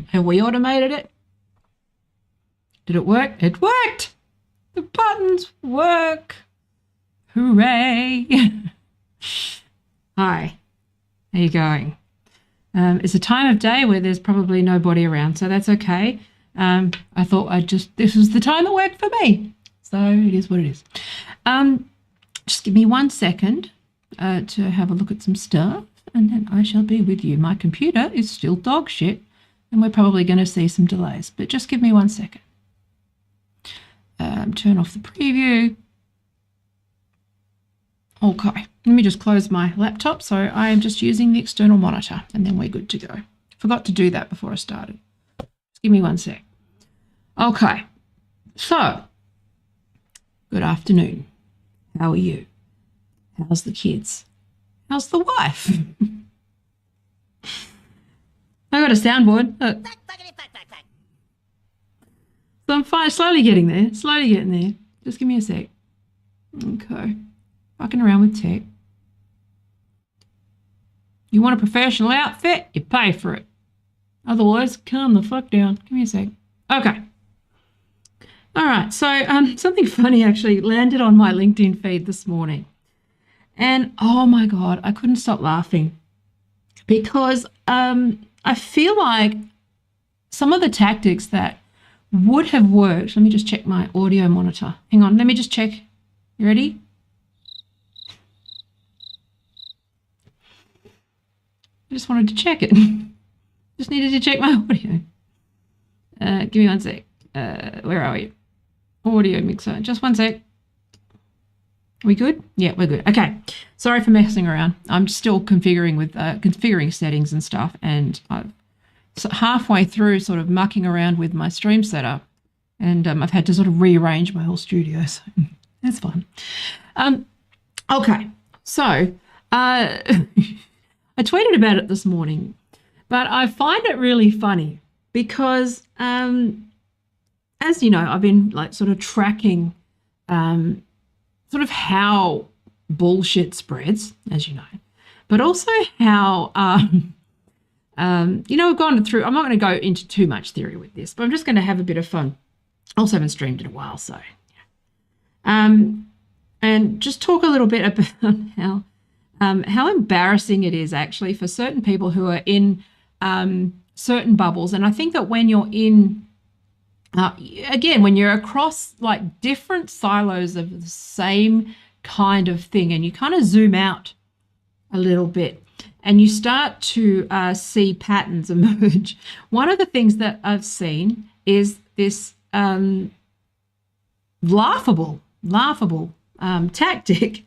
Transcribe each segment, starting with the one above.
Have we automated it? Did it work? It worked! The buttons work! Hooray! Hi, how you going? It's a time of day where there's probably nobody around, so that's okay. I thought this was the time that worked for me. So it is what it is. Just give me 1 second to have a look at some stuff, and then I shall be with you. My computer is still dog shit, and we're probably going to see some delays, but just give me 1 second. Turn off the preview. Okay, let me just close my laptop. So I am just using the external monitor, and then we're good to go. Forgot to do that before I started. Just give me 1 sec. Okay, so good afternoon. How are you? How's the kids? How's the wife? I got a soundboard. Look. So I'm fine, slowly getting there. Just give me a sec. Okay. Fucking around with tech. You want a professional outfit? You pay for it. Otherwise, calm the fuck down. Give me a sec. Okay. All right. So something funny actually landed on my LinkedIn feed this morning. And oh my God, I couldn't stop laughing because I feel like some of the tactics that would have worked. Let me just check my audio monitor. Hang on. Let me just check. You ready? I just wanted to check it. Just needed to check my audio. Give me 1 sec. Where are we? Audio mixer. Just 1 sec. Are we good? Yeah, we're good. Okay. Sorry for messing around. I'm still configuring with configuring settings and stuff, and I've halfway through sort of mucking around with my stream setup, and I've had to sort of rearrange my whole studio. So that's fun. Okay. So I tweeted about it this morning, but I find it really funny because, as you know, I've been like sort of tracking sort of how bullshit spreads, as you know, but also how, you know, I've gone through, I'm not going to go into too much theory with this, but I'm just going to have a bit of fun. I also haven't streamed in a while, so, yeah. And just talk a little bit about how embarrassing it is actually for certain people who are in certain bubbles. And I think that when you're in, again, when you're across like different silos of the same kind of thing, and you kind of zoom out a little bit and you start to see patterns emerge. One of the things that I've seen is this laughable tactic,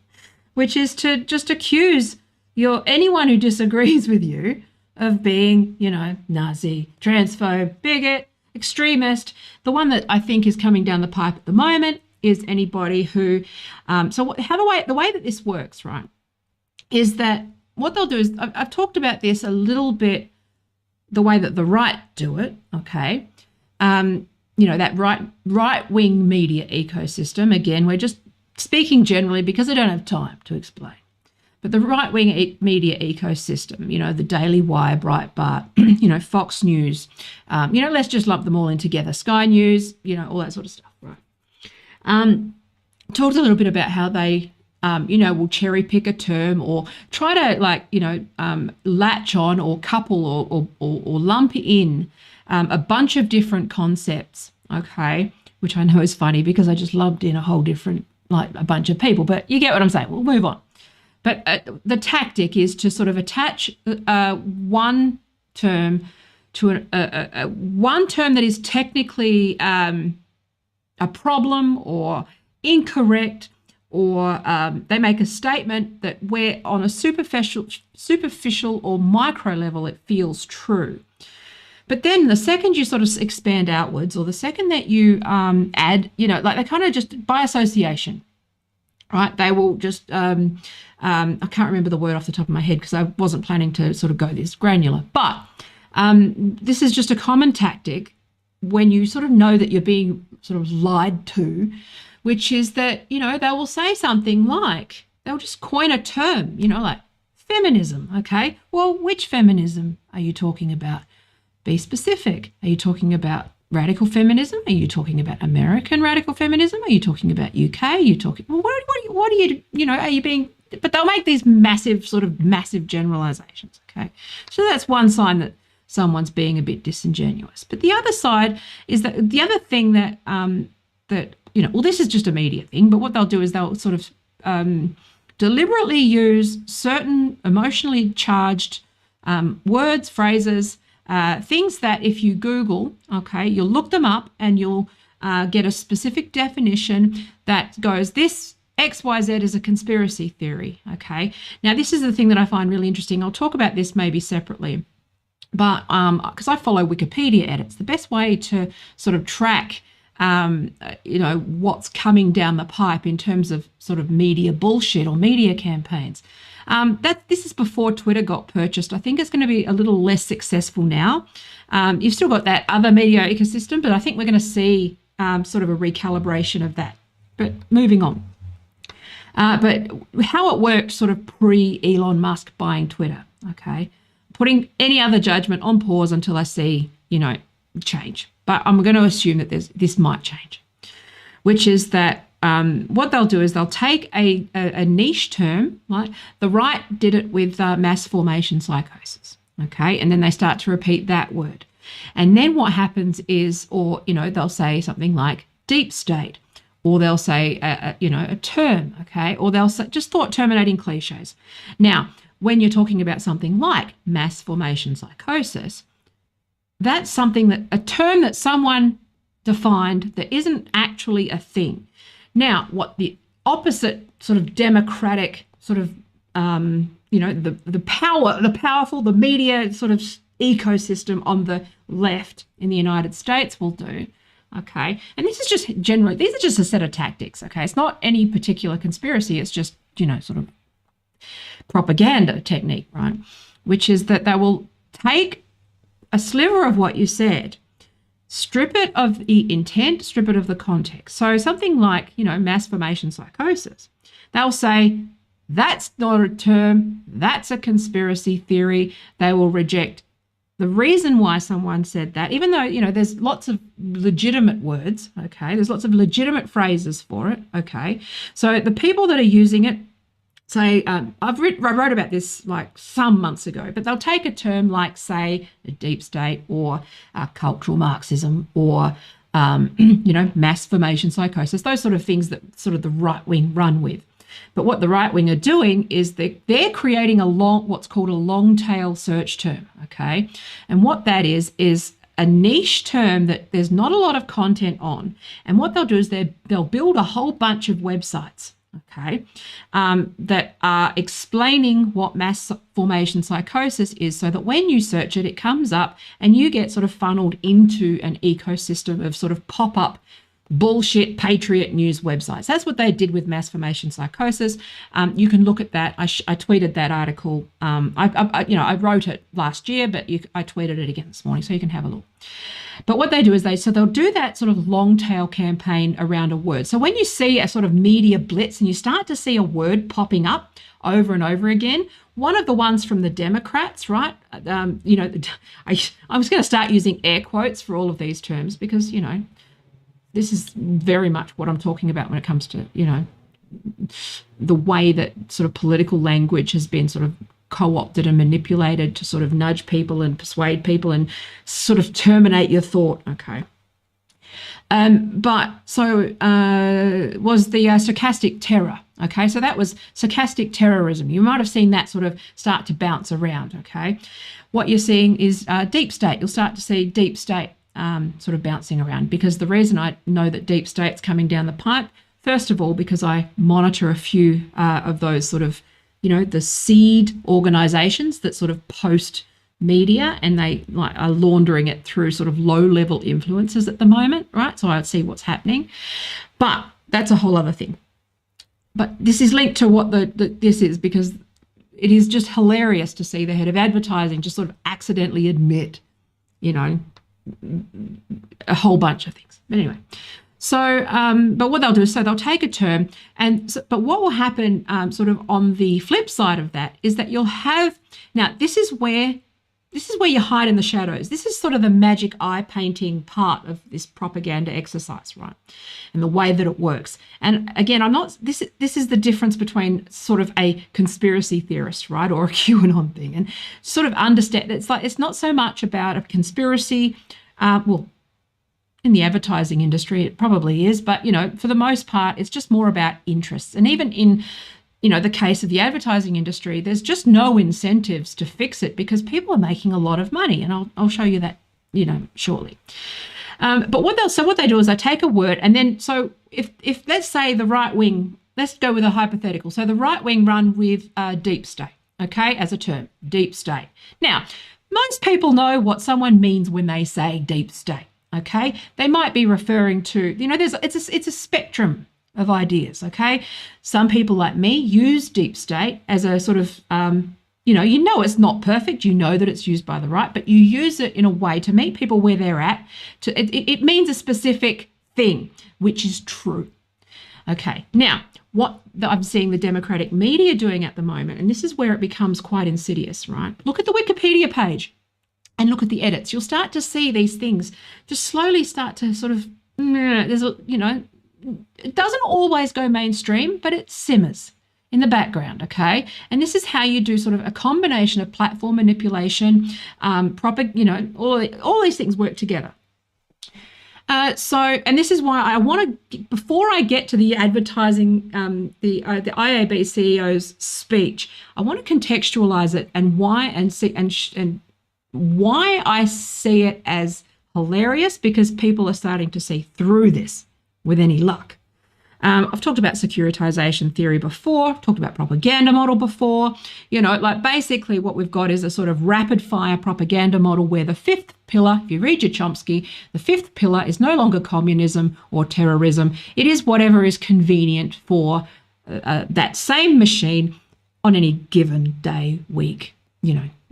which is to just accuse anyone who disagrees with you of being, you know, Nazi, transphobe, bigot, extremist. The one that I think is coming down the pipe at the moment is anybody who, the way that this works, right, is that what they'll do is, I've talked about this a little bit, the way that the right do it, okay? You know, that right-wing media ecosystem, again, we're just speaking generally because I don't have time to explain. But the right-wing media ecosystem, you know, the Daily Wire, Breitbart, you know, Fox News, you know, let's just lump them all in together. Sky News, you know, all that sort of stuff, right? Talked a little bit about how they, you know, will cherry pick a term or try to, like, you know, latch on or couple or lump in a bunch of different concepts, okay, which I know is funny because I just lumped in a whole different, like, a bunch of people, but you get what I'm saying. We'll move on. But the tactic is to sort of attach one term to one term that is technically a problem or incorrect, or they make a statement that where on a superficial or micro level it feels true. But then the second you sort of expand outwards, or the second that you add, you know, like they kind of just by association, right? They will just, I can't remember the word off the top of my head because I wasn't planning to sort of go this granular, but this is just a common tactic when you sort of know that you're being sort of lied to, which is that, you know, they will say something like, they'll just coin a term, you know, like feminism, okay? Well, which feminism are you talking about? Be specific. Are you talking about radical feminism? Are you talking about American radical feminism? Are you talking about UK? Are you talking, well, what are you, are you being, but they'll make these massive generalizations, okay? So that's one sign that someone's being a bit disingenuous. But the other side is that the other thing that, well, this is just a media thing, but what they'll do is they'll sort of deliberately use certain emotionally charged words, phrases, things that if you Google, okay, you'll look them up and you'll get a specific definition that goes, this XYZ is a conspiracy theory, okay? Now, this is the thing that I find really interesting. I'll talk about this maybe separately, but because I follow Wikipedia edits, the best way to sort of track what's coming down the pipe in terms of sort of media bullshit or media campaigns. This is before Twitter got purchased. I think it's going to be a little less successful now. You've still got that other media ecosystem, but I think we're going to see sort of a recalibration of that. But moving on. But how it worked sort of pre-Elon Musk buying Twitter, okay? Putting any other judgment on pause until I see, change. But I'm going to assume that this might change, which is that what they'll do is they'll take a niche term, like the right did it with mass formation psychosis, okay? And then they start to repeat that word. And then what happens is, they'll say something like deep state, or they'll say, a term, okay? Or they'll say just thought-terminating cliches. Now, when you're talking about something like mass formation psychosis, that's something a term that someone defined that isn't actually a thing. Now, what the opposite sort of democratic sort of, the powerful, the media sort of ecosystem on the left in the United States will do, okay? And this is just these are just a set of tactics, okay? It's not any particular conspiracy. It's just, sort of propaganda technique, right? Which is that they will take a sliver of what you said, strip it of the intent, strip it of the context. So something like, mass formation psychosis, they'll say, that's not a term, that's a conspiracy theory. They will reject the reason why someone said that, even though, there's lots of legitimate words, okay? There's lots of legitimate phrases for it, okay? So the people that are using it, say, I wrote about this like some months ago, but they'll take a term like, say, a deep state or cultural Marxism or, mass formation psychosis, those sort of things that sort of the right wing run with. But what the right wing are doing is they're creating what's called a long tail search term, okay? And what that is a niche term that there's not a lot of content on. And what they'll do is they'll build a whole bunch of websites, okay, that are explaining what mass formation psychosis is, so that when you search it, it comes up and you get sort of funneled into an ecosystem of sort of pop-up bullshit Patriot news websites. That's what they did with mass formation psychosis. You can look at that. I tweeted that article. I wrote it last year, but I tweeted it again this morning, so you can have a look. But what they do is they'll do that sort of long tail campaign around a word. So when you see a sort of media blitz and you start to see a word popping up over and over again, one of the ones from the Democrats, right? I was going to start using air quotes for all of these terms because, this is very much what I'm talking about when it comes to, the way that sort of political language has been sort of co-opted and manipulated to sort of nudge people and persuade people and sort of terminate your thought, okay? Was the stochastic terror, okay? So that was stochastic terrorism. You might have seen that sort of start to bounce around, okay? What you're seeing is deep state. You'll start to see deep state sort of bouncing around, because the reason I know that deep state's coming down the pipe, first of all, because I monitor a few of those sort of, the seed organizations that sort of post media, and they are laundering it through sort of low-level influencers at the moment, right? So I see what's happening. But that's a whole other thing. But this is linked to what this is, because it is just hilarious to see the head of advertising just sort of accidentally admit, a whole bunch of things. But anyway, so, but what they'll do is, they'll take a term, but what will happen sort of on the flip side of that is that you'll have, now this is where this is where you hide in the shadows. This is sort of the magic eye painting part of this propaganda exercise, right? And the way that it works. And again, this is the difference between sort of a conspiracy theorist, right? Or a QAnon thing. And sort of understand, it's not so much about a conspiracy, well, in the advertising industry, it probably is, but, for the most part, it's just more about interests. And even in, the case of the advertising industry, there's just no incentives to fix it because people are making a lot of money. And I'll show you that, shortly. But what they do is they take a word and then, so if let's say the right wing, let's go with a hypothetical. So the right wing run with deep state, okay, as a term, deep state. Now, most people know what someone means when they say deep state, okay? They might be referring to, it's a spectrum of ideas, okay? Some people like me use deep state as a sort of, it's not perfect. You know that it's used by the right, but you use it in a way to meet people where they're at. It means a specific thing, which is true. Okay, now, what I'm seeing the Democratic media doing at the moment, and this is where it becomes quite insidious, right? Look at the Wikipedia page and look at the edits. You'll start to see these things just slowly start to sort of, it doesn't always go mainstream, but it simmers in the background, okay? And this is how you do sort of a combination of platform manipulation, all these things work together. And this is why I want to, before I get to the advertising, the IAB CEO's speech, I want to contextualize it and why and why I see it as hilarious, because people are starting to see through this with any luck. I've talked about securitization theory before, I've talked about propaganda model before, basically what we've got is a sort of rapid fire propaganda model where the fifth pillar, if you read your Chomsky, the fifth pillar is no longer communism or terrorism. It is whatever is convenient for that same machine on any given day, week,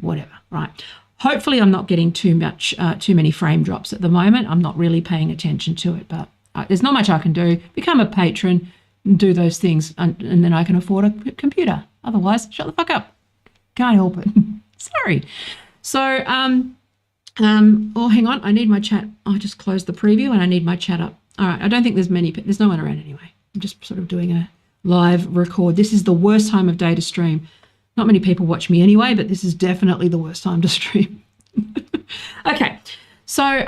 whatever, right? Hopefully I'm not getting too many frame drops at the moment. I'm not really paying attention to it, but there's not much I can do. Become a patron and do those things, and then I can afford a computer. Otherwise, shut the fuck up. Can't help it. Sorry. So, oh, hang on. I need my chat. I just closed the preview and I need my chat up. All right. I don't think there's no one around anyway. I'm just sort of doing a live record. This is the worst time of day to stream. Not many people watch me anyway, but this is definitely the worst time to stream. Okay. So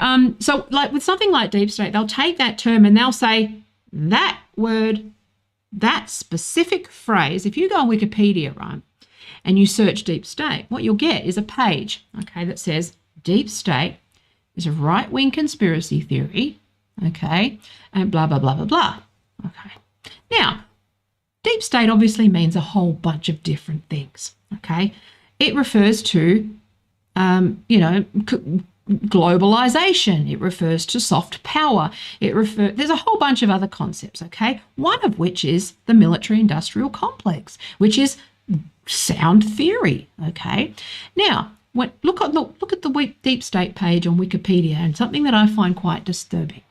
like with something like deep state, they'll take that term and they'll say that word, that specific phrase. If you go on Wikipedia, right, and you search deep state, what you'll get is a page, okay, that says deep state is a right-wing conspiracy theory, okay, and blah, blah, blah, blah, blah. Okay. Now, deep state obviously means a whole bunch of different things, okay? It refers to, globalization. It refers to soft power. There's a whole bunch of other concepts, okay? One of which is the military-industrial complex, which is sound theory, okay? Now, look at the deep state page on Wikipedia, and something that I find quite disturbing.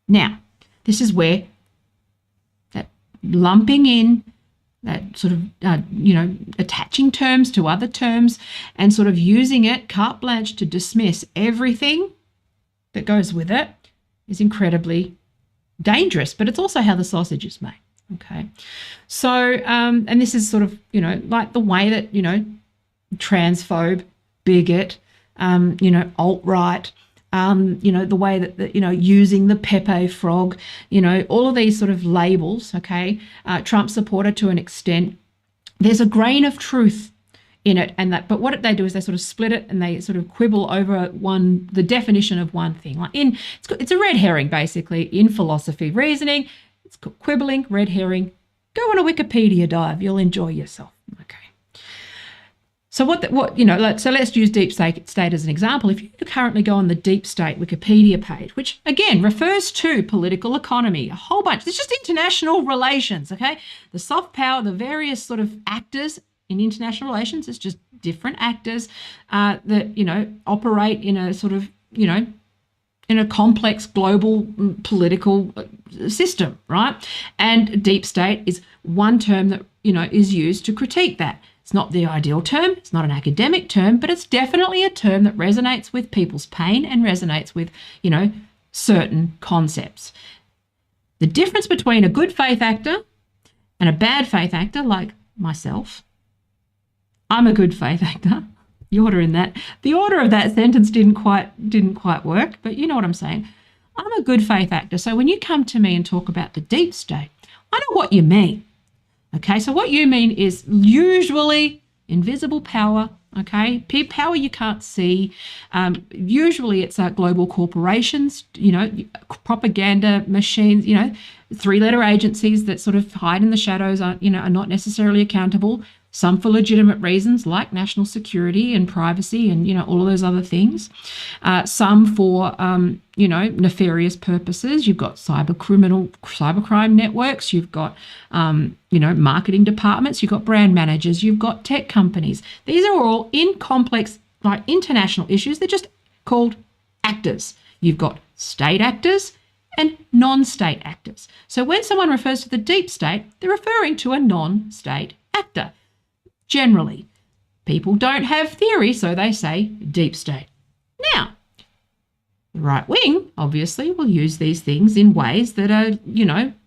Now, this is where that lumping in, that sort of, attaching terms to other terms and sort of using it carte blanche to dismiss everything that goes with it is incredibly dangerous, but it's also how the sausage is made, okay? So, and this is sort of, like the way that, transphobe, bigot, alt-right, the way that, using the Pepe frog, all of these sort of labels, okay, Trump supporter to an extent, there's a grain of truth in it, but what they do is they sort of split it and they sort of quibble over the definition of one thing. Like it's a red herring, basically, in philosophy reasoning. It's quibbling, red herring. Go on a Wikipedia dive, you'll enjoy yourself, okay. So so let's use deep state as an example. If you currently go on the deep state Wikipedia page, which again refers to political economy, a whole bunch, it's just international relations, okay? The soft power, the various sort of actors in international relations, it's just different actors that, operate in a sort of, in a complex global political system, right? And deep state is one term that, is used to critique that. It's not the ideal term, it's not an academic term, but it's definitely a term that resonates with people's pain and resonates with, certain concepts. The difference between a good faith actor and a bad faith actor, like myself, I'm a good faith actor. The order of that sentence didn't quite work, but you know what I'm saying. I'm a good faith actor. So when you come to me and talk about the deep state, I know what you mean. Okay, so what you mean is usually invisible power, okay, power you can't see. Usually it's global corporations, propaganda machines, three-letter agencies that sort of hide in the shadows, are not necessarily accountable, some for legitimate reasons like national security and privacy and, all of those other things. Some for, nefarious purposes. You've got cybercrime networks. You've got, marketing departments. You've got brand managers. You've got tech companies. These are all in complex, like international issues. They're just called actors. You've got state actors and non-state actors. So when someone refers to the deep state, they're referring to a non-state actor. Generally, people don't have theory, so they say deep state. Now, the right wing obviously will use these things in ways that are,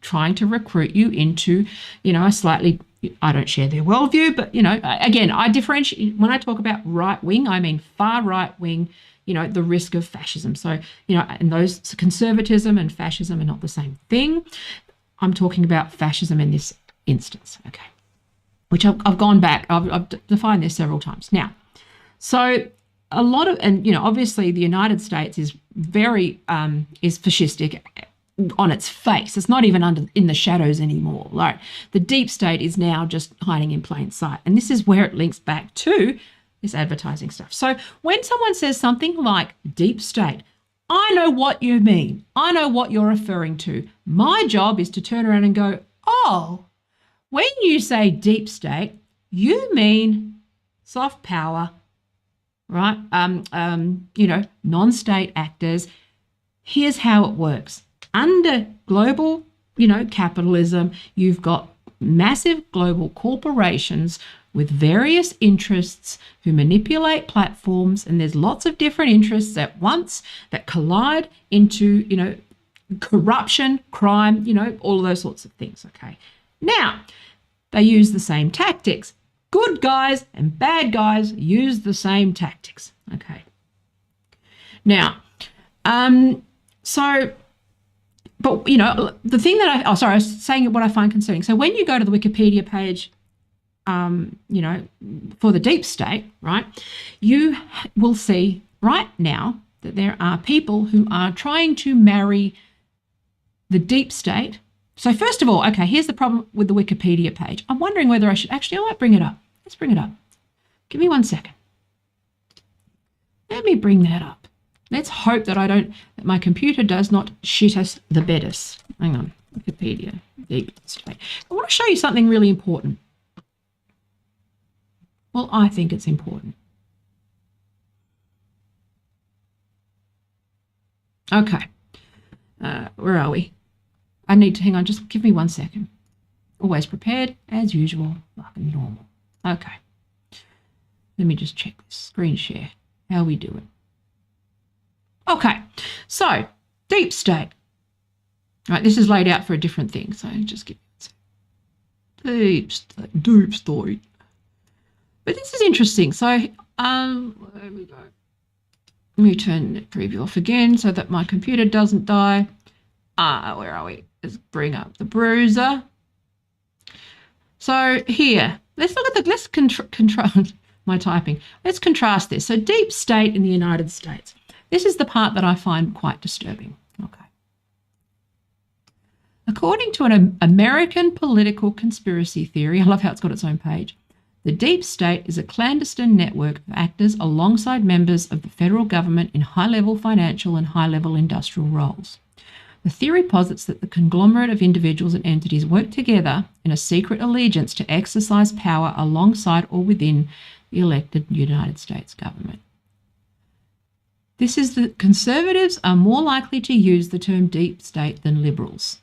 trying to recruit you into, a slightly, I don't share their worldview, but, again, I differentiate. When I talk about right wing, I mean far right wing, the risk of fascism. So, and those conservatism and fascism are not the same thing. I'm talking about fascism in this instance, okay? Which I've gone back, I've defined this several times. Now, so a lot of, and, obviously the United States is very, is fascistic on its face. It's not even in the shadows anymore. Like the deep state is now just hiding in plain sight. And this is where it links back to this advertising stuff. So when someone says something like deep state, I know what you mean. I know what you're referring to. My job is to turn around and go, oh, when you say deep state, you mean soft power, right? Non-state actors. Here's how it works. Under global, capitalism, you've got massive global corporations with various interests who manipulate platforms, and there's lots of different interests at once that collide into, corruption, crime, all of those sorts of things, okay? Now, they use the same tactics. Good guys and bad guys use the same tactics. Okay. Now, the thing that I was saying what I find concerning. So when you go to the Wikipedia page, for the deep state, right, you will see right now that there are people who are trying to marry the deep state. So first of all, okay, here's the problem with the Wikipedia page. I'm wondering whether I might bring it up. Let's bring it up. Give me 1 second. Let me bring that up. Let's hope that that my computer does not shit us the beddest. Hang on, Wikipedia, deep state. I want to show you something really important. Well, I think it's important. Okay, where are we? I need to, hang on, just give me 1 second. Always prepared, as usual, like normal. Okay. Let me just check this screen share. How we doing? Okay, so deep state. All right, this is laid out for a different thing, so just give me 1 second. Deep state. But this is interesting. So, there we go. Let me turn the preview off again so that my computer doesn't die. Where are we? Let's bring up the browser. So here, let's look at let's contrast my typing. Let's contrast this. So deep state in the United States. This is the part that I find quite disturbing. Okay. According to an American political conspiracy theory, I love how it's got its own page, the deep state is a clandestine network of actors alongside members of the federal government in high-level financial and high-level industrial roles. The theory posits that the conglomerate of individuals and entities work together in a secret allegiance to exercise power alongside or within the elected United States government. This is that conservatives are more likely to use the term deep state than liberals.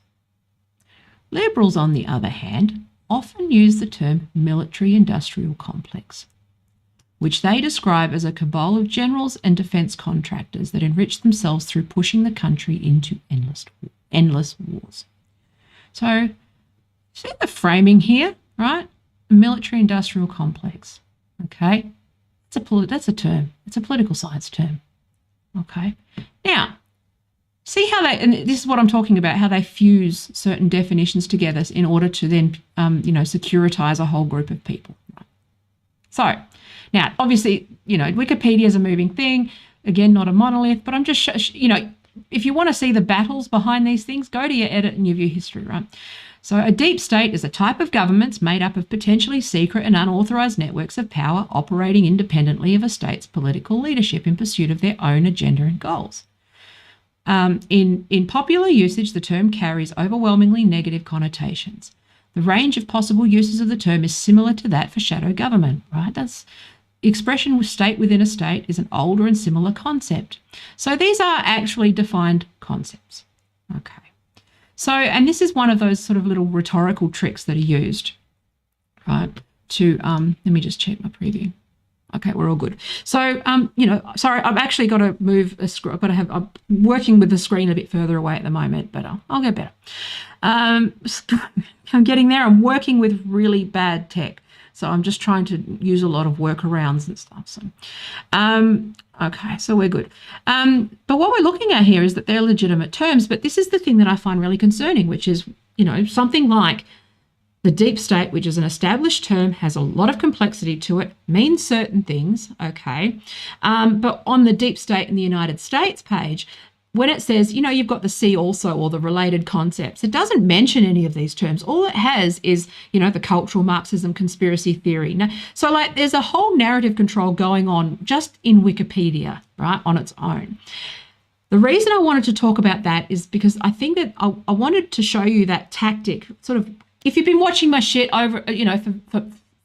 Liberals, on the other hand, often use the term military-industrial complex, which they describe as a cabal of generals and defence contractors that enrich themselves through pushing the country into endless wars. So, see the framing here, right? A military-industrial complex, okay? That's a term. It's a political science term, okay? Now, see how they, and this is what I'm talking about, how they fuse certain definitions together in order to then, securitize a whole group of people. Right? So, now, obviously, Wikipedia is a moving thing. Again, not a monolith, but I'm just, if you want to see the battles behind these things, go to your edit and your view history, right? So a deep state is a type of governments made up of potentially secret and unauthorized networks of power operating independently of a state's political leadership in pursuit of their own agenda and goals. In popular usage, the term carries overwhelmingly negative connotations. The range of possible uses of the term is similar to that for shadow government, right? That's expression with state within a state is an older and similar concept. So these are actually defined concepts. Okay. So, and this is one of those sort of little rhetorical tricks that are used, right? To, let me just check my preview. Okay, we're all good. So, sorry, I've actually got to move a screen. I'm working with the screen a bit further away at the moment, but I'll get better. I'm getting there. I'm working with really bad tech. So I'm just trying to use a lot of workarounds and stuff. So, okay, so we're good. But what we're looking at here is that they're legitimate terms, but this is the thing that I find really concerning, which is, something like the deep state, which is an established term, has a lot of complexity to it, means certain things, okay? But on the deep state in the United States page, when it says, you've got the see also or the related concepts, it doesn't mention any of these terms. All it has is, the cultural Marxism conspiracy theory. Now, so there's a whole narrative control going on just in Wikipedia, right, on its own. The reason I wanted to talk about that is because I think that I wanted to show you that tactic, sort of, if you've been watching my shit over,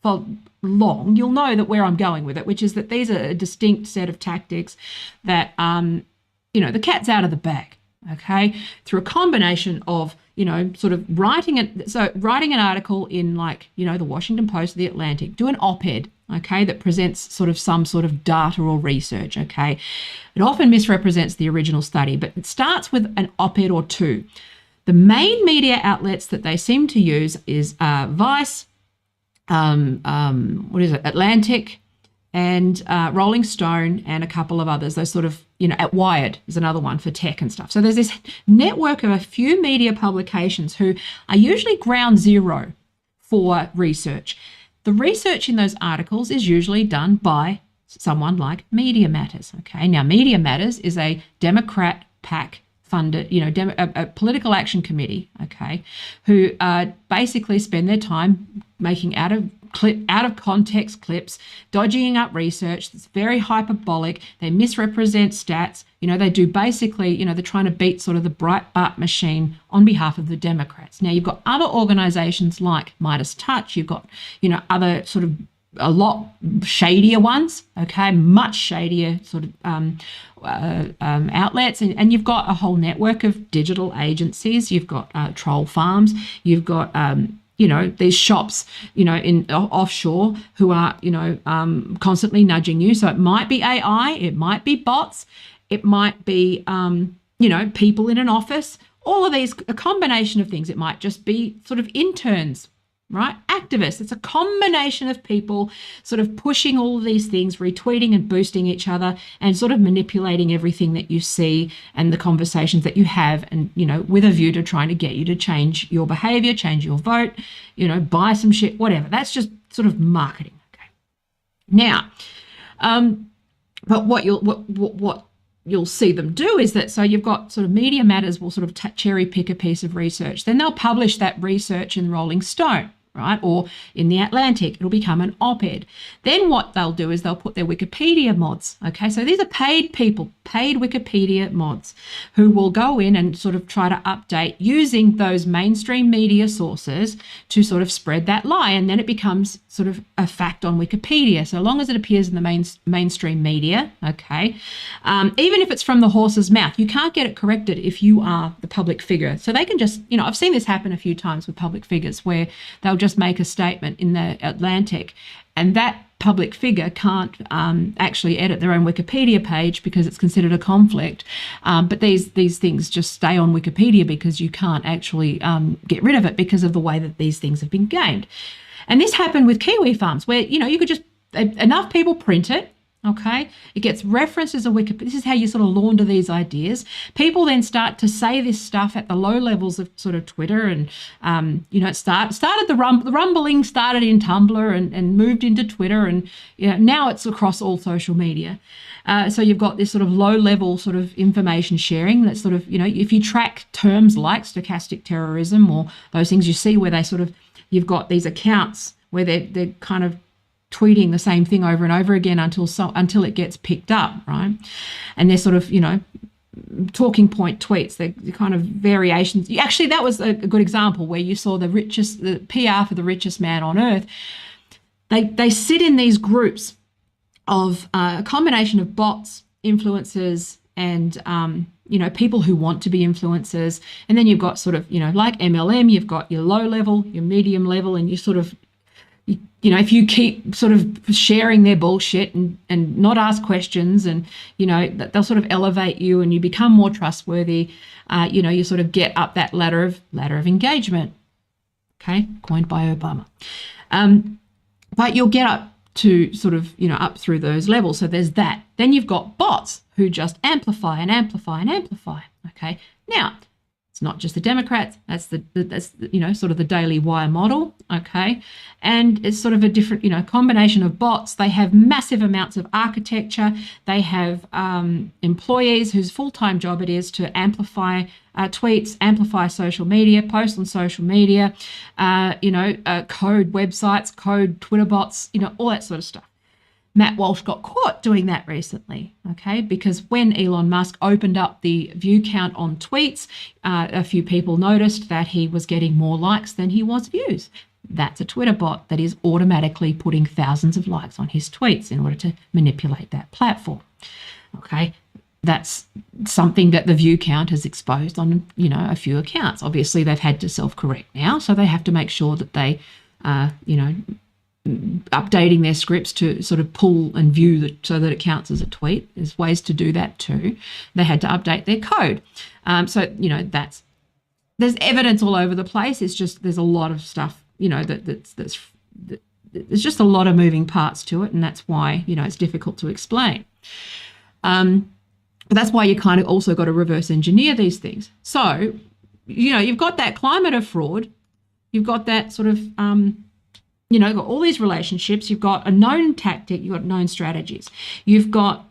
for long, you'll know that where I'm going with it, which is that these are a distinct set of tactics that, the cat's out of the bag, okay, through a combination of, sort of writing an article in the Washington Post or the Atlantic, do an op-ed, okay, that presents sort of some sort of data or research, okay. It often misrepresents the original study, but it starts with an op-ed or two. The main media outlets that they seem to use is Vice, Atlantic, and Rolling Stone, and a couple of others. Those sort of, at Wired is another one for tech and stuff. So there's this network of a few media publications who are usually ground zero for research. The research in those articles is usually done by someone like Media Matters. Okay, now Media Matters is a Democrat PAC funded, a political action committee, okay, who basically spend their time making out of context clips, dodging up research that's very hyperbolic. They misrepresent stats. They do basically, they're trying to beat sort of the Breitbart machine on behalf of the Democrats. Now, you've got other organizations like Midas Touch. You've got, other sort of a lot shadier ones, okay, much shadier sort of outlets. And you've got a whole network of digital agencies. You've got troll farms. You've got, these shops, in offshore who are, constantly nudging you. So it might be AI, it might be bots, it might be, people in an office, all of these, a combination of things. It might just be sort of interns, right? Activists. It's a combination of people sort of pushing all of these things, retweeting and boosting each other, and sort of manipulating everything that you see and the conversations that you have, and, with a view to trying to get you to change your behavior, change your vote, buy some shit, whatever. That's just sort of marketing. Okay. Now, but what you'll see them do is that, so you've got sort of Media Matters will sort of cherry pick a piece of research. Then they'll publish that research in Rolling Stone, right? Or in the Atlantic, it'll become an op-ed. Then what they'll do is they'll put their Wikipedia mods, okay? So these are paid people, paid Wikipedia mods, who will go in and sort of try to update using those mainstream media sources to sort of spread that lie. And then it becomes sort of a fact on Wikipedia, so long as it appears in the mainstream media, okay? Even if it's from the horse's mouth, you can't get it corrected if you are the public figure. So they can just, I've seen this happen a few times with public figures where they'll just make a statement in the Atlantic, and that public figure can't actually edit their own Wikipedia page because it's considered a conflict. But these things just stay on Wikipedia because you can't actually get rid of it because of the way that these things have been gamed. And this happened with kiwi farms where, you could just, enough people print it, okay? It gets referenced as a Wikipedia. This is how you sort of launder these ideas. People then start to say this stuff at the low levels of sort of Twitter, and it started the rumbling started in Tumblr and moved into Twitter, and now it's across all social media. So you've got this sort of low level sort of information sharing that's sort of, if you track terms like stochastic terrorism or those things, you see where they sort of, you've got these accounts where they're kind of tweeting the same thing over and over again until it gets picked up, right? And they're sort of, talking point tweets, they're kind of variations. Actually, that was a good example where you saw the PR for the richest man on earth. They sit in these groups of a combination of bots, influencers, and people who want to be influencers. And then you've got sort of, like MLM, you've got your low level, your medium level, and you sort of, if you keep sort of sharing their bullshit and not ask questions, and, they'll sort of elevate you and you become more trustworthy, you sort of get up that ladder of engagement. Okay, coined by Obama. But you'll get up to sort of, up through those levels. So there's that. Then you've got bots who just amplify and amplify and amplify. Okay, now, it's not just the Democrats. That's sort of the Daily Wire model. Okay, and it's sort of a different, combination of bots. They have massive amounts of architecture. They have employees whose full-time job it is to amplify tweets, amplify social media, post on social media, code websites, code Twitter bots, all that sort of stuff. Matt Walsh got caught doing that recently, okay? Because when Elon Musk opened up the view count on tweets, a few people noticed that he was getting more likes than he was views. That's a Twitter bot that is automatically putting thousands of likes on his tweets in order to manipulate that platform, okay? That's something that the view count has exposed on, a few accounts. Obviously, they've had to self-correct now, so they have to make sure that they, updating their scripts to sort of pull and view so that it counts as a tweet. There's ways to do that too. They had to update their code. There's evidence all over the place. It's just there's a lot of stuff, there's just a lot of moving parts to it, and that's why, it's difficult to explain. But that's why you kind of also got to reverse engineer these things. So, you've got that climate of fraud. You've got that sort of you've got all these relationships, you've got a known tactic, you've got known strategies. You've got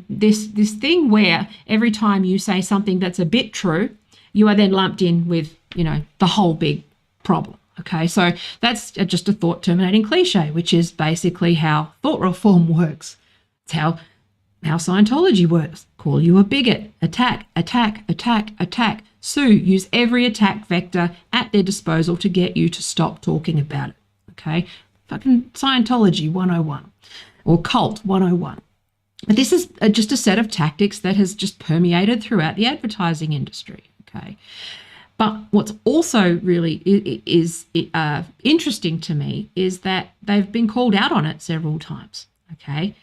this thing where every time you say something that's a bit true, you are then lumped in with, the whole big problem. Okay, so that's just a thought-terminating cliche, which is basically how thought reform works. It's how Scientology works. Call you a bigot, attack, attack, attack, attack, sue, use every attack vector at their disposal to get you to stop talking about it. Okay, fucking Scientology 101 or cult 101. But this is just a set of tactics that has just permeated throughout the advertising industry. Okay, but what's also really is interesting to me is that they've been called out on it several times. Okay,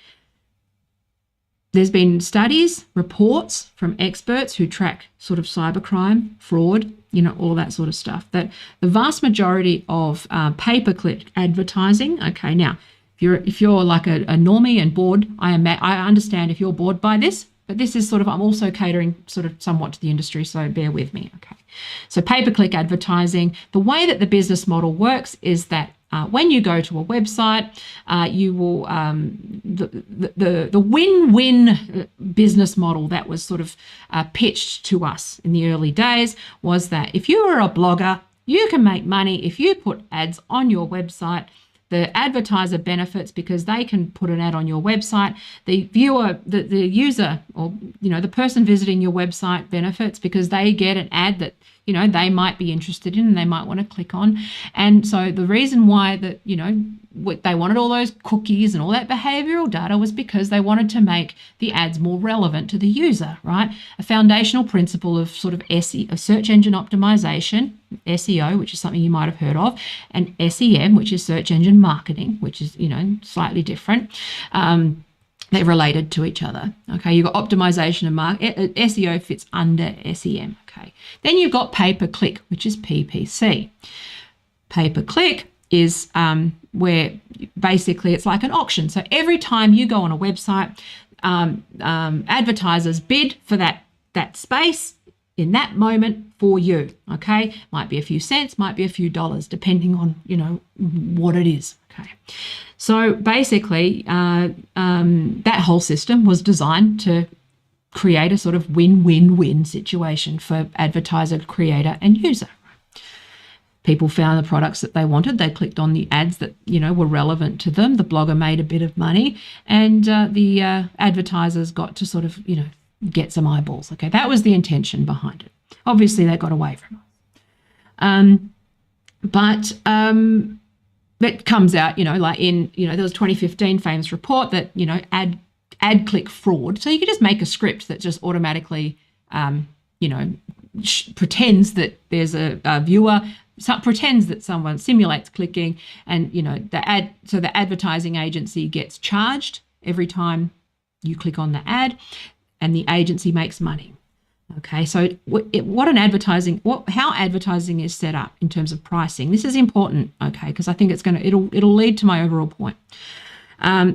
there's been studies, reports from experts who track sort of cybercrime, fraud, all that sort of stuff, that the vast majority of pay-per-click advertising, okay, now, if you're like a normie and bored, I understand if you're bored by this, but this is sort of, I'm also catering sort of somewhat to the industry, so bear with me, okay. So pay-per-click advertising, the way that the business model works is that when you go to a website, you will the win-win business model that was sort of pitched to us in the early days was that if you are a blogger, you can make money if you put ads on your website. The advertiser benefits because they can put an ad on your website. The viewer, the user, or the person visiting your website benefits because they get an ad that they might be interested in and they might want to click on. And so the reason why that they wanted all those cookies and all that behavioral data was because they wanted to make the ads more relevant to the user, right? A foundational principle of sort of SEO, of search engine optimization, SEO, which is something you might have heard of, and SEM, which is search engine marketing, which is, slightly different. They're related to each other. Okay, you've got optimization and SEO fits under SEM. Okay, then you've got pay-per-click, which is PPC. Pay-per-click is where basically it's like an auction. So every time you go on a website, advertisers bid for that space in that moment for you. Okay, might be a few cents, might be a few dollars, depending on what it is. Okay, so basically that whole system was designed to create a sort of win-win-win situation for advertiser, creator, and user. People found the products that they wanted. They clicked on the ads that were relevant to them. The blogger made a bit of money, and the advertisers got to sort of get some eyeballs. Okay, that was the intention behind it. Obviously, they got away from it. But it comes out, like in there was a 2015 famous report that ad click fraud. So you could just make a script that just automatically pretends that there's a viewer. So pretends that someone simulates clicking, and the advertising agency gets charged every time you click on the ad, and the agency makes money. Okay, so how advertising is set up in terms of pricing. This is important, okay, because I think it'll lead to my overall point.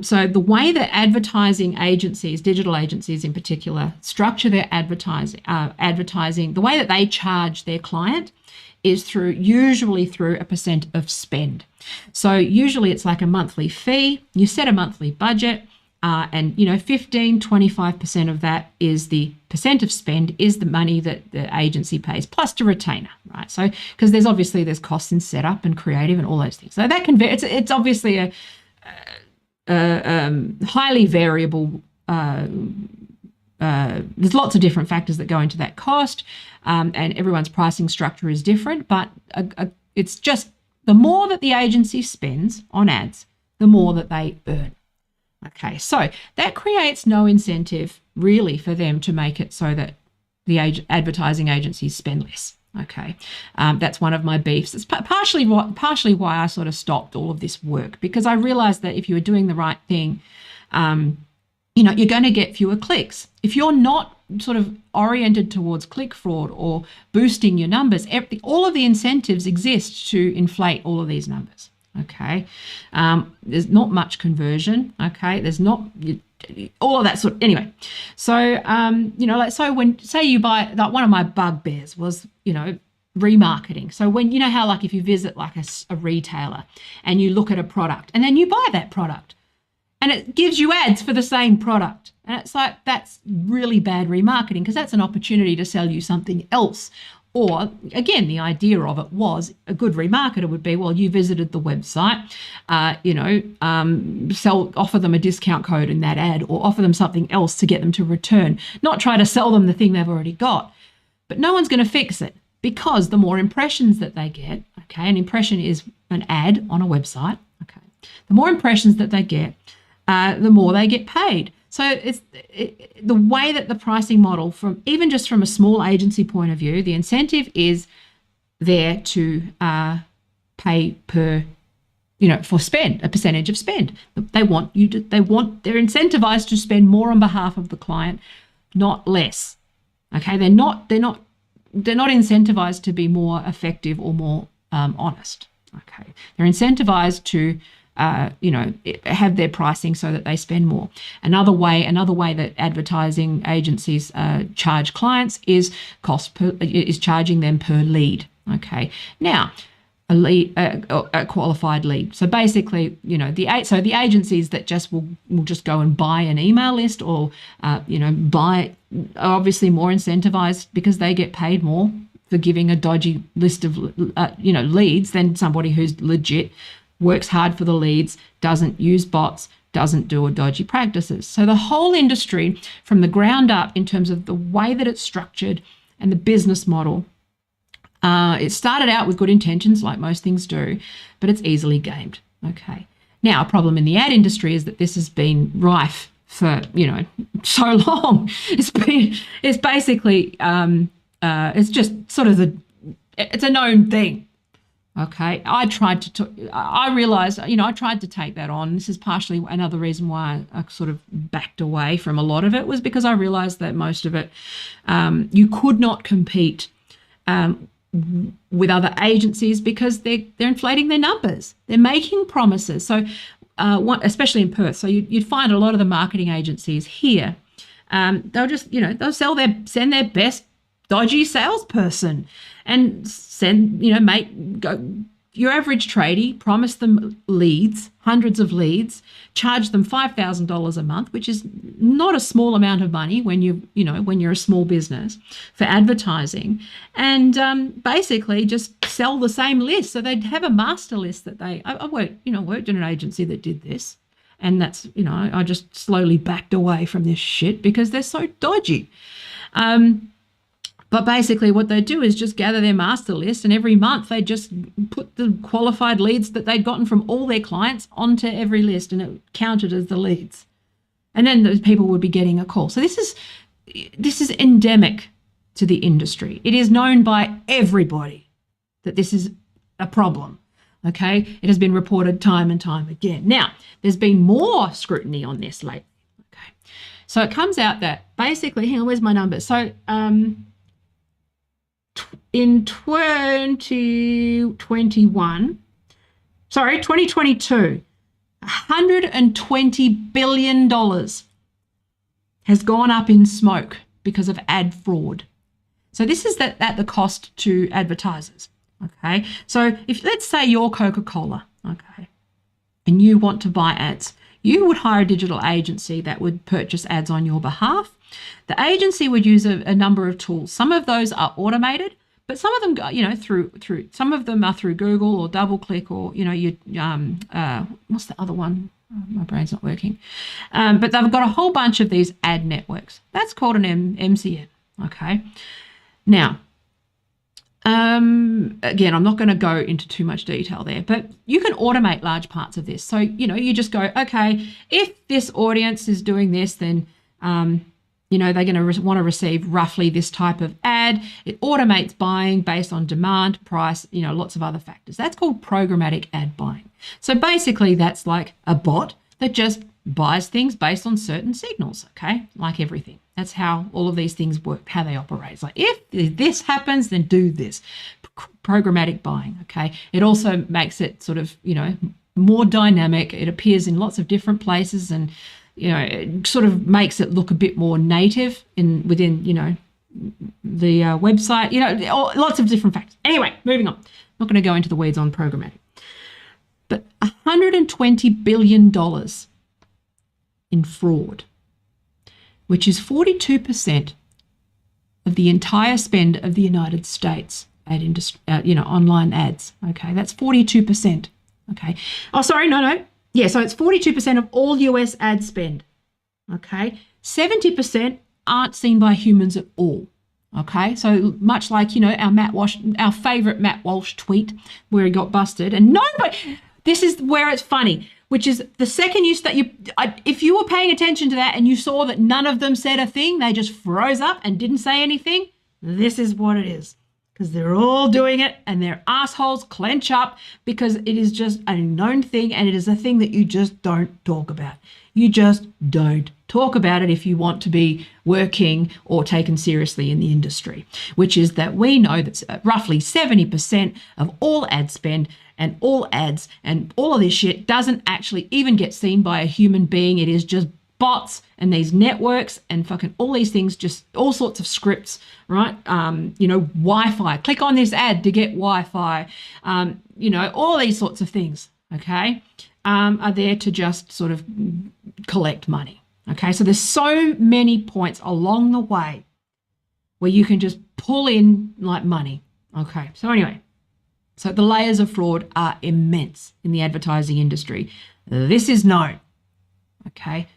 So the way that advertising agencies, digital agencies in particular, structure their advertising, the way that they charge their client is usually through a percent of spend. So usually it's like a monthly fee. You set a monthly budget, and 15-25% of that is the percent of spend is the money that the agency pays plus a retainer, right? So because there's costs in setup and creative and all those things. So that it's obviously a highly variable. There's lots of different factors that go into that cost, and everyone's pricing structure is different, but it's just the more that the agency spends on ads, the more that they earn. Okay, so that creates no incentive really for them to make it so that the advertising agencies spend less. Okay, that's one of my beefs. It's partially why I sort of stopped all of this work, because I realized that if you were doing the right thing, you're going to get fewer clicks. If you're not sort of oriented towards click fraud or boosting your numbers, all of the incentives exist to inflate all of these numbers. Okay, there's not much conversion. Okay, there's not all of that sort. Anyway, so say you buy, like one of my bugbears was remarketing. So when how like if you visit like a retailer and you look at a product and then you buy that product, and it gives you ads for the same product. And it's like, that's really bad remarketing, because that's an opportunity to sell you something else. Or again, the idea of it was a good remarketer would be, well, you visited the website, offer them a discount code in that ad, or offer them something else to get them to return, not try to sell them the thing they've already got. But no one's going to fix it, because the more impressions that they get, okay, an impression is an ad on a website, okay, the more impressions that they get, the more they get paid. So it's the way that the pricing model, from a small agency point of view, the incentive is there to pay per, for spend, a percentage of spend. They're incentivized to spend more on behalf of the client, not less. Okay, they're not incentivized to be more effective or more honest. Okay, they're incentivized to have their pricing so that they spend more. Another way that advertising agencies charge clients is charging them per lead. Okay, now a qualified lead. So basically, the agencies that will just go and buy an email list or buy are obviously more incentivized, because they get paid more for giving a dodgy list of leads than somebody who's legit, works hard for the leads, doesn't use bots, doesn't do dodgy practices. So the whole industry from the ground up, in terms of the way that it's structured and the business model, it started out with good intentions, like most things do, but it's easily gamed. Okay. Now, a problem in the ad industry is that this has been rife for, so long. It's just sort of it's a known thing. Okay, I realized, I tried to take that on. This is partially another reason why I sort of backed away from a lot of it, was because I realized that most of it, you could not compete with other agencies because they're inflating their numbers. They're making promises. So, especially in Perth. So you'd find a lot of the marketing agencies here, they'll just, they'll send their best dodgy salesperson and your average tradie, promise them leads, hundreds of leads, charge them $5,000 a month, which is not a small amount of money when you're a small business, for advertising, and basically just sell the same list. So they'd have a master list that I worked in an agency that did this, and that's, I just slowly backed away from this shit because they're so dodgy. But basically what they do is just gather their master list, and every month they just put the qualified leads that they'd gotten from all their clients onto every list, and it counted as the leads. And then those people would be getting a call. So this is endemic to the industry. It is known by everybody that this is a problem. Okay? It has been reported time and time again. Now, there's been more scrutiny on this lately. Okay. So it comes out that basically, hang on, where's my number? So in 2022, $120 billion has gone up in smoke because of ad fraud. So this is at the cost to advertisers. Okay, so if, let's say you're Coca-Cola, okay, and you want to buy ads, you would hire a digital agency that would purchase ads on your behalf. The agency would use a number of tools. Some of those are automated, but some of them, through some of them are through Google or DoubleClick, or what's the other one? Oh, my brain's not working. But they've got a whole bunch of these ad networks. That's called an MCN. Okay. Now, again, I'm not going to go into too much detail there, but you can automate large parts of this. So, you just go, okay, if this audience is doing this, then they're going to want to receive roughly this type of ad. It automates buying based on demand, price, lots of other factors. That's called programmatic ad buying. So basically that's like a bot that just buys things based on certain signals, okay? Like everything. That's how all of these things work, how they operate. It's like, if this happens, then do this. Programmatic buying, okay? It also makes it sort of, more dynamic. It appears in lots of different places, and it sort of makes it look a bit more native within the website, lots of different factors. Anyway, moving on. I'm not going to go into the weeds on programmatic. But $120 billion in fraud, which is 42% of the entire spend of the United States ad industry, online ads. Okay, that's 42%. Okay. Oh, sorry, no. Yeah, so it's 42% of all US ad spend. Okay, 70% aren't seen by humans at all. Okay, so much like our favorite Matt Walsh tweet where he got busted, and nobody. This is where it's funny, which is the second if you were paying attention to that and you saw that none of them said a thing, they just froze up and didn't say anything. This is what it is. Because they're all doing it, and their assholes clench up because it is just a known thing, and it is a thing that you just don't talk about. You just don't talk about it if you want to be working or taken seriously in the industry, which is that we know that roughly 70% of all ad spend and all ads and all of this shit doesn't actually even get seen by a human being. It is just bots and these networks and fucking all these things, just all sorts of scripts, right? Wi-Fi, click on this ad to get Wi-Fi, all these sorts of things, okay, are there to just sort of collect money, okay? So there's so many points along the way where you can just pull in like money, okay? So anyway, so the layers of fraud are immense in the advertising industry. This is known, okay?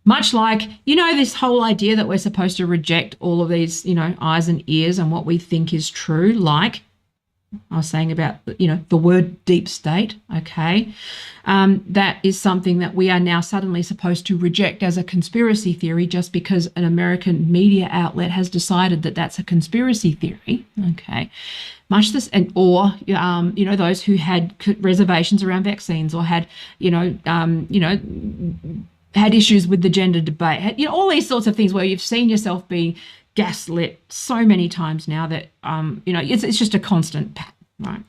Much like, this whole idea that we're supposed to reject all of these, eyes and ears and what we think is true, like I was saying about, the word deep state, okay? That is something that we are now suddenly supposed to reject as a conspiracy theory just because an American media outlet has decided that that's a conspiracy theory, okay? Much this, or those who had reservations around vaccines or had, had issues with the gender debate, had, all these sorts of things where you've seen yourself being gaslit so many times now that it's just a constant pattern, right?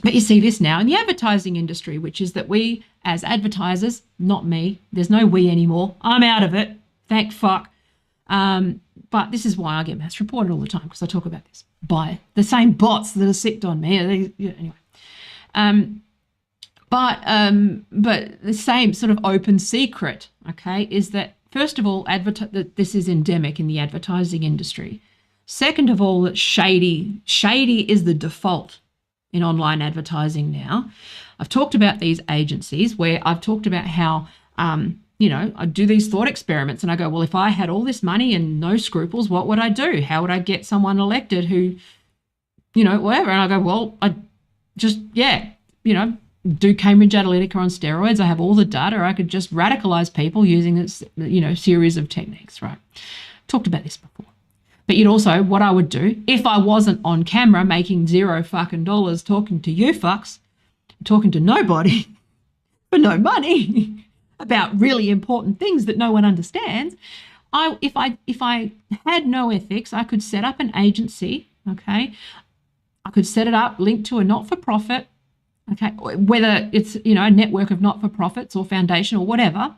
But you see this now in the advertising industry, which is that we as advertisers, not me, there's no we anymore, I'm out of it, thank fuck. But this is why I get mass reported all the time, because I talk about this by the same bots that are sicked on me. Anyway. But the same sort of open secret, okay, is that first of all, that this is endemic in the advertising industry. Second of all, that shady is the default in online advertising now. I've talked about these agencies where I've talked about how, I do these thought experiments and I go, well, if I had all this money and no scruples, what would I do? How would I get someone elected who, whatever? And I go, well, I just, do Cambridge Analytica on steroids. I have all the data. I could just radicalize people using this, series of techniques, right? Talked about this before. But you'd also, what I would do if I wasn't on camera making $0 fucking talking to you fucks, talking to nobody for no money about really important things that no one understands. If I had no ethics, I could set up an agency, okay? I could set it up, linked to a not-for-profit, okay, whether it's, a network of not-for-profits or foundation or whatever.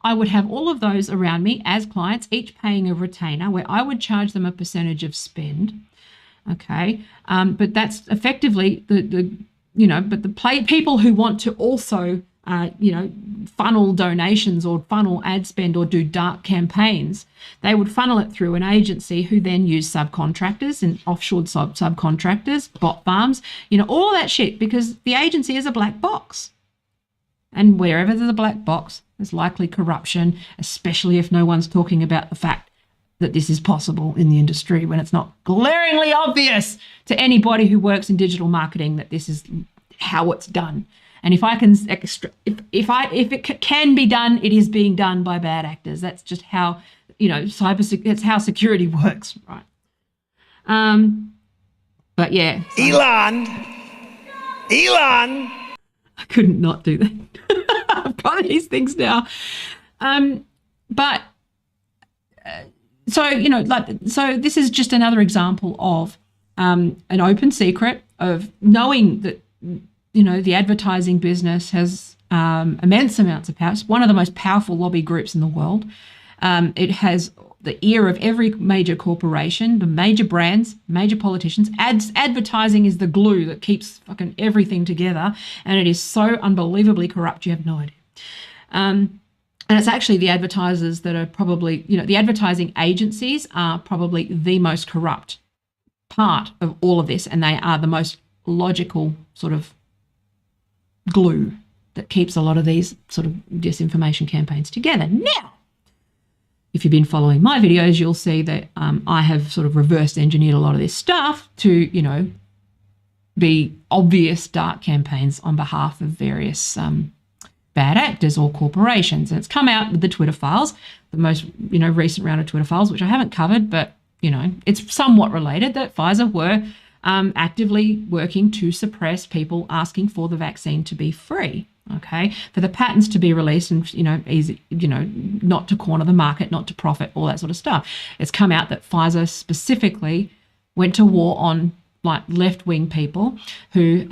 I would have all of those around me as clients, each paying a retainer where I would charge them a percentage of spend, okay? But that's effectively people who want to also, funnel donations or funnel ad spend or do dark campaigns, they would funnel it through an agency who then use subcontractors and offshore subcontractors, bot farms, all that shit, because the agency is a black box. And wherever there's a black box, there's likely corruption, especially if no one's talking about the fact that this is possible in the industry when it's not glaringly obvious to anybody who works in digital marketing that this is how it's done. And if if it can be done, it is being done by bad actors. That's just how, that's how security works, right? But yeah. So Elon. I couldn't not do that. I've got these things now. So this is just another example of an open secret of knowing that, the advertising business has immense amounts of power. It's one of the most powerful lobby groups in the world. It has the ear of every major corporation, the major brands, major politicians. Advertising is the glue that keeps fucking everything together, and it is so unbelievably corrupt, you have no idea. And it's actually the advertisers that are probably, the advertising agencies are probably the most corrupt part of all of this, and they are the most logical sort of glue that keeps a lot of these sort of disinformation campaigns together. Now, if you've been following my videos, you'll see that I have sort of reverse engineered a lot of this stuff to, be obvious dark campaigns on behalf of various bad actors or corporations. And it's come out with the Twitter files, the most, recent round of Twitter files, which I haven't covered, but, it's somewhat related, that Pfizer were actively working to suppress people asking for the vaccine to be free, okay, for the patents to be released and, easy, not to corner the market, not to profit, all that sort of stuff. It's come out that Pfizer specifically went to war on like left-wing people who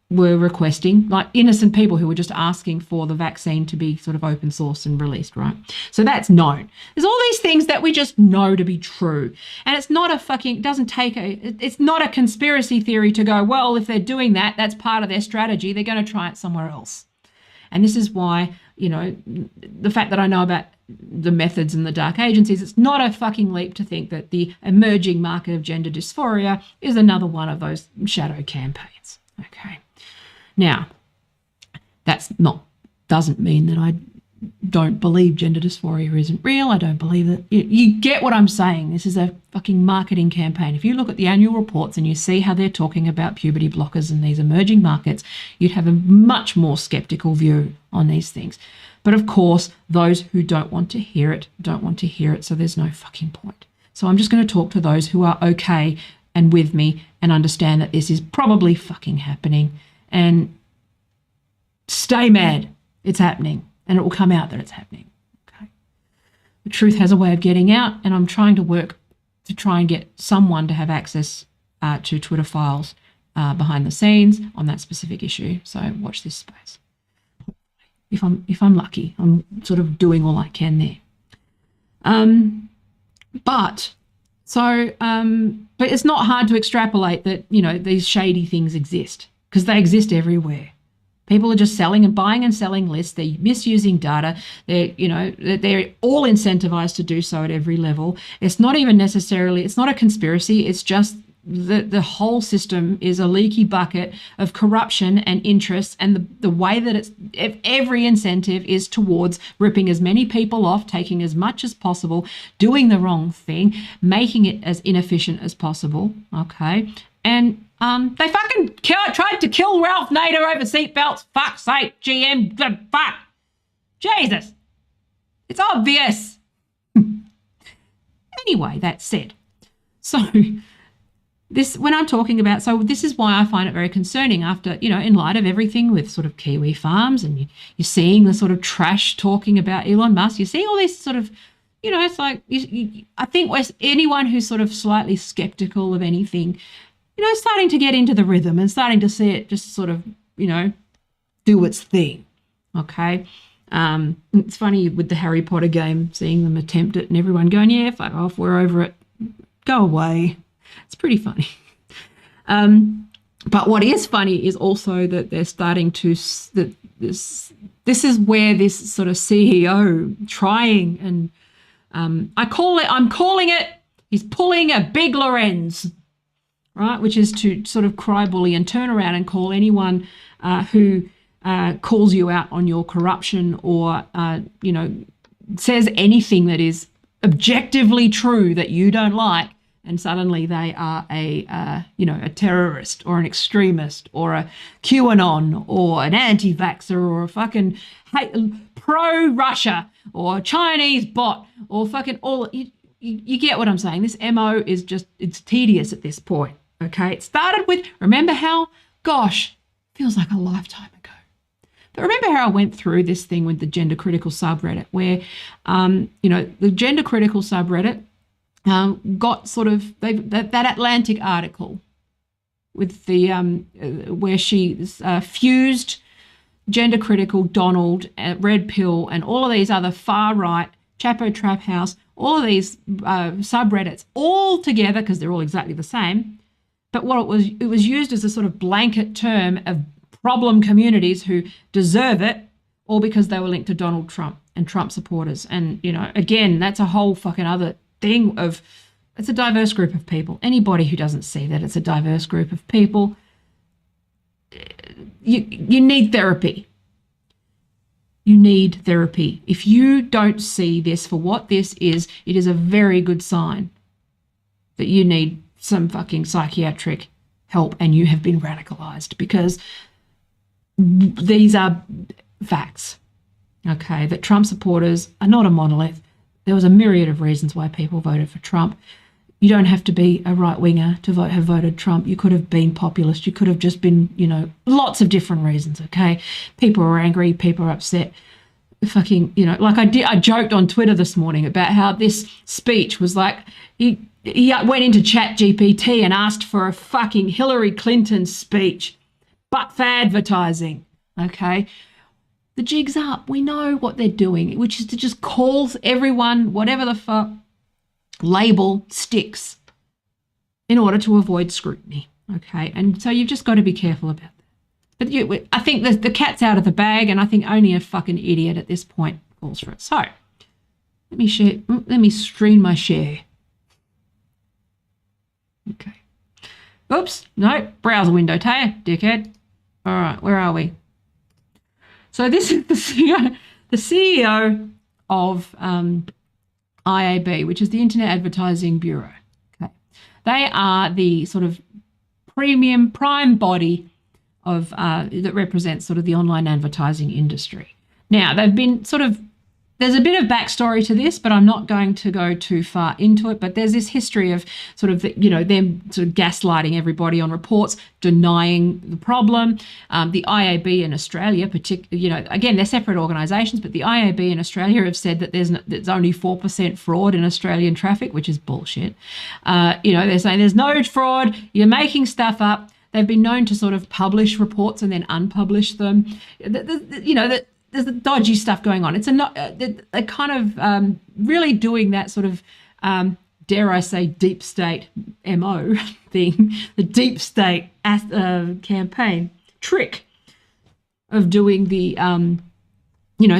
were requesting, like innocent people who were just asking for the vaccine to be sort of open source and released, right? So that's known. There's all these things that we just know to be true. And it's not it's not a conspiracy theory to go, well, if they're doing that, that's part of their strategy. They're going to try it somewhere else. And this is why, the fact that I know about the methods and the dark agencies, it's not a fucking leap to think that the emerging market of gender dysphoria is another one of those shadow campaigns, okay? Now, doesn't mean that I don't believe gender dysphoria isn't real. I don't believe that. You get what I'm saying. This is a fucking marketing campaign. If you look at the annual reports and you see how they're talking about puberty blockers in these emerging markets, you'd have a much more skeptical view on these things. But of course, those who don't want to hear it, don't want to hear it, so there's no fucking point. So I'm just going to talk to those who are okay and with me and understand that this is probably fucking happening, and stay mad. It's happening. And it will come out that it's happening. Okay. The truth has a way of getting out, and I'm trying to work to try and get someone to have access to Twitter files behind the scenes on that specific issue. So watch this space. If I'm lucky, I'm sort of doing all I can there. But it's not hard to extrapolate that, you know, these shady things exist, because they exist everywhere. People are just selling and buying and selling lists. They're misusing data. They're all incentivized to do so at every level. It's not even necessarily, it's not a conspiracy. It's just the whole system is a leaky bucket of corruption and interests. And the way that every incentive is towards ripping as many people off, taking as much as possible, doing the wrong thing, making it as inefficient as possible. Okay. And they fucking tried to kill Ralph Nader over seatbelts. Fuck's sake, GM. Fuck. Jesus. It's obvious. Anyway, that said. So this is why I find it very concerning after, you know, in light of everything with sort of Kiwi farms, and you're seeing the sort of trash talking about Elon Musk. You see all this sort of, you know, it's like, I think anyone who's sort of slightly skeptical of anything, you know, starting to get into the rhythm and starting to see it just sort of, you know, do its thing. Okay. It's funny with the Harry Potter game, seeing them attempt it and everyone going, yeah, fuck off, we're over it. Go away. It's pretty funny. But what is funny is also that they're starting to, this is where this sort of CEO trying, and I'm calling it, he's pulling a Big Lorenz, right, which is to sort of cry bully and turn around and call anyone who calls you out on your corruption or, you know, says anything that is objectively true that you don't like, and suddenly they are a terrorist or an extremist or a QAnon or an anti-vaxxer or a fucking pro-Russia or Chinese bot or fucking all. You get what I'm saying. This MO is just, it's tedious at this point. Okay, it started with, remember how, gosh, feels like a lifetime ago. But remember how I went through this thing with the gender critical subreddit where, you know, the gender critical subreddit got sort of, that Atlantic article with the, where she fused gender critical Donald, Red Pill, and all of these other far right, Chapo Trap House, all of these subreddits all together, because they're all exactly the same. But what it was used as a sort of blanket term of problem communities who deserve it, all because they were linked to Donald Trump and Trump supporters. And, you know, again, that's a whole fucking other thing of, it's a diverse group of people. Anybody who doesn't see that it's a diverse group of people, you need therapy. You need therapy. If you don't see this for what this is, it is a very good sign that you need some fucking psychiatric help and you have been radicalized, because these are facts, okay, that Trump supporters are not a monolith. There was a myriad of reasons why people voted for Trump. You don't have to be a right-winger to have voted Trump. You could have been populist. You could have just been, you know, lots of different reasons, okay? People are angry. People are upset. Fucking, you know, like I joked on Twitter this morning about how this speech was like, he went into ChatGPT and asked for a fucking Hillary Clinton speech, but for advertising, okay? The jig's up. We know what they're doing, which is to just call everyone whatever the fuck label sticks in order to avoid scrutiny, okay? And so you've just got to be careful about that. But I think the cat's out of the bag, and I think only a fucking idiot at this point falls for it. So let me stream my share. Okay. Oops, no, browser window, Taya, dickhead. All right, where are we? So this is the The CEO of IAB, which is the Internet Advertising Bureau. Okay. They are the sort of prime body of that represents sort of the online advertising industry. Now, they've been sort of, there's a bit of backstory to this, but I'm not going to go too far into it. But there's this history of sort of, them sort of gaslighting everybody on reports, denying the problem. The IAB in Australia, again, they're separate organisations, but the IAB in Australia have said that there's only 4% fraud in Australian traffic, which is bullshit. They're saying there's no fraud, you're making stuff up. They've been known to sort of publish reports and then unpublish them. There's the dodgy stuff going on. It's they're kind of really doing that sort of, dare I say, deep state MO thing, the deep state campaign trick of doing the,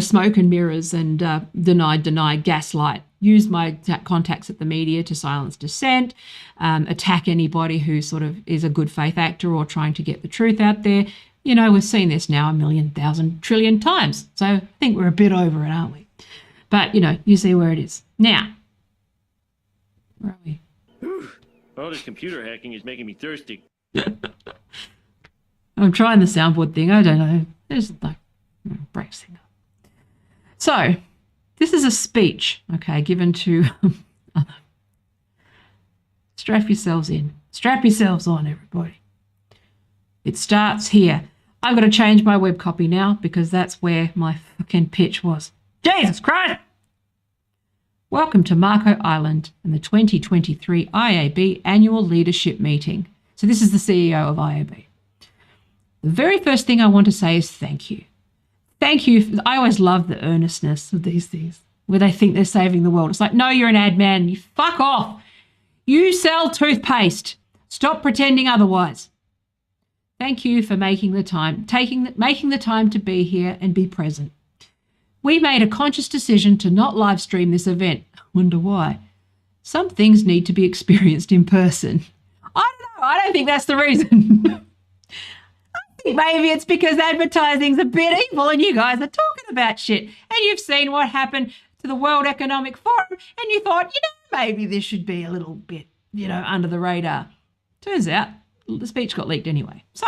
smoke and mirrors and deny, gaslight, use my contacts at the media to silence dissent, attack anybody who sort of is a good faith actor or trying to get the truth out there. We've seen this now 1,000,000 trillion times. So I think we're a bit over it, aren't we? But, you see where it is. Now, where are we? All this computer hacking is making me thirsty. I'm trying the soundboard thing. I don't know. There's like breaks thing up. So this is a speech, okay, given to strap yourselves in. Strap yourselves on, everybody. It starts here. I've got to change my web copy now because that's where my fucking pitch was. Jesus Christ! Welcome to Marco Island and the 2023 IAB Annual Leadership Meeting. So this is the CEO of IAB. The very first thing I want to say is thank you. Thank you. I always love the earnestness of these things where they think they're saving the world. It's like, no, you're an ad man. You fuck off. You sell toothpaste. Stop pretending otherwise. Thank you for making the time, making the time to be here and be present. We made a conscious decision to not live stream this event. Wonder why? Some things need to be experienced in person. I don't know. I don't think that's the reason. I think maybe it's because advertising's a bit evil and you guys are talking about shit and you've seen what happened to the World Economic Forum and you thought, maybe this should be a little bit, under the radar. Turns out, the speech got leaked anyway. So,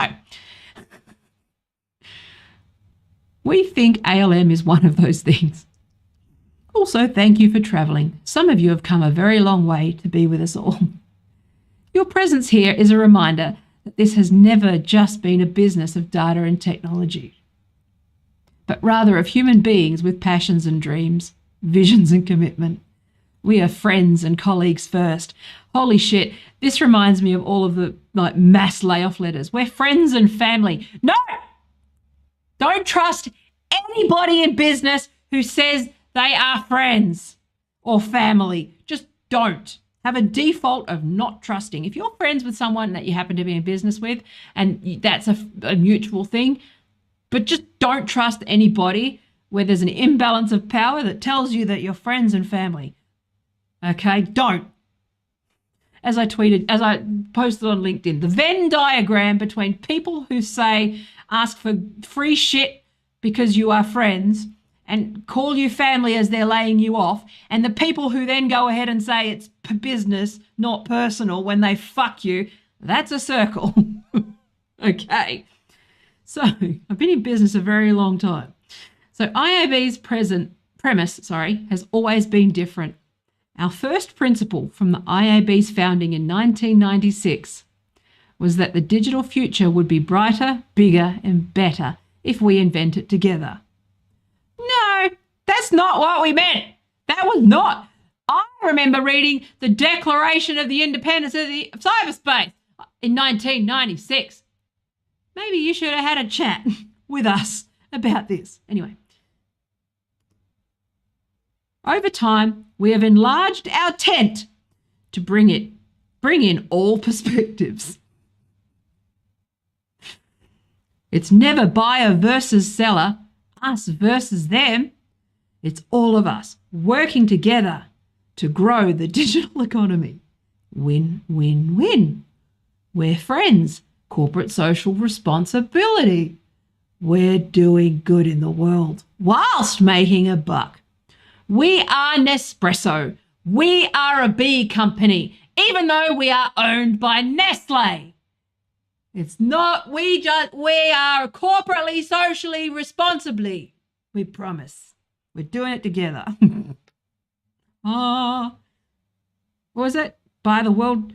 we think ALM is one of those things. Also, thank you for travelling. Some of you have come a very long way to be with us all. Your presence here is a reminder that this has never just been a business of data and technology, but rather of human beings with passions and dreams, visions and commitment. We are friends and colleagues first. Holy shit, this reminds me of all of the mass layoff letters. We're friends and family. No! Don't trust anybody in business who says they are friends or family. Just don't. Have a default of not trusting. If you're friends with someone that you happen to be in business with and that's a mutual thing, but just don't trust anybody where there's an imbalance of power that tells you that you're friends and family. Okay, don't. As I posted on LinkedIn, the Venn diagram between people who ask for free shit because you are friends and call you family as they're laying you off, and the people who then go ahead and say it's business, not personal, when they fuck you, that's a circle. Okay. So I've been in business a very long time. So IAB's premise has always been different. Our first principle from the IAB's founding in 1996 was that the digital future would be brighter, bigger, and better if we invent it together. No, that's not what we meant. That was not. I remember reading the Declaration of the Independence of Cyberspace in 1996. Maybe you should have had a chat with us about this. Anyway. Over time, we have enlarged our tent to bring in all perspectives. It's never buyer versus seller, us versus them. It's all of us working together to grow the digital economy. Win, win, win. We're friends. Corporate social responsibility. We're doing good in the world. whilst making a buck. We are Nespresso. We are a B company, even though we are owned by Nestle. It's not, we are corporately, socially, responsibly. We promise. We're doing it together. What was it? Buy the world,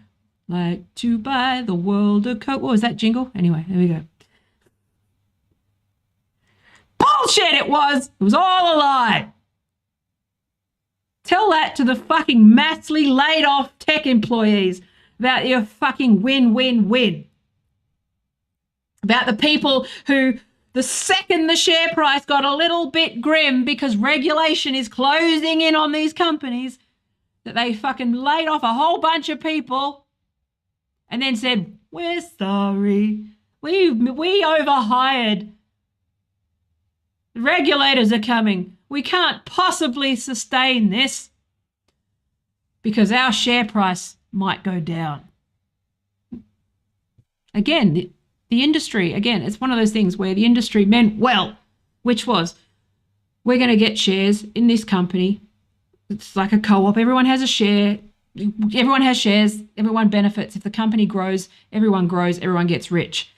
like to buy the world a Coke. What was that jingle? Anyway, there we go. Bullshit it was. It was all a lie. Tell that to the fucking massively laid off tech employees about your fucking win-win-win. About the people who, the second the share price got a little bit grim because regulation is closing in on these companies, that they fucking laid off a whole bunch of people and then said, we're sorry. We overhired. The regulators are coming. We can't possibly sustain this because our share price might go down. Again, the industry, again, it's one of those things where the industry meant well, which was, we're going to get shares in this company. It's like a co-op. Everyone has a share. Everyone has shares. Everyone benefits. If the company grows, everyone gets rich.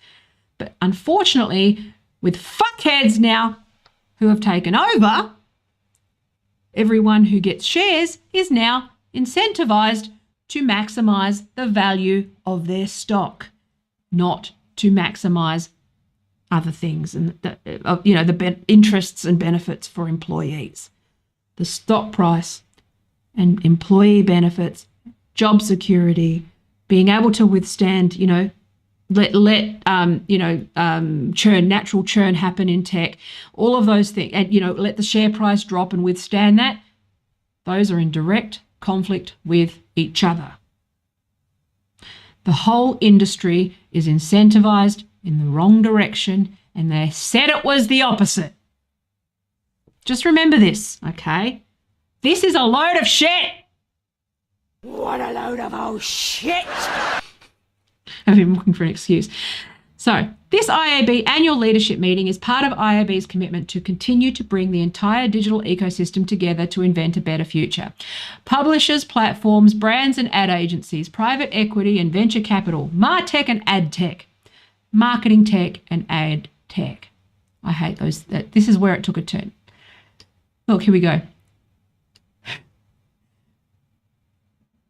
But unfortunately, with fuckheads now who have taken over, everyone who gets shares is now incentivized to maximize the value of their stock, not to maximize other things and the interests and benefits for employees. The stock price and employee benefits, job security, being able to withstand, natural churn happen in tech, all of those things, and, let the share price drop and withstand that. Those are in direct conflict with each other. The whole industry is incentivized in the wrong direction, and they said it was the opposite. Just remember this, okay? This is a load of shit. What a load of old shit. I've been looking for an excuse. So, this IAB annual leadership meeting is part of IAB's commitment to continue to bring the entire digital ecosystem together to invent a better future. Publishers, platforms, brands and ad agencies, private equity and venture capital, MarTech and ad tech, marketing tech and ad tech. I hate those. This is where it took a turn. Look, here we go.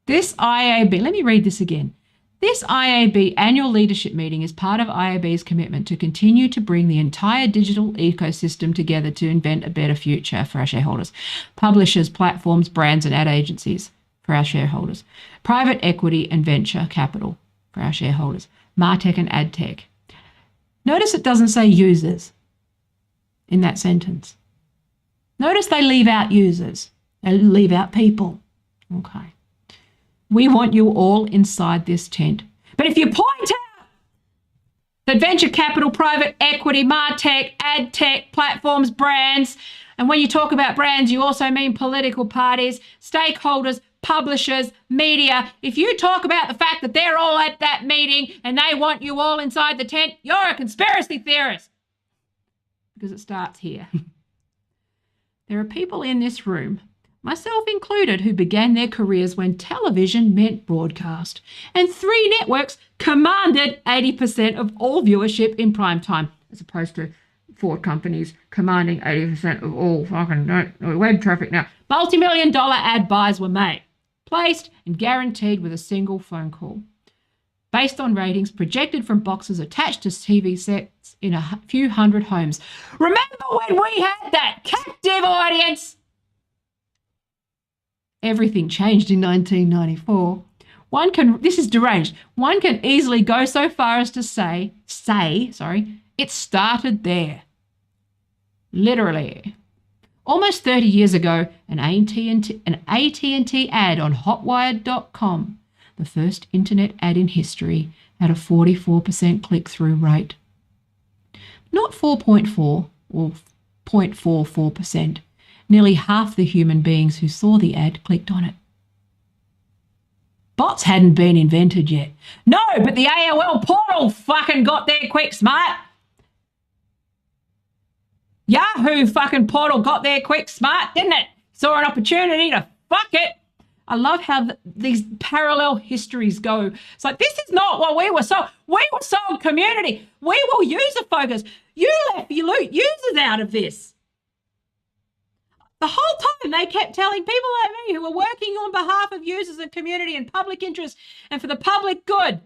This IAB, let me read this again. This IAB annual leadership meeting is part of IAB's commitment to continue to bring the entire digital ecosystem together to invent a better future for our shareholders. Publishers, platforms, brands and ad agencies for our shareholders. Private equity and venture capital for our shareholders. MarTech and ad tech. Notice it doesn't say users in that sentence. Notice they leave out users. They leave out people. Okay. We want you all inside this tent. But if you point out that venture capital, private equity, MarTech, ad tech, platforms, brands, and when you talk about brands, you also mean political parties, stakeholders, publishers, media. If you talk about the fact that they're all at that meeting and they want you all inside the tent, you're a conspiracy theorist. Because it starts here. There are people in this room, myself included, who began their careers when television meant broadcast, and 3 networks commanded 80% of all viewership in prime time, as opposed to 4 companies commanding 80% of all fucking web traffic now. Multi-million-dollar ad buys were made, placed and guaranteed with a single phone call, based on ratings projected from boxes attached to TV sets in a few hundred homes. Remember when we had that captive audience? Everything changed in 1994. This is deranged. One can easily go so far as to say, it started there. Literally. Almost 30 years ago, an AT&T ad on hotwired.com, the first internet ad in history, had a 44% click-through rate. Not 4.4 or 0.44%. Nearly half the human beings who saw the ad clicked on it. Bots hadn't been invented yet. No, but the AOL portal fucking got there quick, smart. Yahoo fucking portal got there quick, smart, didn't it? Saw an opportunity to fuck it. I love how these parallel histories go. It's like, this is not what we were sold. We were sold community. We will user focus. You left your users out of this. The whole time they kept telling people like me who were working on behalf of users and community and public interest and for the public good,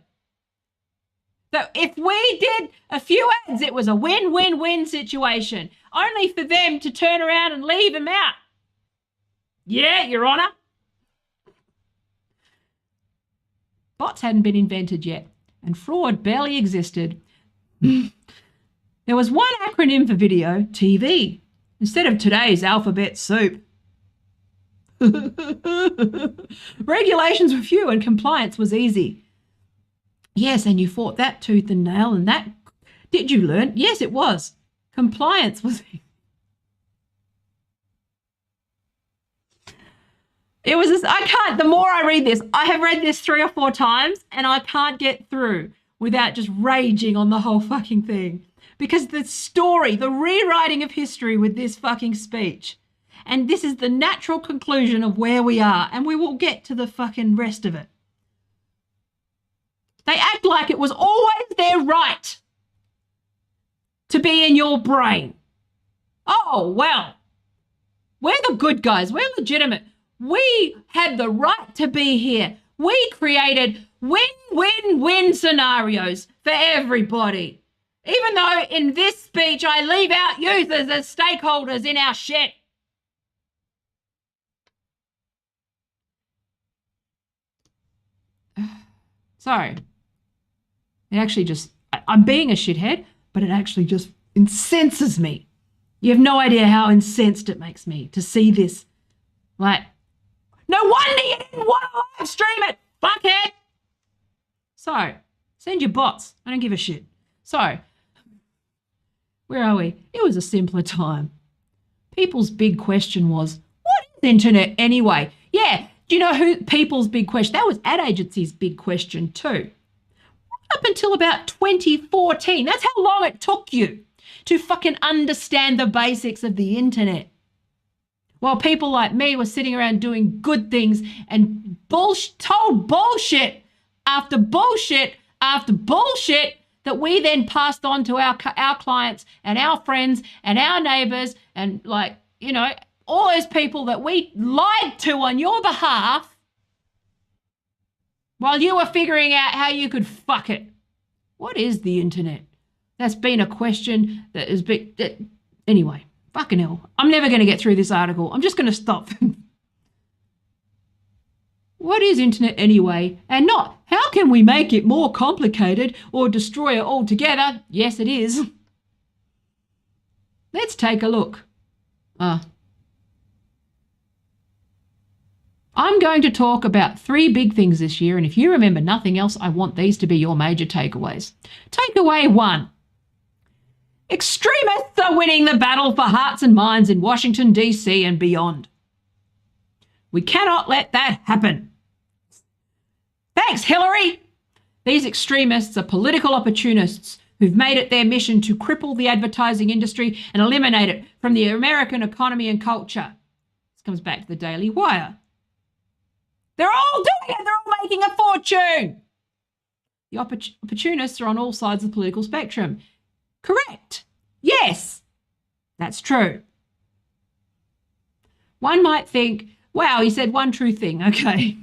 that if we did a few ads, it was a win-win-win situation, only for them to turn around and leave them out. Yeah, Your Honour. Bots hadn't been invented yet, and fraud barely existed. There was one acronym for video, TV, instead of today's alphabet soup. Regulations were few and compliance was easy. Yes, and you fought that tooth and nail, and that... Did you learn? Yes, it was. Compliance was... It was just, I can't, the more I read this, I have read this 3 or 4 times, and I can't get through without just raging on the whole fucking thing. Because the story, the rewriting of history with this fucking speech, and this is the natural conclusion of where we are, and we will get to the fucking rest of it. They act like it was always their right to be in your brain. Oh, well, we're the good guys. We're legitimate. We had the right to be here. We created win-win-win scenarios for everybody. Even though in this speech I leave out users as stakeholders in our shit. Sorry. It actually just, I'm being a shithead, but it actually just incenses me. You have no idea how incensed it makes me to see this. Like, no wonder you didn't want to live stream it, fuckhead. So, send your bots. I don't give a shit. So, where are we? It was a simpler time. People's big question was, what is the internet anyway? Yeah, do you know who people's big question? That was ad agency's big question too. Up until about 2014. That's how long it took you to fucking understand the basics of the internet. While people like me were sitting around doing good things and told bullshit after bullshit after bullshit that we then passed on to our clients and our friends and our neighbours and, like, you know, all those people that we lied to on your behalf while you were figuring out how you could fuck it. What is the internet? That's been a question that has been... Anyway, fucking hell. I'm never going to get through this article. I'm just going to stop. What is internet anyway? And not, how can we make it more complicated or destroy it altogether? Yes, it is. Let's take a look. I'm going to talk about 3 big things this year, and if you remember nothing else, I want these to be your major takeaways. Takeaway 1. Extremists are winning the battle for hearts and minds in Washington, D.C. and beyond. We cannot let that happen. Thanks, Hillary. These extremists are political opportunists who've made it their mission to cripple the advertising industry and eliminate it from the American economy and culture. This comes back to the Daily Wire. They're all doing it. They're all making a fortune. The opportunists are on all sides of the political spectrum. Correct. Yes, that's true. One might think, wow, he said one true thing. Okay.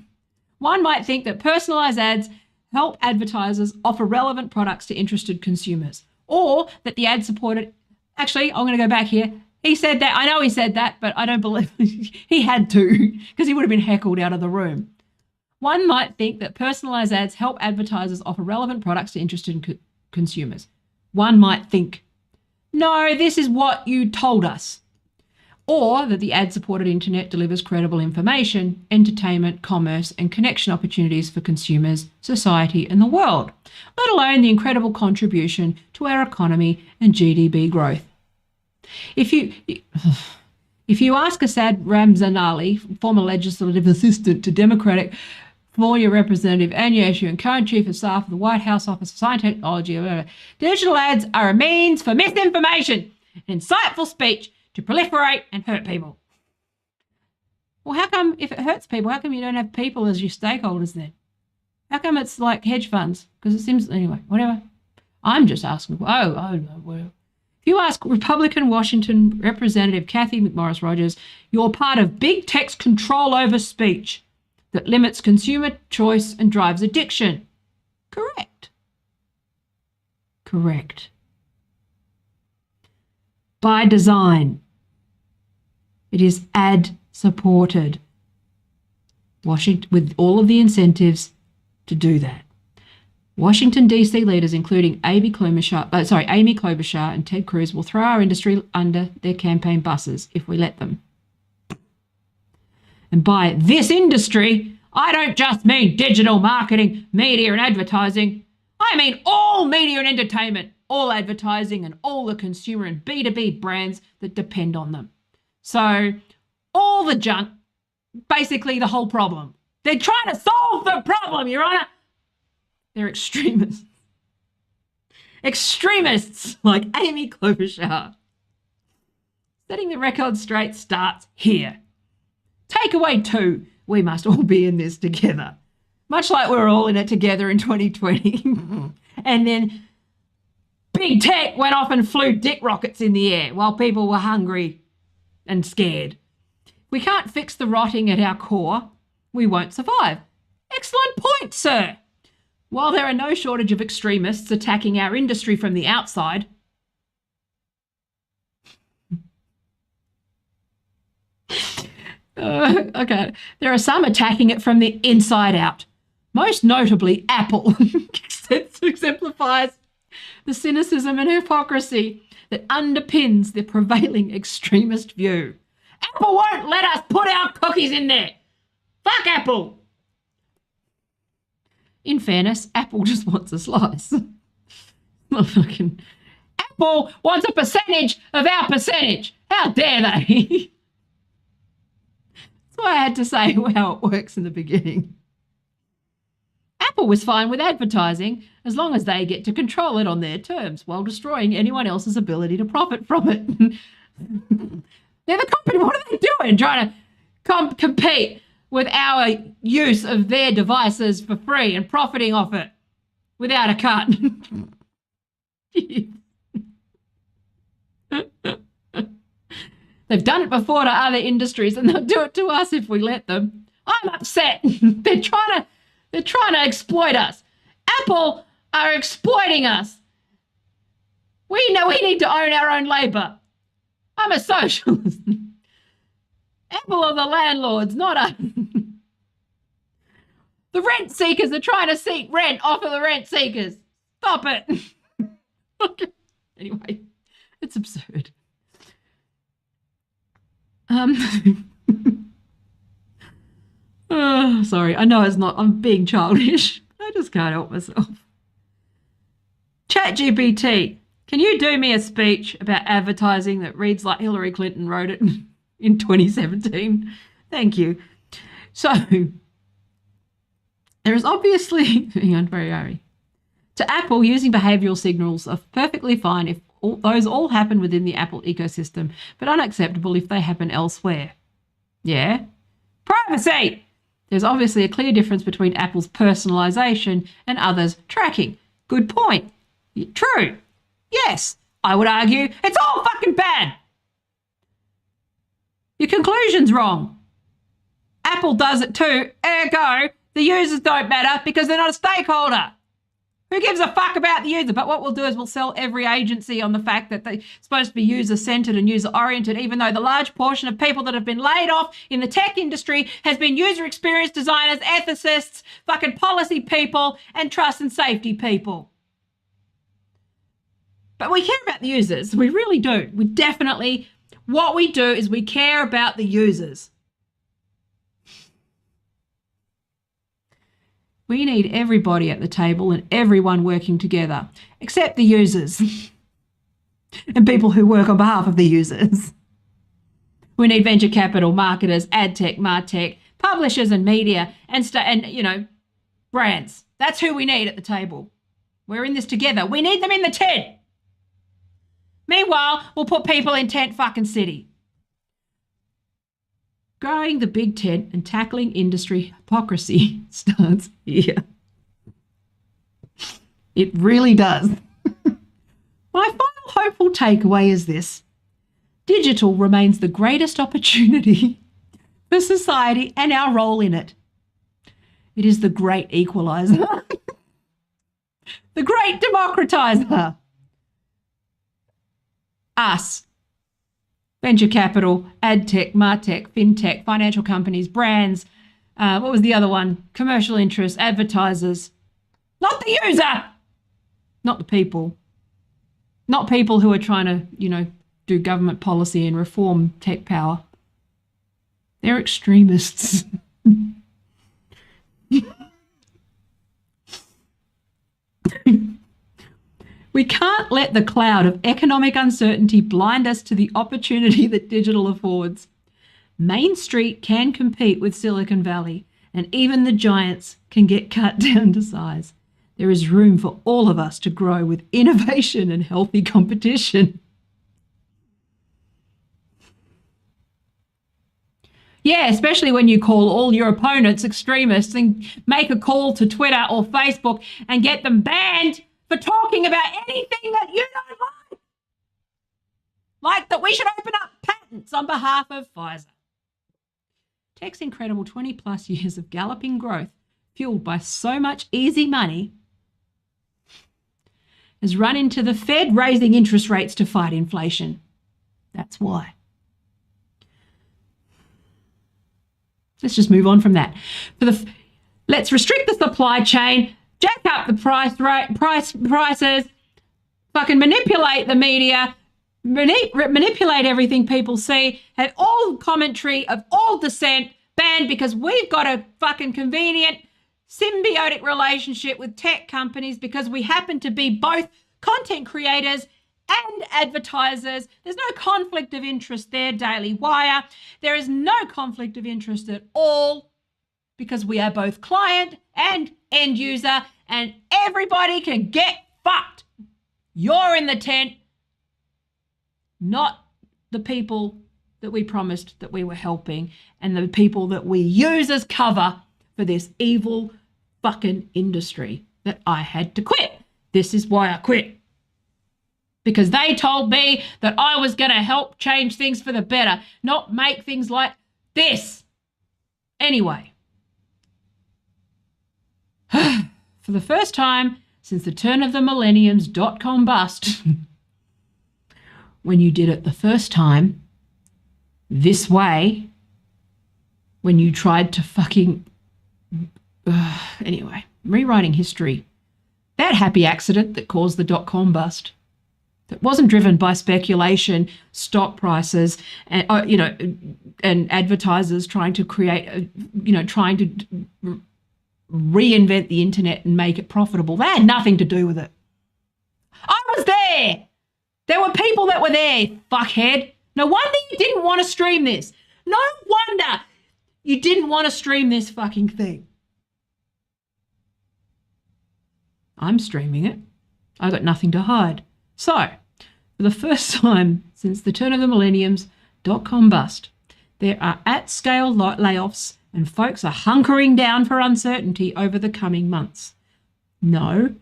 One might think that personalized ads help advertisers offer relevant products to interested consumers, or that the ad-supported... Actually, I'm going to go back here. He said that. I know he said that, but I don't believe he had to, because he would have been heckled out of the room. One might think that personalized ads help advertisers offer relevant products to interested consumers. One might think, no, this is what you told us. Or that the ad-supported internet delivers credible information, entertainment, commerce, and connection opportunities for consumers, society, and the world, let alone the incredible contribution to our economy and GDP growth. If you ask Assad Ramzanali, former legislative assistant to Democratic California Representative Anya Eshoo and current Chief of Staff of the White House Office of Science and Technology, digital ads are a means for misinformation and insightful speech to proliferate and hurt people. Well, how come if it hurts people, how come you don't have people as your stakeholders then? How come it's like hedge funds? Because it seems, anyway, whatever. I'm just asking. Well. If you ask Republican Washington Representative Kathy McMorris Rogers, you're part of big tech's control over speech that limits consumer choice and drives addiction. Correct. Correct. By design, it is ad-supported. Washington, with all of the incentives to do that. Washington, D.C. leaders, including Amy Klobuchar and Ted Cruz, will throw our industry under their campaign buses if we let them. And by this industry, I don't just mean digital marketing, media and advertising. I mean all media and entertainment, all advertising and all the consumer and B2B brands that depend on them. So all the junk, basically the whole problem. They're trying to solve the problem, Your Honour. They're extremists. Extremists like Amy Klobuchar. Setting the record straight starts here. Takeaway 2, we must all be in this together. Much like we're all in it together in 2020. And then big tech went off and flew dick rockets in the air while people were hungry and scared. If we can't fix the rotting at our core, we won't survive. Excellent point, sir. While there are no shortage of extremists attacking our industry from the outside, there are some attacking it from the inside out. Most notably, Apple exemplifies the cynicism and hypocrisy that underpins the prevailing extremist view. Apple won't let us put our cookies in there. Fuck Apple. In fairness, Apple just wants a slice. Apple wants a percentage of our percentage. How dare they? That's why I had to say how it works in the beginning. Apple was fine with advertising as long as they get to control it on their terms while destroying anyone else's ability to profit from it. They're the company. What are they doing? Trying to compete with our use of their devices for free and profiting off it without a cut. They've done it before to other industries and they'll do it to us if we let them. I'm upset. They're trying to exploit us. Apple are exploiting us. We know we need to own our own labour. I'm a socialist. Apple are the landlords, not us. The rent seekers are trying to seek rent off of the rent seekers. Stop it. Okay. Anyway, it's absurd. Sorry, I know it's not, I'm being childish. I just can't help myself. ChatGPT, can you do me a speech about advertising that reads like Hillary Clinton wrote it in 2017? Thank you. So, there is obviously, to Apple, using behavioural signals are perfectly fine if those all happen within the Apple ecosystem, but unacceptable if they happen elsewhere. Yeah? Privacy! There's obviously a clear difference between Apple's personalisation and others' tracking. Good point. True. Yes, I would argue it's all fucking bad. Your conclusion's wrong. Apple does it too, ergo, the users don't matter because they're not a stakeholder. Who gives a fuck about the user? But what we'll do is we'll sell every agency on the fact that they're supposed to be user-centered and user-oriented, even though the large portion of people that have been laid off in the tech industry has been user experience designers, ethicists, fucking policy people, and trust and safety people. But we care about the users. We really do. We definitely, what we do is we care about the users. We need everybody at the table and everyone working together, except the users and people who work on behalf of the users. We need venture capital, marketers, ad tech, martech, publishers and media and brands. That's who we need at the table. We're in this together. We need them in the tent. Meanwhile, we'll put people in tent fucking city. Growing the big tent and tackling industry hypocrisy starts here. It really does. My final hopeful takeaway is this. Digital remains the greatest opportunity for society and our role in it. It is the great equalizer, the great democratizer. Us, venture capital, ad tech, martech, fintech, financial companies, brands, what was the other one? Commercial interests, advertisers. Not the user, not the people. Not people who are trying to, do government policy and reform tech power. They're extremists. We can't let the cloud of economic uncertainty blind us to the opportunity that digital affords. Main Street can compete with Silicon Valley, and even the giants can get cut down to size. There is room for all of us to grow with innovation and healthy competition. Yeah, especially when you call all your opponents extremists and make a call to Twitter or Facebook and get them banned for talking about anything that you don't like. Like that we should open up patents on behalf of Pfizer. Tech's incredible 20 plus years of galloping growth, fueled by so much easy money, has run into the Fed raising interest rates to fight inflation. That's why. Let's just move on from that. Let's restrict the supply chain, jack up the prices, fucking manipulate the media, manipulate everything people see, have all commentary of all dissent banned because we've got a fucking convenient symbiotic relationship with tech companies because we happen to be both content creators and advertisers. There's no conflict of interest there, Daily Wire. There is no conflict of interest at all because we are both client and end user and everybody can get fucked. You're in the tent, not the people that we promised that we were helping and the people that we use as cover for this evil fucking industry that I had to quit. This is why I quit. Because they told me that I was going to help change things for the better, not make things like this. Anyway, for the first time since the turn of the millennium's .com bust, when you did it the first time, this way, when you tried to fucking... anyway, rewriting history. That happy accident that caused the .com bust, that wasn't driven by speculation, stock prices, and and advertisers trying to create, trying to reinvent the internet and make it profitable. That had nothing to do with it. I was there. There were people that were there, fuckhead. No wonder you didn't want to stream this. No wonder you didn't want to stream this fucking thing. I'm streaming it. I got nothing to hide. So, for the first time since the turn of the millennium's .com bust, there are at-scale layoffs and folks are hunkering down for uncertainty over the coming months. No,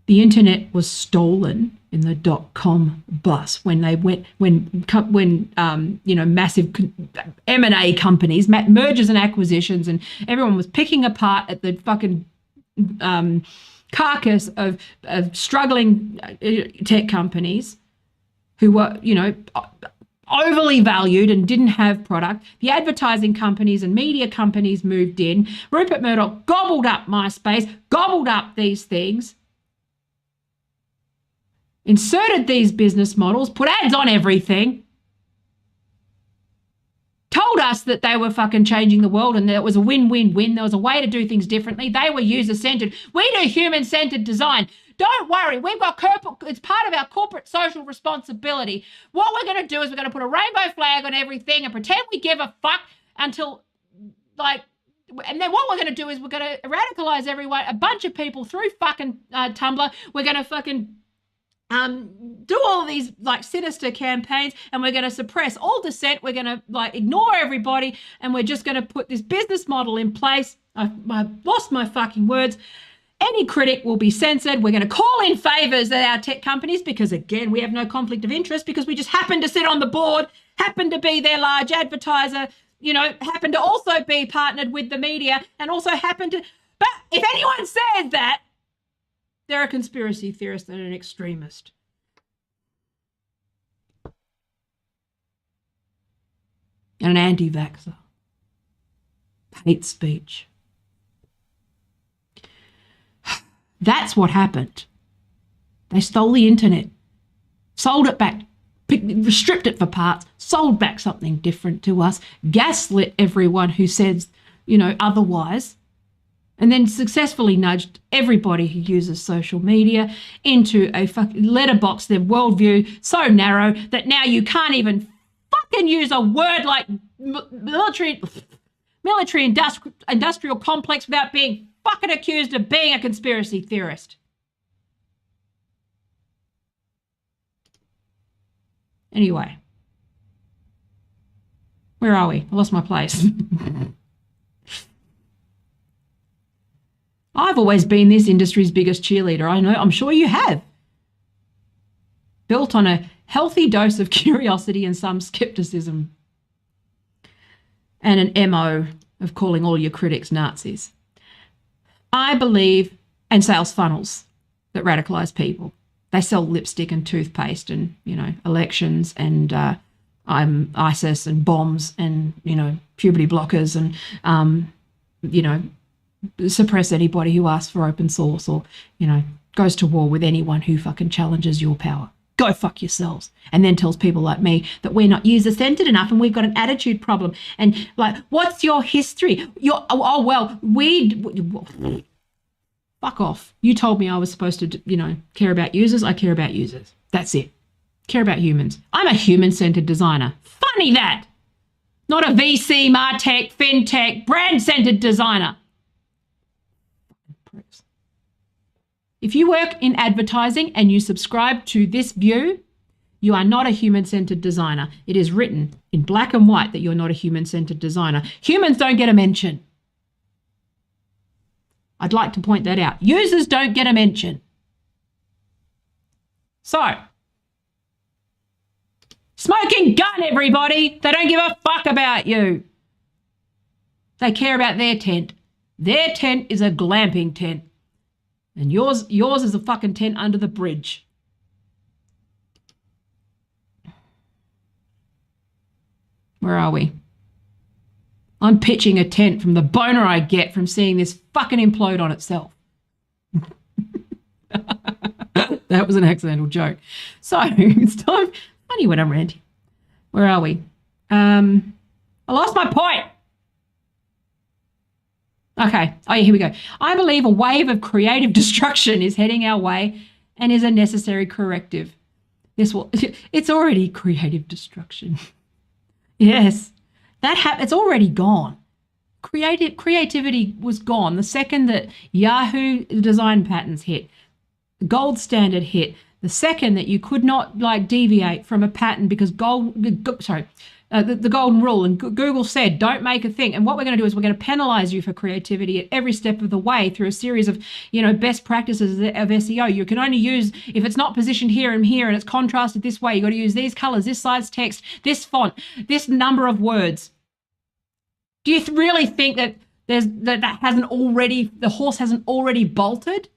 the internet was stolen in the .com bust when massive M&A companies, mergers and acquisitions, and everyone was picking apart at the fucking carcass of struggling tech companies who were, overly valued and didn't have product. The advertising companies and media companies moved in. Rupert Murdoch gobbled up MySpace, gobbled up these things, inserted these business models, put ads on everything, told us that they were fucking changing the world and that it was a win-win-win. There was a way to do things differently. They were user-centered. We do human-centered design. Don't worry. We've got it's part of our corporate social responsibility. What we're going to do is we're going to put a rainbow flag on everything and pretend we give a fuck until, and then what we're going to do is we're going to radicalize everyone, a bunch of people through fucking Tumblr. We're going to fucking do all these like sinister campaigns, and we're going to suppress all dissent. We're going to like ignore everybody, and we're just going to put this business model in place. I lost my fucking words. Any critic will be censored. We're going to call in favors at our tech companies because, again, we have no conflict of interest because we just happen to sit on the board, happen to be their large advertiser, you know, happen to also be partnered with the media, and also happen to... But if anyone says that, they're a conspiracy theorist and an extremist. And an anti-vaxxer. Hate speech. That's what happened. They stole the internet, sold it back, stripped it for parts, sold back something different to us, gaslit everyone who says, you know, otherwise, and then successfully nudged everybody who uses social media into a fucking letterbox, their worldview so narrow that now you can't even fucking use a word like military industrial complex without being fucking accused of being a conspiracy theorist. Anyway, where are we? I lost my place. I've always been this industry's biggest cheerleader. I know, I'm sure you have. Built on a healthy dose of curiosity and some skepticism. And an MO of calling all your critics Nazis. I believe, and sales funnels that radicalize people. They sell lipstick and toothpaste and, you know, elections and ISIS and bombs and, you know, puberty blockers and, you know, suppress anybody who asks for open source or, you know, goes to war with anyone who fucking challenges your power. Go fuck yourselves. And then tells people like me that we're not user-centered enough and we've got an attitude problem. And like, what's your history? Fuck off. You told me I was supposed to, you know, care about users. I care about users. That's it. Care about humans. I'm a human-centered designer. Funny that. Not a VC, MarTech, FinTech, brand-centered designer. If you work in advertising and you subscribe to this view, you are not a human-centered designer. It is written in black and white that you're not a human-centered designer. Humans don't get a mention. I'd like to point that out. Users don't get a mention. So, smoking gun, everybody. They don't give a fuck about you. They care about their tent. Their tent is a glamping tent. And yours is a fucking tent under the bridge. Where are we? I'm pitching a tent from the boner I get from seeing this fucking implode on itself. That was an accidental joke. So it's time. Funny when I'm ranting. Where are we? I lost my point. Okay. Oh, yeah, here we go. I believe a wave of creative destruction is heading our way and is a necessary corrective. It's already creative destruction. Yes. It's already gone. Creativity was gone. The second that Yahoo design patterns hit, gold standard hit, the second that you could not like deviate from a pattern because the golden rule, and Google said, don't make a thing. And what we're going to do is we're going to penalize you for creativity at every step of the way through a series of, you know, best practices of SEO. You can only use, if it's not positioned here and here and it's contrasted this way, you got to use these colors, this size text, this font, this number of words. Do you really think that the horse hasn't already bolted?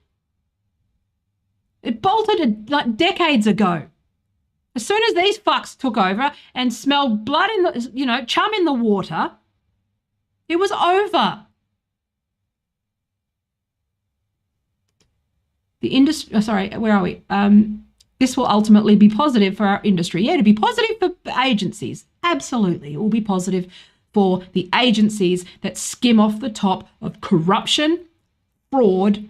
It bolted like decades ago. As soon as these fucks took over and smelled blood in the, you know, chum in the water, it was over. The industry, where are we? This will ultimately be positive for our industry. Yeah, to be positive for agencies. Absolutely. It will be positive for the agencies that skim off the top of corruption, fraud,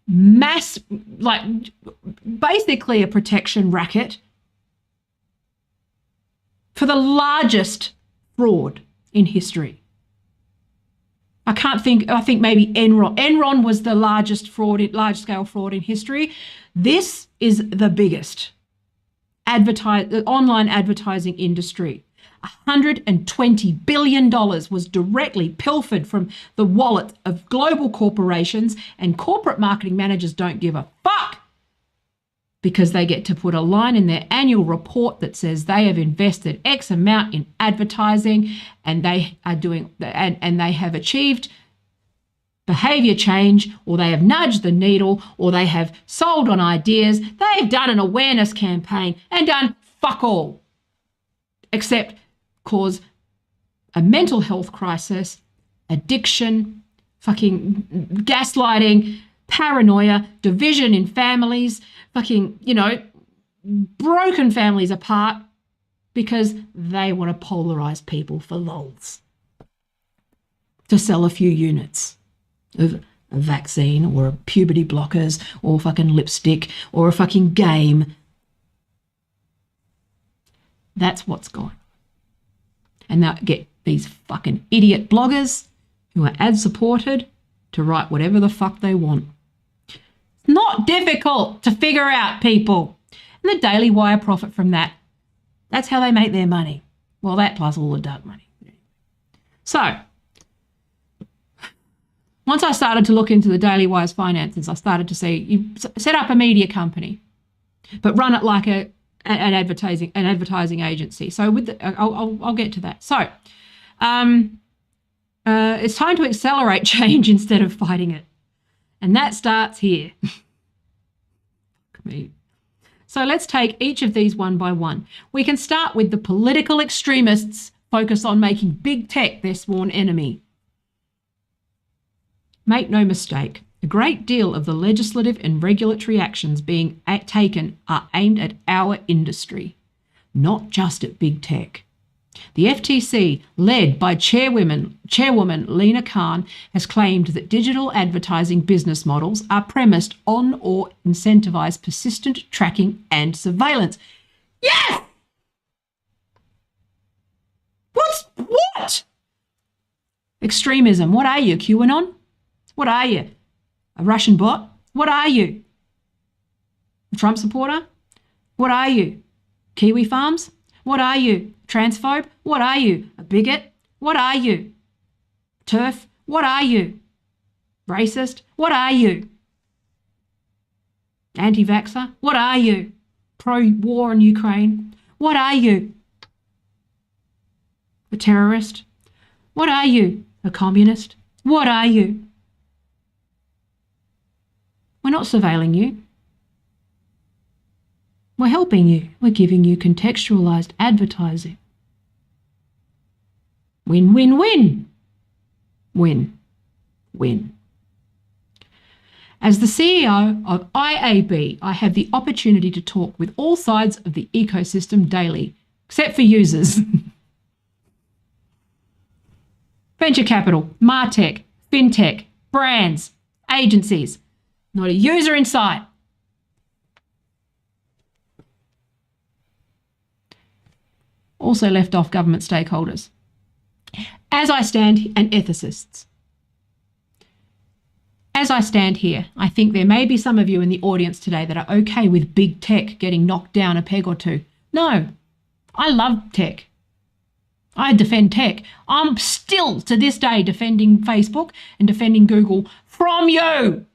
mass, like basically a protection racket for the largest fraud in history. I think maybe Enron. Enron was the large-scale fraud in history. This is the biggest online advertising industry. $120 billion was directly pilfered from the wallet of global corporations, and corporate marketing managers don't give a fuck because they get to put a line in their annual report that says they have invested X amount in advertising and they are doing and they have achieved behavior change, or they have nudged the needle, or they have sold on ideas. They've done an awareness campaign and done fuck all except cause a mental health crisis, addiction, fucking gaslighting, paranoia, division in families, fucking, broken families apart because they want to polarize people for lols to sell a few units of a vaccine or a puberty blockers or fucking lipstick or a fucking game. That's what's going on. And now get these fucking idiot bloggers who are ad supported to write whatever the fuck they want. It's not difficult to figure out, people. And the Daily Wire profit from that. That's how they make their money. Well, that plus all the dark money. So, once I started to look into the Daily Wire's finances, I started to see you set up a media company, but run it like an advertising agency. So I'll get to that. So it's time to accelerate change instead of fighting it, and that starts here. So let's take each of these one by one. We can start with the political extremists focus on making big tech their sworn enemy. Make no mistake, a great deal of the legislative and regulatory actions being taken are aimed at our industry, not just at big tech. The FTC, led by Chairwoman Lena Khan, has claimed that digital advertising business models are premised on or incentivize persistent tracking and surveillance. Yes! What? Extremism. What are you, QAnon? What are you? A Russian bot? What are you? A Trump supporter? What are you? Kiwi Farms? What are you? Transphobe? What are you? A bigot? What are you? TERF? What are you? Racist? What are you? Anti-vaxxer? What are you? Pro-war in Ukraine? What are you? A terrorist? What are you? A communist? What are you? We're not surveilling you. We're helping you. We're giving you contextualized advertising. Win, win, win. Win, win. As the CEO of IAB, I have the opportunity to talk with all sides of the ecosystem daily, except for users. Venture capital, MarTech, FinTech, brands, agencies. Not a user in sight. Also left off government stakeholders. As I stand, and ethicists. As I stand here, I think there may be some of you in the audience today that are okay with big tech getting knocked down a peg or two. No, I love tech. I defend tech. I'm still to this day defending Facebook and defending Google from you.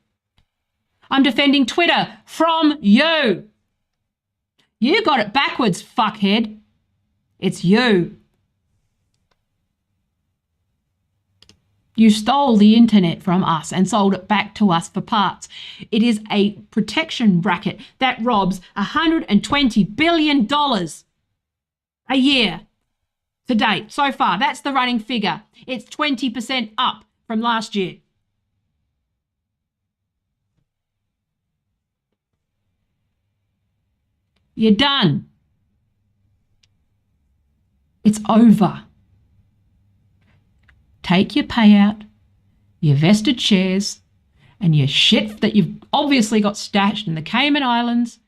I'm defending Twitter from you. You got it backwards, fuckhead. It's you. You stole the internet from us and sold it back to us for parts. It is a protection racket that robs $120 billion a year to date so far. That's the running figure. It's 20% up from last year. You're done. It's over. Take your payout, your vested shares, and your shit that you've obviously got stashed in the Cayman Islands.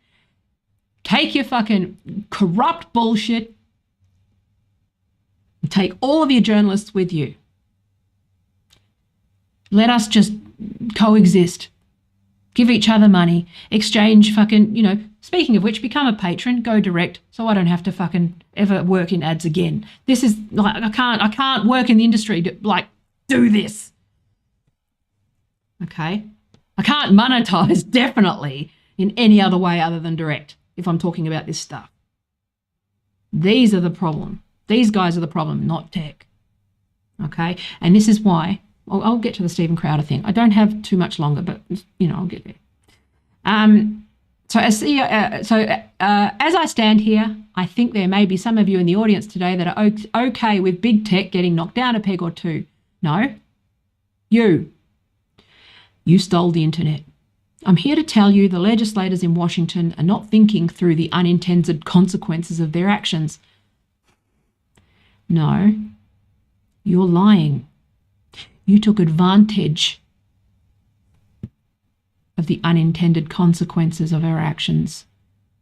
Take your fucking corrupt bullshit and take all of your journalists with you. Let us just coexist. give each other money, exchange fucking, you know, speaking of which, become a patron, go direct, so I don't have to fucking ever work in ads again. This is like, I can't work in the industry to like do this. Okay? I can't monetize definitely in any other way other than direct if I'm talking about this stuff. These are the problem. These guys are the problem, not tech. Okay? And this is why, I'll get to the Stephen Crowder thing. I don't have too much longer, but, you know, I'll get there. As I stand here, I think there may be some of you in the audience today that are okay with big tech getting knocked down a peg or two. No. You stole the internet. I'm here to tell you the legislators in Washington are not thinking through the unintended consequences of their actions. No, you're lying. You took advantage of the unintended consequences of our actions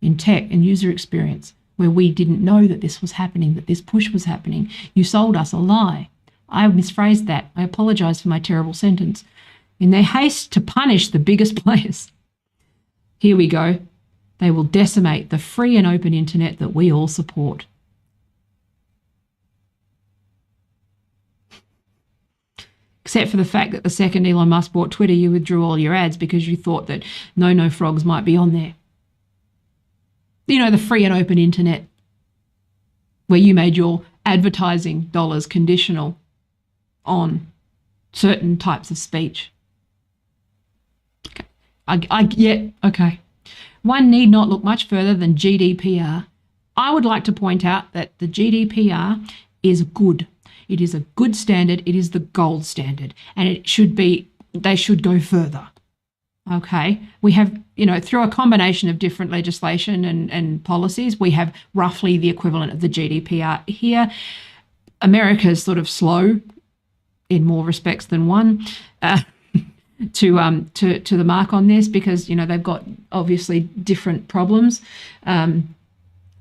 in tech and user experience, where we didn't know that this was happening, that this push was happening. You sold us a lie. I misphrased that. I apologize for my terrible sentence. In their haste to punish the biggest players, here we go, they will decimate the free and open internet that we all support. Except for the fact that the second Elon Musk bought Twitter, you withdrew all your ads because you thought that no frogs might be on there. You know, the free and open internet where you made your advertising dollars conditional on certain types of speech. Okay. One need not look much further than GDPR. I would like to point out that the GDPR is good. It is a good standard. It is the gold standard. And it should be, they should go further. Okay. We have, you know, through a combination of different legislation and policies, we have roughly the equivalent of the GDPR here. America's sort of slow in more respects than one. To the mark on this because, you know, they've got obviously different problems. You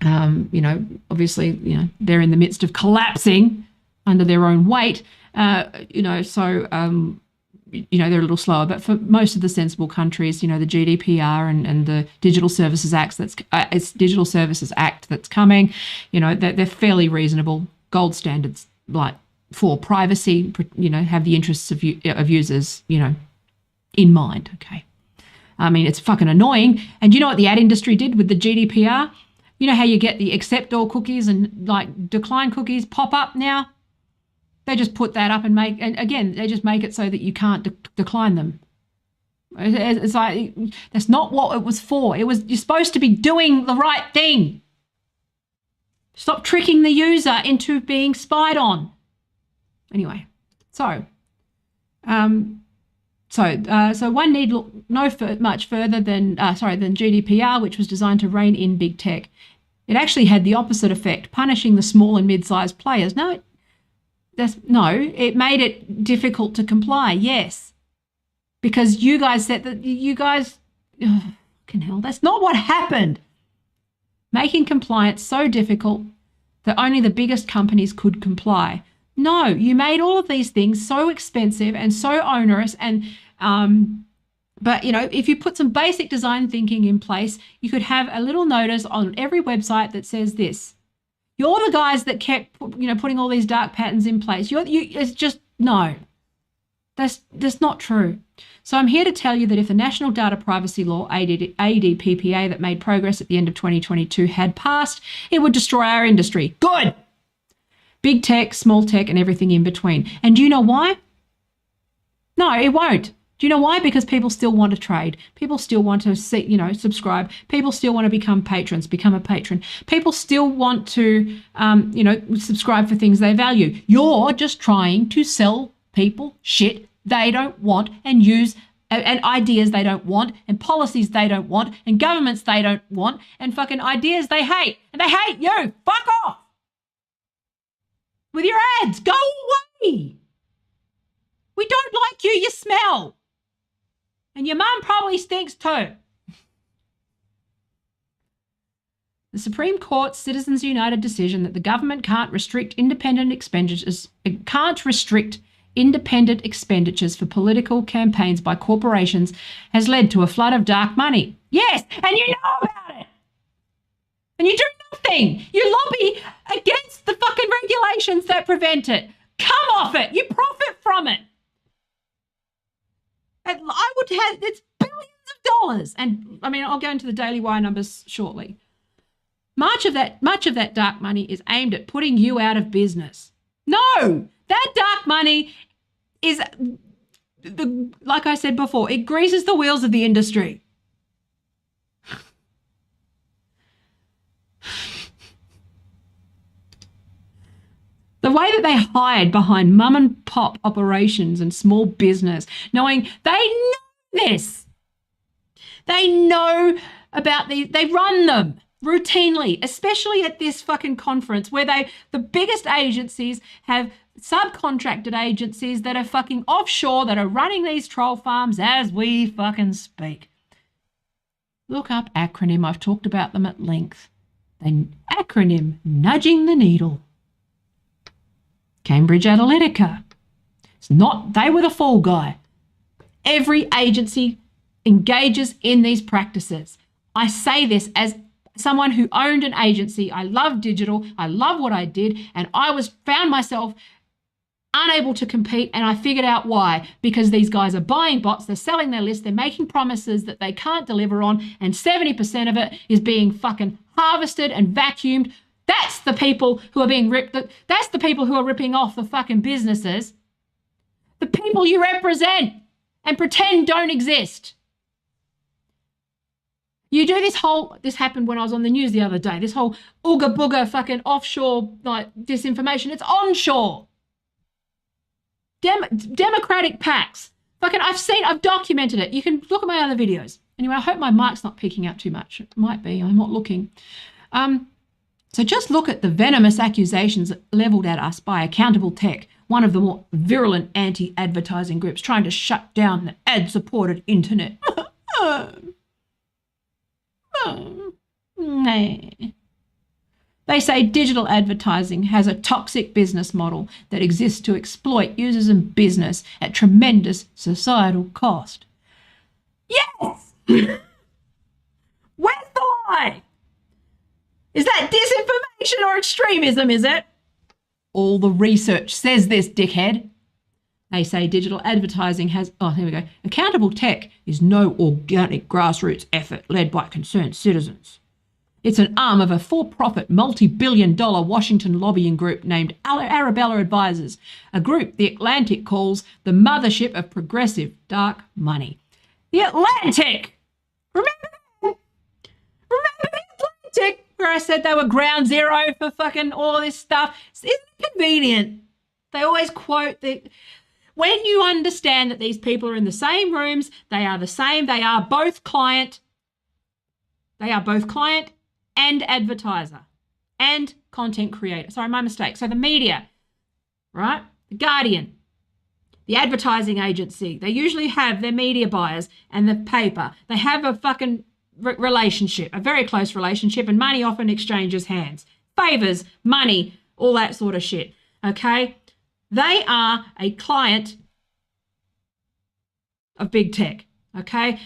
know, obviously, you know, they're in the midst of collapsing under their own weight, you know, so, you know, they're a little slower. But for most of the sensible countries, you know, the GDPR and the Digital Services Act that's coming, you know, they're fairly reasonable gold standards, like for privacy, you know, have the interests of users, you know, in mind. Okay. I mean, it's fucking annoying. And you know what the ad industry did with the GDPR? You know how you get the accept all cookies and like decline cookies pop up now? They just put that up and again, they just make it so that you can't decline them. It's like, that's not what it was for. You're supposed to be doing the right thing. Stop tricking the user into being spied on. Anyway, so one need look much further than GDPR, which was designed to rein in big tech. It actually had the opposite effect, punishing the small and mid-sized players. It made it difficult to comply. Yes, because you guys said that fucking hell, that's not what happened. Making compliance so difficult that only the biggest companies could comply. No, you made all of these things so expensive and so onerous and but you know, if you put some basic design thinking in place, you could have a little notice on every website that says this. You're the guys that kept, you know, putting all these dark patterns in place. It's just, no. That's not true. So I'm here to tell you that if the National Data Privacy Law, ADPPA, that made progress at the end of 2022 had passed, it would destroy our industry. Good. Big tech, small tech, and everything in between. And do you know why? No, it won't. Do you know why? Because people still want to trade. People still want to see, you know, subscribe. People still want to become patrons, become a patron. People still want to, you know, subscribe for things they value. You're just trying to sell people shit they don't want and use and ideas they don't want and policies they don't want and governments they don't want and fucking ideas they hate. And they hate you. Fuck off. With your ads. Go away. We don't like you. You smell. And your mum probably stinks too. The Supreme Court's Citizens United decision that the government can't restrict independent expenditures independent expenditures for political campaigns by corporations has led to a flood of dark money. Yes, and you know about it. And you do nothing. You lobby against the fucking regulations that prevent it. Come off it. You profit from it. And I would have, it's billions of dollars. And I mean, I'll go into the Daily Wire numbers shortly. Much of that dark money is aimed at putting you out of business. No, that dark money is, like I said before, it greases the wheels of the industry. The way that they hide behind mum and pop operations and small business, knowing they know this. They know about these, they run them routinely, especially at this fucking conference where the biggest agencies have subcontracted agencies that are fucking offshore that are running these troll farms as we fucking speak. Look up acronym. I've talked about them at length. The acronym, nudging the needle. Cambridge Analytica. It's not, they were the fall guy. Every agency engages in these practices. I say this as someone who owned an agency. I love digital. I love what I did. And I found myself unable to compete, and I figured out why. Because these guys are buying bots, they're selling their list, they're making promises that they can't deliver on, and 70% of it is being fucking harvested and vacuumed. That's the people who are being ripped. That's the people who are ripping off the fucking businesses. The people you represent and pretend don't exist. You do this happened when I was on the news the other day, this whole ooga booga fucking offshore like disinformation. It's onshore. Democratic PACs. Fucking, I've documented it. You can look at my other videos. Anyway, I hope my mic's not picking up too much. It might be, I'm not looking. So just look at the venomous accusations leveled at us by Accountable Tech, one of the more virulent anti-advertising groups trying to shut down the ad-supported internet. They say digital advertising has a toxic business model that exists to exploit users and business at tremendous societal cost. Yes! Where's the lie? Is that disinformation or extremism, is it? All the research says this, dickhead. They say digital advertising has, oh, here we go. Accountable Tech is no organic grassroots effort led by concerned citizens. It's an arm of a for-profit, multi-billion-dollar Washington lobbying group named Arabella Advisors, a group The Atlantic calls the mothership of progressive dark money. The Atlantic! Remember the Atlantic? Where I said they were ground zero for fucking all this stuff. Isn't it convenient? They always quote the... When you understand that these people are in the same rooms, they are the same, they are both client and advertiser and content creator. Sorry, my mistake. So the media, right? The Guardian, the advertising agency, they usually have their media buyers and the paper. They have a fucking relationship, a very close relationship, and money often exchanges hands. Favors, money, all that sort of shit, okay? They are a client of big tech, okay?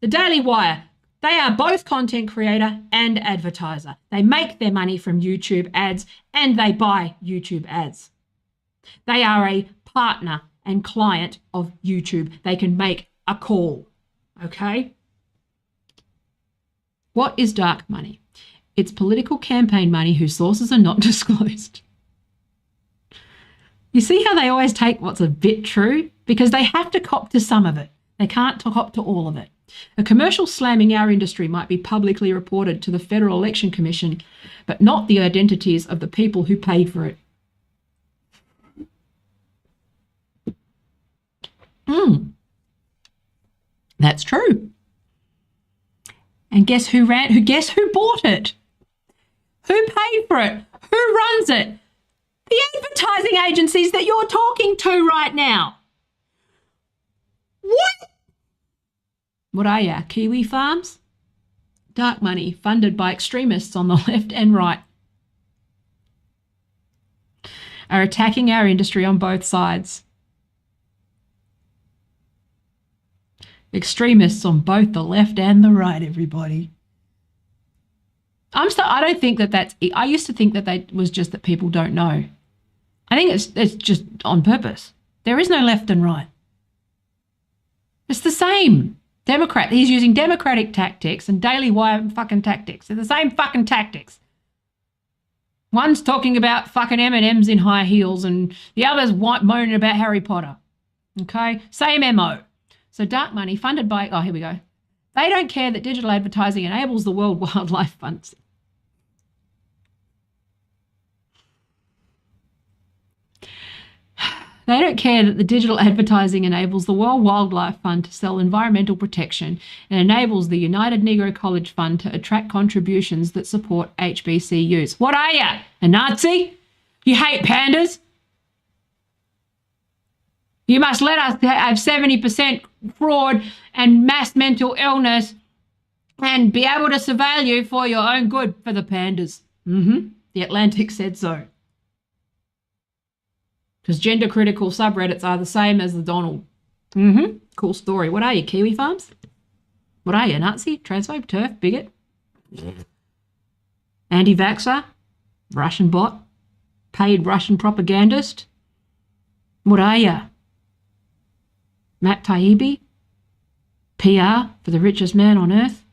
The Daily Wire, they are both content creator and advertiser. They make their money from YouTube ads and they buy YouTube ads. They are a partner and client of YouTube. They can make a call, okay? What is dark money? It's political campaign money whose sources are not disclosed. You see how they always take what's a bit true? Because they have to cop to some of it. They can't cop to all of it. A commercial slamming our industry might be publicly reported to the Federal Election Commission, but not the identities of the people who paid for it. That's true. And guess who bought it? Who paid for it? Who runs it? The advertising agencies that you're talking to right now. What? What are you, Kiwi farms? Dark money funded by extremists on the left and right are attacking our industry on both sides. Extremists on both the left and the right, everybody. I don't think that's, I used to think that was just that people don't know. I think it's just on purpose. There is no left and right. It's the same. He's using democratic tactics and Daily Wire fucking tactics. They're the same fucking tactics. One's talking about fucking M&Ms in high heels and the other's moaning about Harry Potter. Okay? Same MO. So dark money funded by, oh, here we go. They don't care that digital advertising enables the World Wildlife Fund. They don't care that the digital advertising enables the World Wildlife Fund to sell environmental protection and enables the United Negro College Fund to attract contributions that support HBCUs. What are you, a Nazi? You hate pandas? You must let us have 70% fraud and mass mental illness and be able to surveil you for your own good for the pandas. The Atlantic said so. Because gender-critical subreddits are the same as the Donald. Cool story. What are you, Kiwi Farms? What are you, Nazi? Transphobe? TERF? Bigot? Anti-vaxxer? Russian bot? Paid Russian propagandist? What are you? Matt Taibbi? PR for the richest man on earth?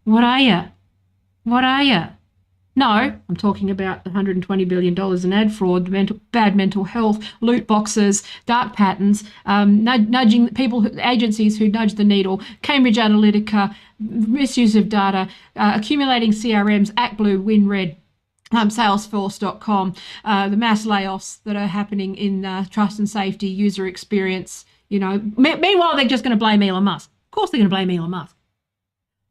What are you? What are you? No, I'm talking about the $120 billion in ad fraud, bad mental health, loot boxes, dark patterns, nudging people, agencies who nudge the needle, Cambridge Analytica, misuse of data, accumulating CRMs, ActBlue, WinRed, Salesforce.com, the mass layoffs that are happening in trust and safety, user experience. You know, meanwhile, they're just going to blame Elon Musk. Of course they're going to blame Elon Musk.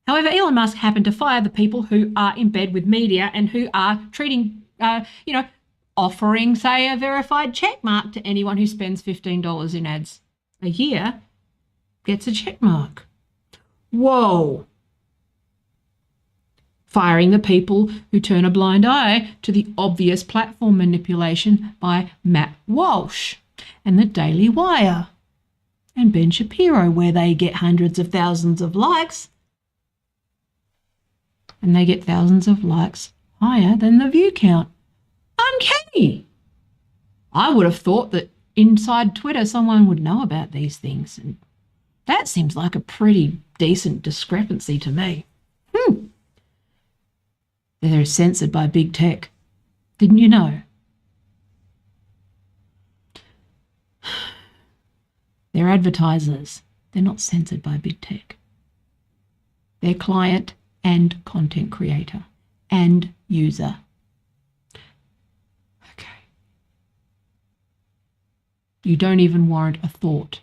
However, Elon Musk happened to fire the people who are in bed with media and who are treating, offering, say, a verified check mark to anyone who spends $15 in ads a year gets a check mark. Whoa. Firing the people who turn a blind eye to the obvious platform manipulation by Matt Walsh and the Daily Wire and Ben Shapiro, where they get hundreds of thousands of likes. And they get thousands of likes higher than the view count. Uncanny. I would have thought that inside Twitter someone would know about these things, and that seems like a pretty decent discrepancy to me. They're censored by big tech. Didn't you know? They're advertisers. They're not censored by big tech. They're client and content creator and user. Okay. You don't even warrant a thought.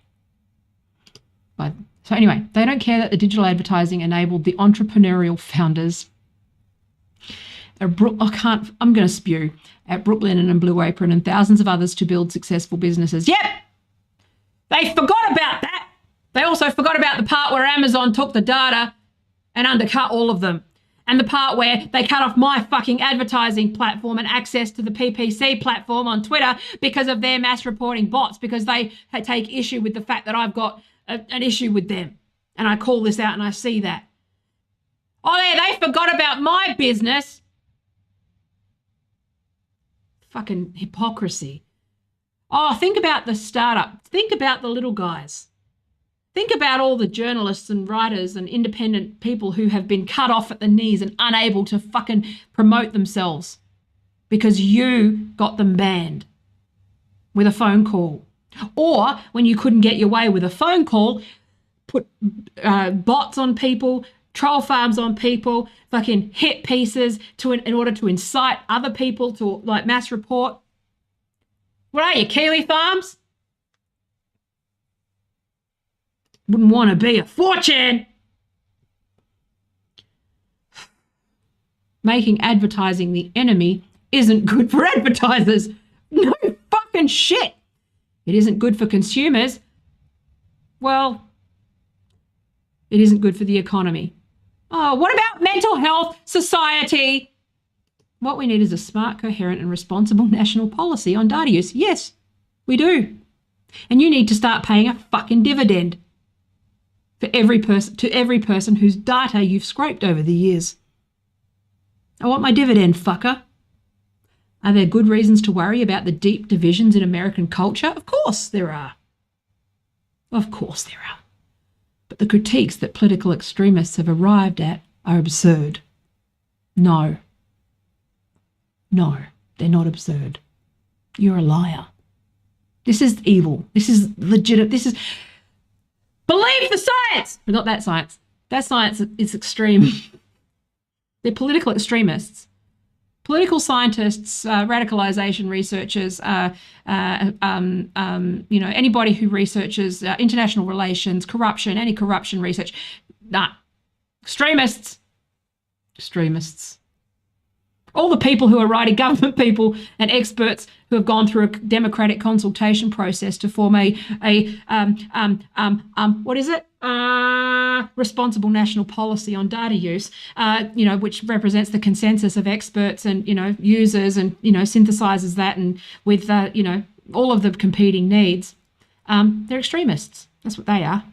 So anyway, they don't care that the digital advertising enabled the entrepreneurial founders I'm going to spew, at Brooklyn and Blue Apron and thousands of others to build successful businesses. Yep, they forgot about that. They also forgot about the part where Amazon took the data and undercut all of them. And the part where they cut off my fucking advertising platform and access to the PPC platform on Twitter because of their mass reporting bots, because they take issue with the fact that I've got an issue with them. And I call this out and I see that. Oh, yeah, they forgot about my business. Fucking hypocrisy. Oh, think about the startup. Think about the little guys. Think about all the journalists and writers and independent people who have been cut off at the knees and unable to fucking promote themselves because you got them banned with a phone call. Or when you couldn't get your way with a phone call, put bots on people, troll farms on people, fucking hit pieces in order to incite other people to like mass report. What are you, Kiwi Farms? Wouldn't want to be a fortune. Making advertising the enemy isn't good for advertisers. No fucking shit. It isn't good for consumers. Well, it isn't good for the economy. Oh, what about mental health, society? What we need is a smart, coherent and responsible national policy on data use. Yes, we do. And you need to start paying a fucking dividend. for every person whose data you've scraped over the years. I want my dividend, fucker. Are there good reasons to worry about the deep divisions in American culture? Of course there are. Of course there are. But the critiques that political extremists have arrived at are absurd. No. No, they're not absurd. You're a liar. This is evil. This is legitimate. This is... Believe the science! But not that science. That science is extreme. They're political extremists. Political scientists, radicalization researchers, anybody who researches international relations, corruption, anti-corruption research. Nah. Extremists. Extremists. All the people who are writing, government people and experts who have gone through a democratic consultation process to form responsible national policy on data use, which represents the consensus of experts and, users and, synthesizes that and with, all of the competing needs. They're extremists. That's what they are.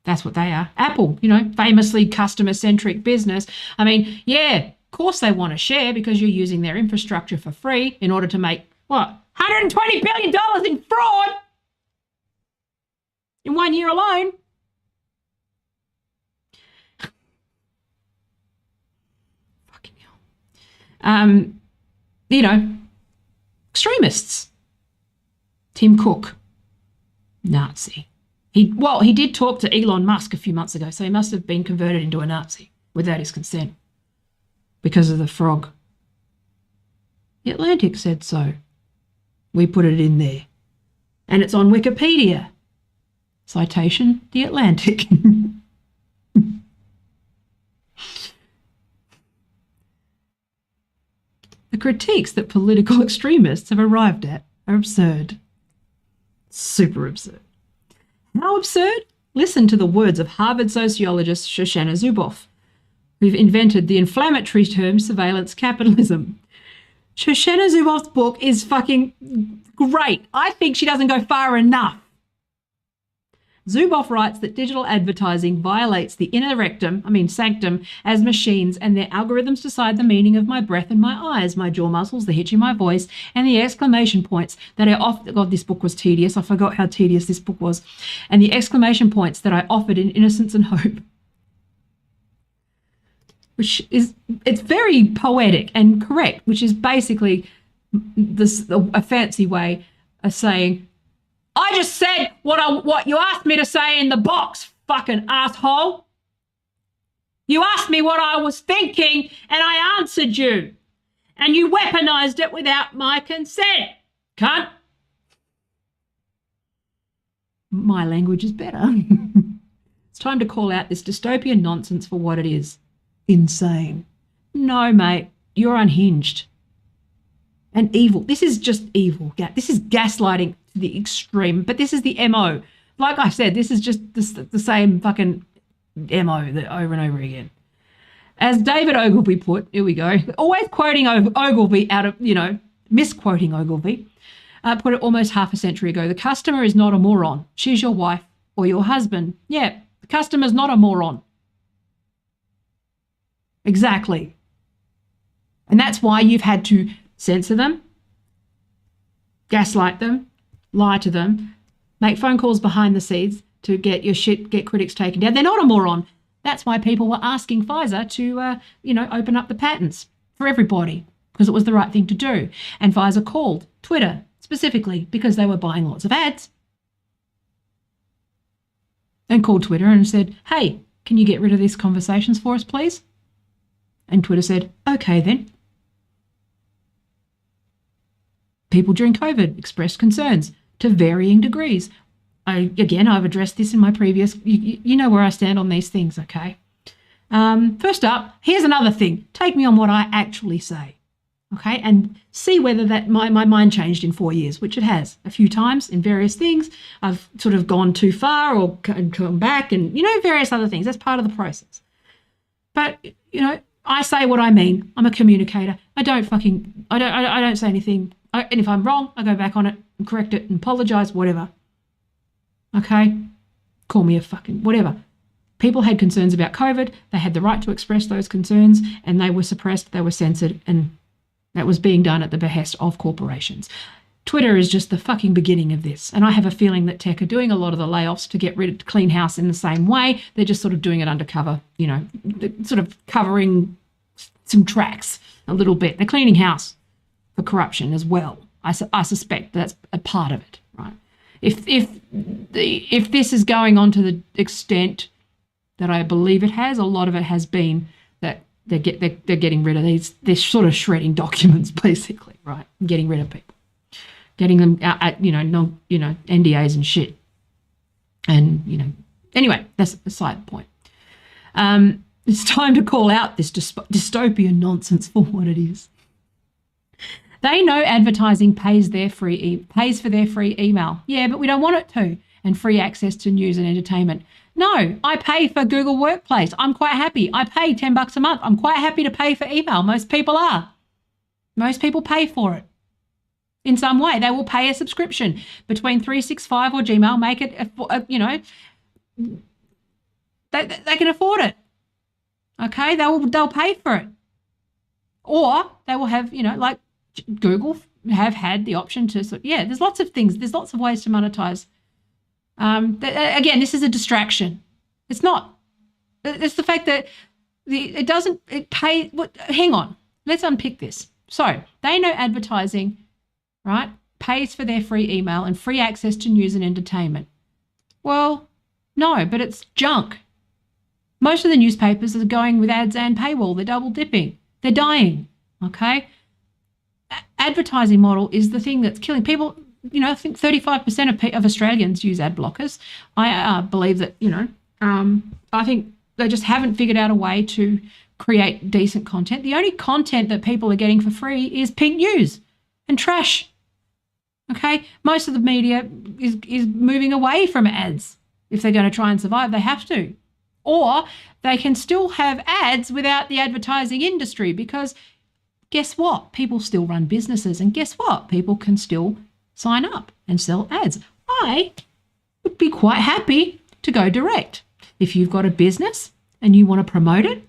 That's what they are. Apple, famously customer-centric business. I mean, yeah, of course they want to share because you're using their infrastructure for free in order to make, what, $120 billion in fraud in 1 year alone. Fucking hell. Extremists. Tim Cook, Nazi. He did talk to Elon Musk a few months ago, so he must have been converted into a Nazi without his consent because of the frog. The Atlantic said so. We put it in there. And it's on Wikipedia. Citation, The Atlantic. The critiques that political extremists have arrived at are absurd. Super absurd. How absurd? Listen to the words of Harvard sociologist Shoshana Zuboff, who've invented the inflammatory term surveillance capitalism. Shoshana Zuboff's book is fucking great. I think she doesn't go far enough. Zuboff writes that digital advertising violates the inner sanctum as machines, and their algorithms decide the meaning of my breath and my eyes, my jaw muscles, the hitch in my voice, and the exclamation points that I offered. God, this book was tedious. I forgot how tedious this book was. And the exclamation points that I offered in innocence and hope. It's very poetic and correct, which is basically a fancy way of saying, I just said what you asked me to say in the box, fucking asshole. You asked me what I was thinking and I answered you. And you weaponized it without my consent, cunt. My language is better. It's time to call out this dystopian nonsense for what it is. Insane. No, mate, you're unhinged. And evil. This is just evil. This is gaslighting to the extreme, but this is the MO. Like I said, this is just the same fucking MO that over and over again. As David Ogilvy put, here we go, always quoting Ogilvy misquoting Ogilvy, put it almost half a century ago. The customer is not a moron. She's your wife or your husband. Yeah, the customer's not a moron. Exactly. And that's why you've had to censor them, gaslight them, lie to them, make phone calls behind the scenes to get critics taken down. They're not a moron. That's why people were asking Pfizer to, open up the patents for everybody because it was the right thing to do. And Pfizer called Twitter specifically because they were buying lots of ads and called Twitter and said, hey, can you get rid of these conversations for us, please? And Twitter said, okay, then. People during COVID expressed concerns to varying degrees. I've addressed this in my previous, you know where I stand on these things, okay? First up, here's another thing. Take me on what I actually say, okay? And see whether that my mind changed in 4 years, which it has a few times in various things. I've sort of gone too far or come back and, various other things. That's part of the process. But, I say what I mean. I'm a communicator. I don't say anything. And if I'm wrong, I go back on it and correct it and apologize, whatever. Okay? call me a fucking whatever. People had concerns about COVID. They had the right to express those concerns, and they were suppressed, they were censored, and that was being done at the behest of corporations. Twitter is just the fucking beginning of this. And I have a feeling that tech are doing a lot of the layoffs to get rid of clean house in the same way. They're just sort of doing it undercover, you know, sort of covering some tracks a little bit. They're cleaning house for corruption as well. I suspect that's a part of it, right? If this is going on to the extent that I believe it has, a lot of it has been that they're getting rid of these. They're sort of shredding documents, basically, right? And getting rid of people, getting them out at NDAs and shit. And anyway, that's a side point. It's time to call out this dystopian nonsense for what it is. They know advertising pays for their free email. Yeah, but we don't want it to. And free access to news and entertainment. No, I pay for Google Workplace. I'm quite happy. I pay $10 a month. I'm quite happy to pay for email. Most people are. Most people pay for it. In some way, they will pay a subscription between 365 or Gmail. Make it, they can afford it. Okay, they'll pay for it, or they will have like Google have had the option to. There's lots of things. There's lots of ways to monetize. Again, this is a distraction. It's not. It's the fact that it pay. Hang on. Let's unpick this. So they know advertising, right, pays for their free email and free access to news and entertainment. Well, no, but it's junk. Most of the newspapers are going with ads and paywall. They're double dipping. They're dying. Okay. Advertising model is the thing that's killing people. I think 35% of Australians use ad blockers. I believe that, I think they just haven't figured out a way to create decent content. The only content that people are getting for free is pink news and trash. Okay? Most of the media is moving away from ads. If they're going to try and survive, they have to. Or they can still have ads without the advertising industry, because guess what? People still run businesses, and guess what? People can still sign up and sell ads. I would be quite happy to go direct. If you've got a business and you want to promote it,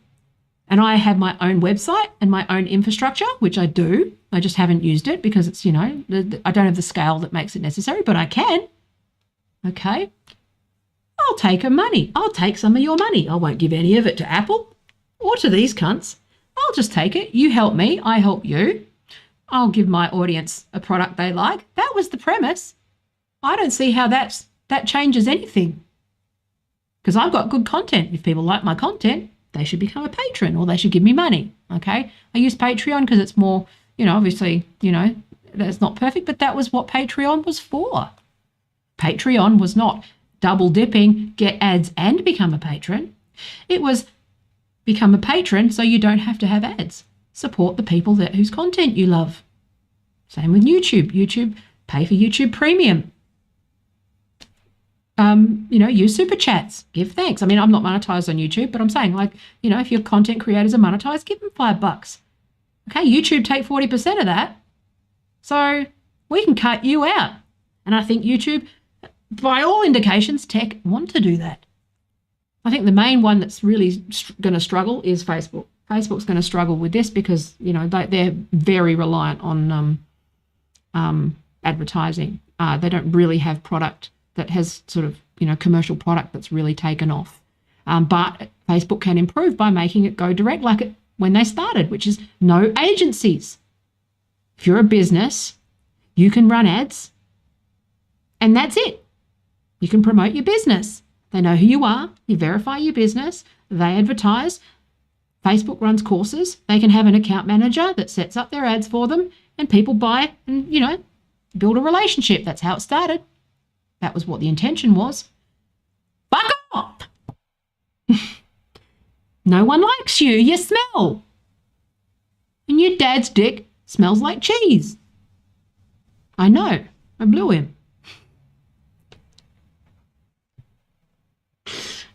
and I have my own website and my own infrastructure, which I do, I just haven't used it because it's, I don't have the scale that makes it necessary, but I can. Okay. I'll take money. I'll take some of your money. I won't give any of it to Apple or to these cunts. I'll just take it. You help me. I help you. I'll give my audience a product they like. That was the premise. I don't see how that changes anything, because I've got good content. If people like my content, they should become a patron or they should give me money. Okay. I use Patreon because it's more, obviously, that's not perfect, but that was what Patreon was for. Patreon was not double dipping, get ads and become a patron. It was become a patron so you don't have to have ads. Support the people whose content you love. Same with YouTube. YouTube, pay for YouTube Premium. Use super chats. Give thanks. I mean, I'm not monetized on YouTube, but I'm saying, if your content creators are monetized, give them $5. Okay, YouTube take 40% of that. So we can cut you out. And I think YouTube, by all indications, tech want to do that. I think the main one that's really going to struggle is Facebook. Facebook's going to struggle with this because, they're very reliant on advertising. They don't really have product that has sort of, commercial product that's really taken off. But Facebook can improve by making it go direct when they started, which is no agencies. If you're a business, you can run ads and that's it. You can promote your business. They know who you are. You verify your business. They advertise. Facebook runs courses. They can have an account manager that sets up their ads for them, and people buy and, build a relationship. That's how it started. That was what the intention was. Fuck off! No one likes you. You smell. And your dad's dick smells like cheese. I know. I blew him.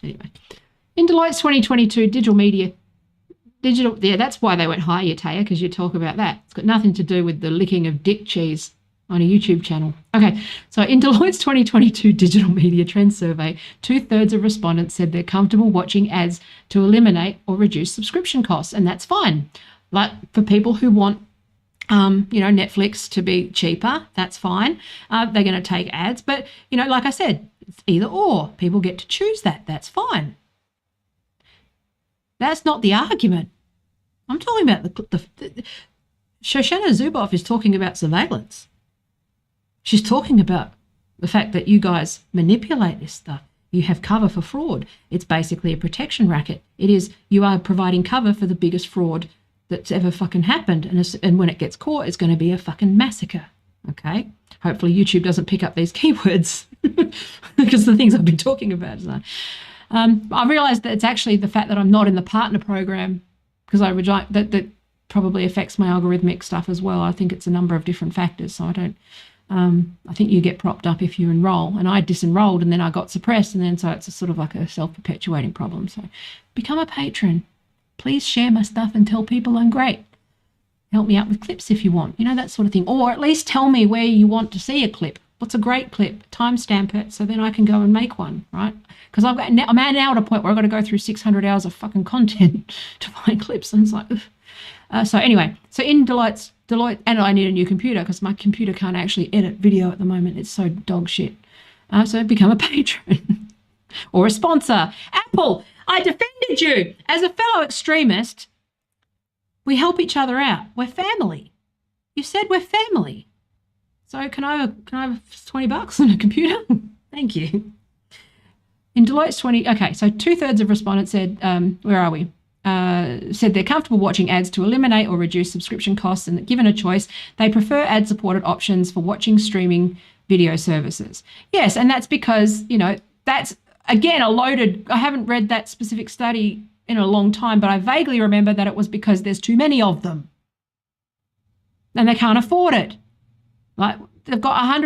Anyway, in Deloitte's 2022 digital, that's why they went higher, Taya, because you talk about that. It's got nothing to do with the licking of dick cheese. on a YouTube channel. Okay, so in Deloitte's 2022 Digital Media Trends Survey, 2/3 of respondents said they're comfortable watching ads to eliminate or reduce subscription costs, and that's fine. Like for people who want Netflix to be cheaper, that's fine. They're going to take ads, but, like I said, it's either or. People get to choose that. That's fine. That's not the argument. I'm talking about the Shoshana Zuboff is talking about surveillance. She's talking about the fact that you guys manipulate this stuff. You have cover for fraud. It's basically a protection racket. You are providing cover for the biggest fraud that's ever fucking happened. And when it gets caught, it's going to be a fucking massacre. Okay? Hopefully YouTube doesn't pick up these keywords because the things I've been talking about. So, I realized that it's actually the fact that I'm not in the partner program because I reject that probably affects my algorithmic stuff as well. I think it's a number of different factors. So I think you get propped up if you enroll. And I disenrolled and then I got suppressed. And then so it's a sort of like a self-perpetuating problem. So become a patron. Please share my stuff and tell people I'm great. Help me out with clips if you want, that sort of thing. Or at least tell me where you want to see a clip. What's a great clip? Timestamp it so then I can go and make one, right? Because I'm now at a point where I've got to go through 600 hours of fucking content to find clips. And it's like, so anyway, so in Deloitte, and I need a new computer because my computer can't actually edit video at the moment. It's so dog shit. So become a patron or a sponsor. Apple, I defended you as a fellow extremist. We help each other out. We're family. You said we're family. So can I have $20 on a computer? Thank you. In Deloitte's so 2/3 of respondents said, where are we? Said they're comfortable watching ads to eliminate or reduce subscription costs, and that given a choice, they prefer ad-supported options for watching streaming video services. Yes, and that's because, that's, again, I haven't read that specific study in a long time, but I vaguely remember that it was because there's too many of them. And they can't afford it. Like, they've got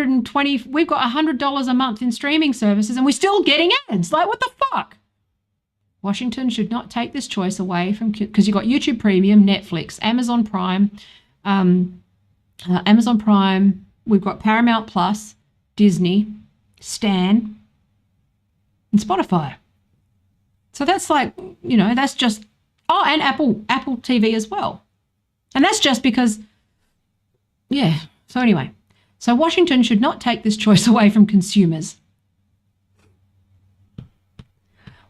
we've got $100 a month in streaming services and we're still getting ads. Like, what the fuck? Washington should not take this choice away from, because you've got YouTube Premium, Netflix, Amazon Prime, we've got Paramount Plus, Disney, Stan, and Spotify. So that's like, that's just, and Apple TV as well. And that's just because, yeah. So anyway, so Washington should not take this choice away from consumers.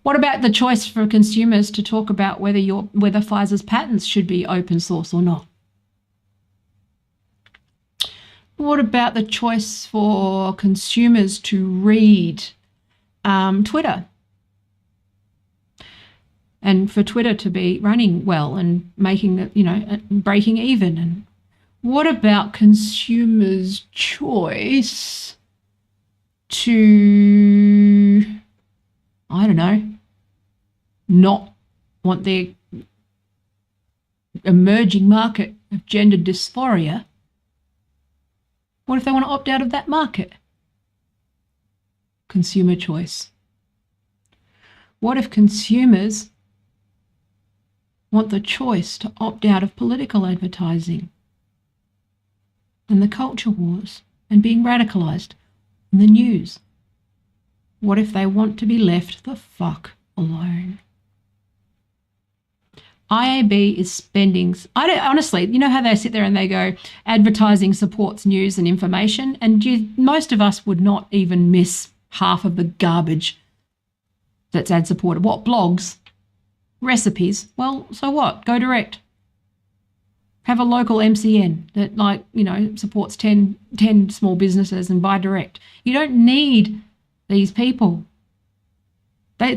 What about the choice for consumers to talk about whether Pfizer's patents should be open source or not? What about the choice for consumers to read Twitter? And for Twitter to be running well and making, breaking even. And what about consumers' choice to, not want their emerging market of gender dysphoria? What if they want to opt out of that market? Consumer choice. What if consumers want the choice to opt out of political advertising and the culture wars and being radicalized in the news? What if they want to be left the fuck alone? IAB is spending, honestly, you know how they sit there and they go, advertising supports news and information, and most of us would not even miss half of the garbage that's ad supported. What, blogs? Recipes? Well, so what? Go direct. Have a local MCN that supports 10 small businesses and buy direct. You don't need these people. They are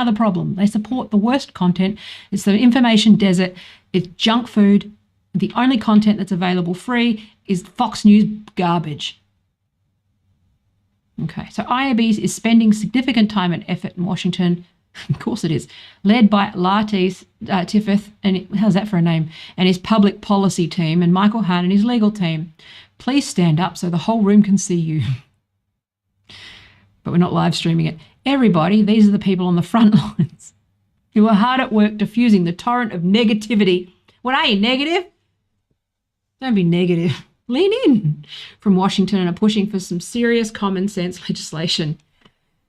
the problem. They support the worst content. It's the information desert. It's junk food. The only content that's available free is Fox News garbage. Okay, so IAB is spending significant time and effort in Washington. Of course it is. Led by Latif Tiffith, and how's that for a name? And his public policy team, and Michael Hahn and his legal team. Please stand up so the whole room can see you. But we're not live streaming it. Everybody, these are the people on the front lines who are hard at work diffusing the torrent of negativity. What are you, negative? Don't be negative. lean in from Washington and are pushing for some serious common sense legislation.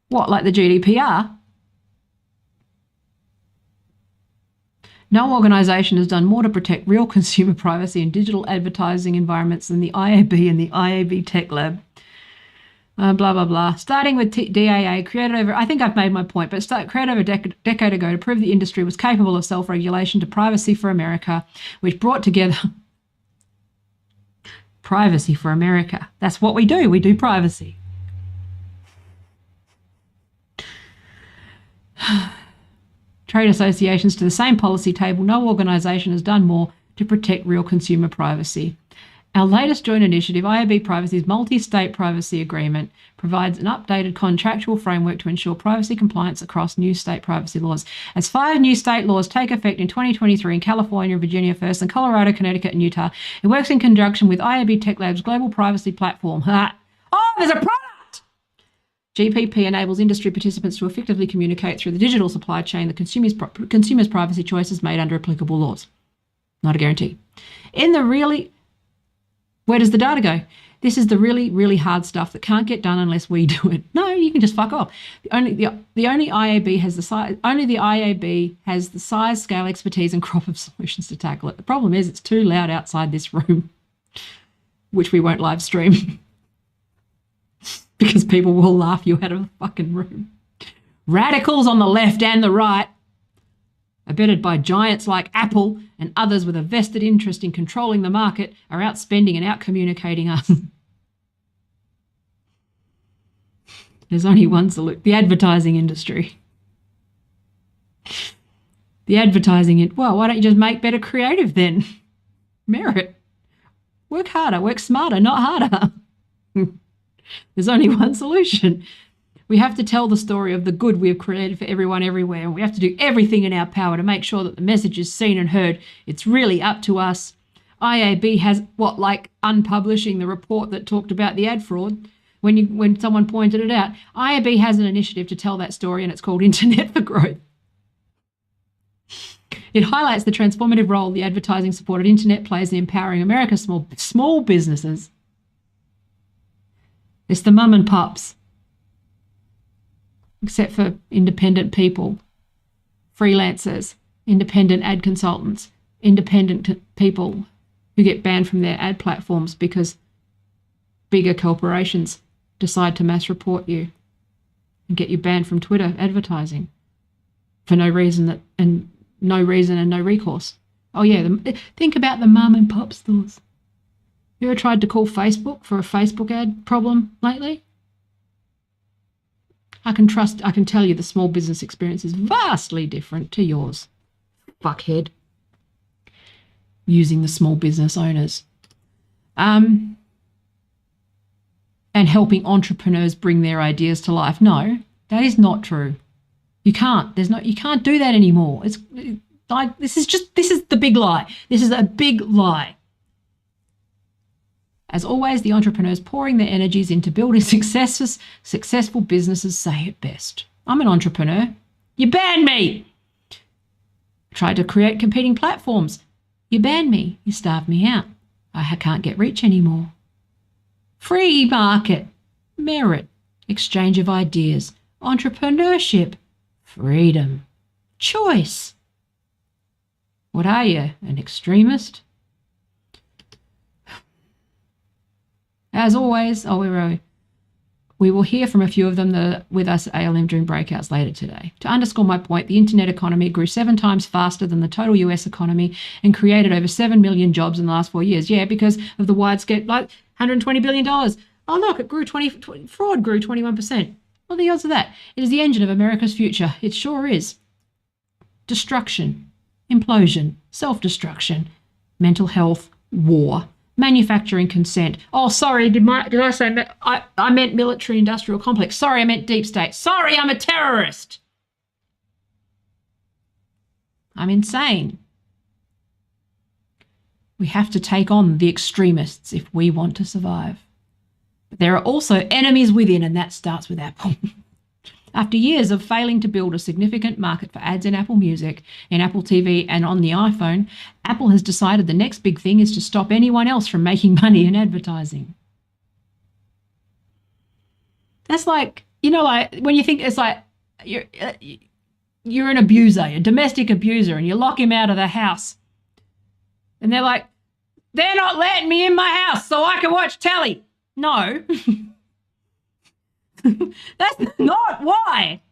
What, like the GDPR? No organisation has done more to protect real consumer privacy in digital advertising environments than the IAB and the IAB Tech Lab. Blah, blah, blah. Starting with DAA, created over, I think I've made my point, but created over a decade ago to prove the industry was capable of self-regulation to Privacy for America, which brought together Privacy for America. That's what we do. We do privacy. Trade associations to the same policy table. No organisation has done more to protect real consumer privacy. Our latest joint initiative, IAB Privacy's multi-state privacy agreement, provides an updated contractual framework to ensure privacy compliance across new state privacy laws. As 5 new state laws take effect in 2023 in California, Virginia first, and Colorado, Connecticut, and Utah, it works in conjunction with IAB Tech Lab's global privacy platform. Oh, there's a product! GPP enables industry participants to effectively communicate through the digital supply chain the consumer's privacy choices made under applicable laws. Not a guarantee. Where does the data go? This is the really, really hard stuff that can't get done unless we do it. No, you can just fuck off. The IAB has the size, scale, expertise, and crop of solutions to tackle it. The problem is it's too loud outside this room, which we won't live stream because people will laugh you out of the fucking room. Radicals on the left and the right, abetted by giants like Apple and others with a vested interest in controlling the market, are outspending and out-communicating us. There's only one solution. The advertising industry. Well, why don't you just make better creative then? Merit. Work harder, work smarter, not harder. There's only one solution. We have to tell the story of the good we have created for everyone everywhere, and we have to do everything in our power to make sure that the message is seen and heard. It's really up to us. IAB has, unpublishing the report that talked about the ad fraud when someone pointed it out. IAB has an initiative to tell that story, and it's called Internet for Growth. It highlights the transformative role the advertising-supported internet plays in empowering America's small businesses. It's the mum and pops. Except for independent people, freelancers, independent ad consultants, independent people who get banned from their ad platforms because bigger corporations decide to mass report you and get you banned from Twitter advertising for no reason and no recourse. Oh yeah, think about the mum and pop stores. You ever tried to call Facebook for a Facebook ad problem lately? I can tell you the small business experience is vastly different to yours, fuckhead. Using the small business owners. And helping entrepreneurs bring their ideas to life. No, that is not true. You can't. You can't do that anymore. This is the big lie. This is a big lie. As always, the entrepreneurs pouring their energies into building successful businesses say it best. I'm an entrepreneur. You banned me. I tried to create competing platforms. You banned me. You starved me out. I can't get rich anymore. Free market, merit, exchange of ideas, entrepreneurship, freedom, choice. What are you, an extremist? As always, we will hear from a few of them that are with us at ALM during breakouts later today. To underscore my point, the internet economy grew 7 times faster than the total US economy and created over 7 million jobs in the last 4 years. Yeah, because of the wide-scale, $120 billion. Oh, look, it grew fraud grew 21%. What are the odds of that? It is the engine of America's future. It sure is. Destruction, implosion, self-destruction, mental health, war, manufacturing consent. Oh, sorry, did I say I meant military industrial complex. Sorry, I meant deep state. Sorry, I'm a terrorist. I'm insane. We have to take on the extremists if we want to survive. But there are also enemies within, and that starts with Apple. After years of failing to build a significant market for ads in Apple Music, in Apple TV, and on the iPhone, Apple has decided the next big thing is to stop anyone else from making money in advertising. That's like, you know, like when you think it's like you're an abuser, a domestic abuser, and you lock him out of the house. And they're like, they're not letting me in my house so I can watch telly. No. That's not why.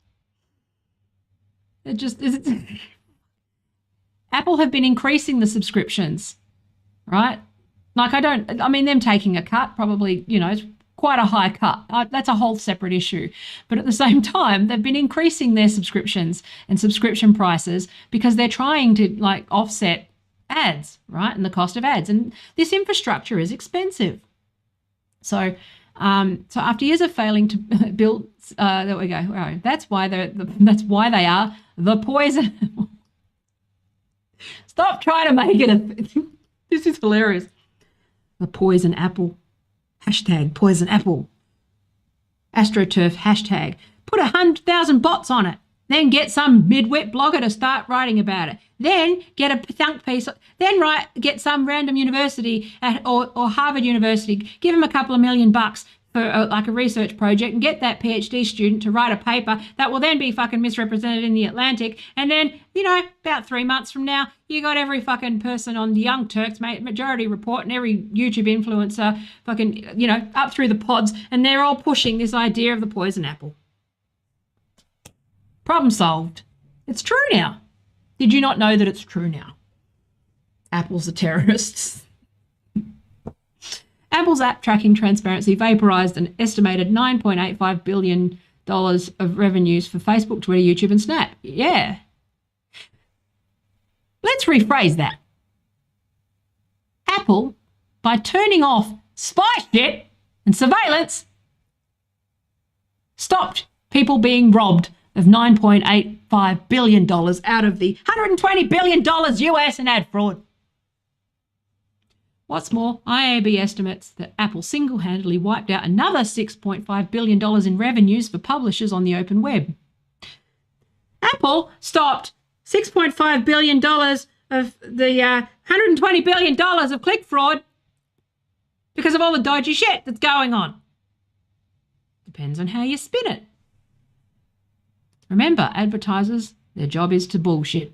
Apple have been increasing the subscriptions, right? Like I mean, them taking a cut probably, you know, it's quite a high cut. That's a whole separate issue. But at the same time, they've been increasing their subscriptions and subscription prices because they're trying to like offset ads, right? And the cost of ads. And this infrastructure is expensive. So after years of failing to build, there we go. Right. That's why they are the poison. Stop trying to make it this is hilarious. The poison apple. Hashtag poison apple. AstroTurf hashtag. Put 100,000 bots on it. Then get some midwit blogger to start writing about it. Then get a thunk piece. Then get some random university or Harvard University. Give them a couple of $1 million for like a research project and get that PhD student to write a paper that will then be fucking misrepresented in the Atlantic. And then, you know, about 3 months from now, you got every fucking person on the Young Turks Majority Report and every YouTube influencer fucking, you know, up through the pods, and they're all pushing this idea of the poison apple. Problem solved. It's true now. Did you not know that it's true now? Apple's are terrorists. Apple's app tracking transparency vaporized an estimated $9.85 billion of revenues for Facebook, Twitter, YouTube, and Snap. Yeah. Let's rephrase that. Apple, by turning off spy shit and surveillance, stopped people being robbed of $9.85 billion out of the $120 billion US in ad fraud. What's more, IAB estimates that Apple single-handedly wiped out another $6.5 billion in revenues for publishers on the open web. Apple stopped $6.5 billion of the $120 billion of click fraud because of all the dodgy shit that's going on. Depends on how you spin it. Remember, advertisers, their job is to bullshit.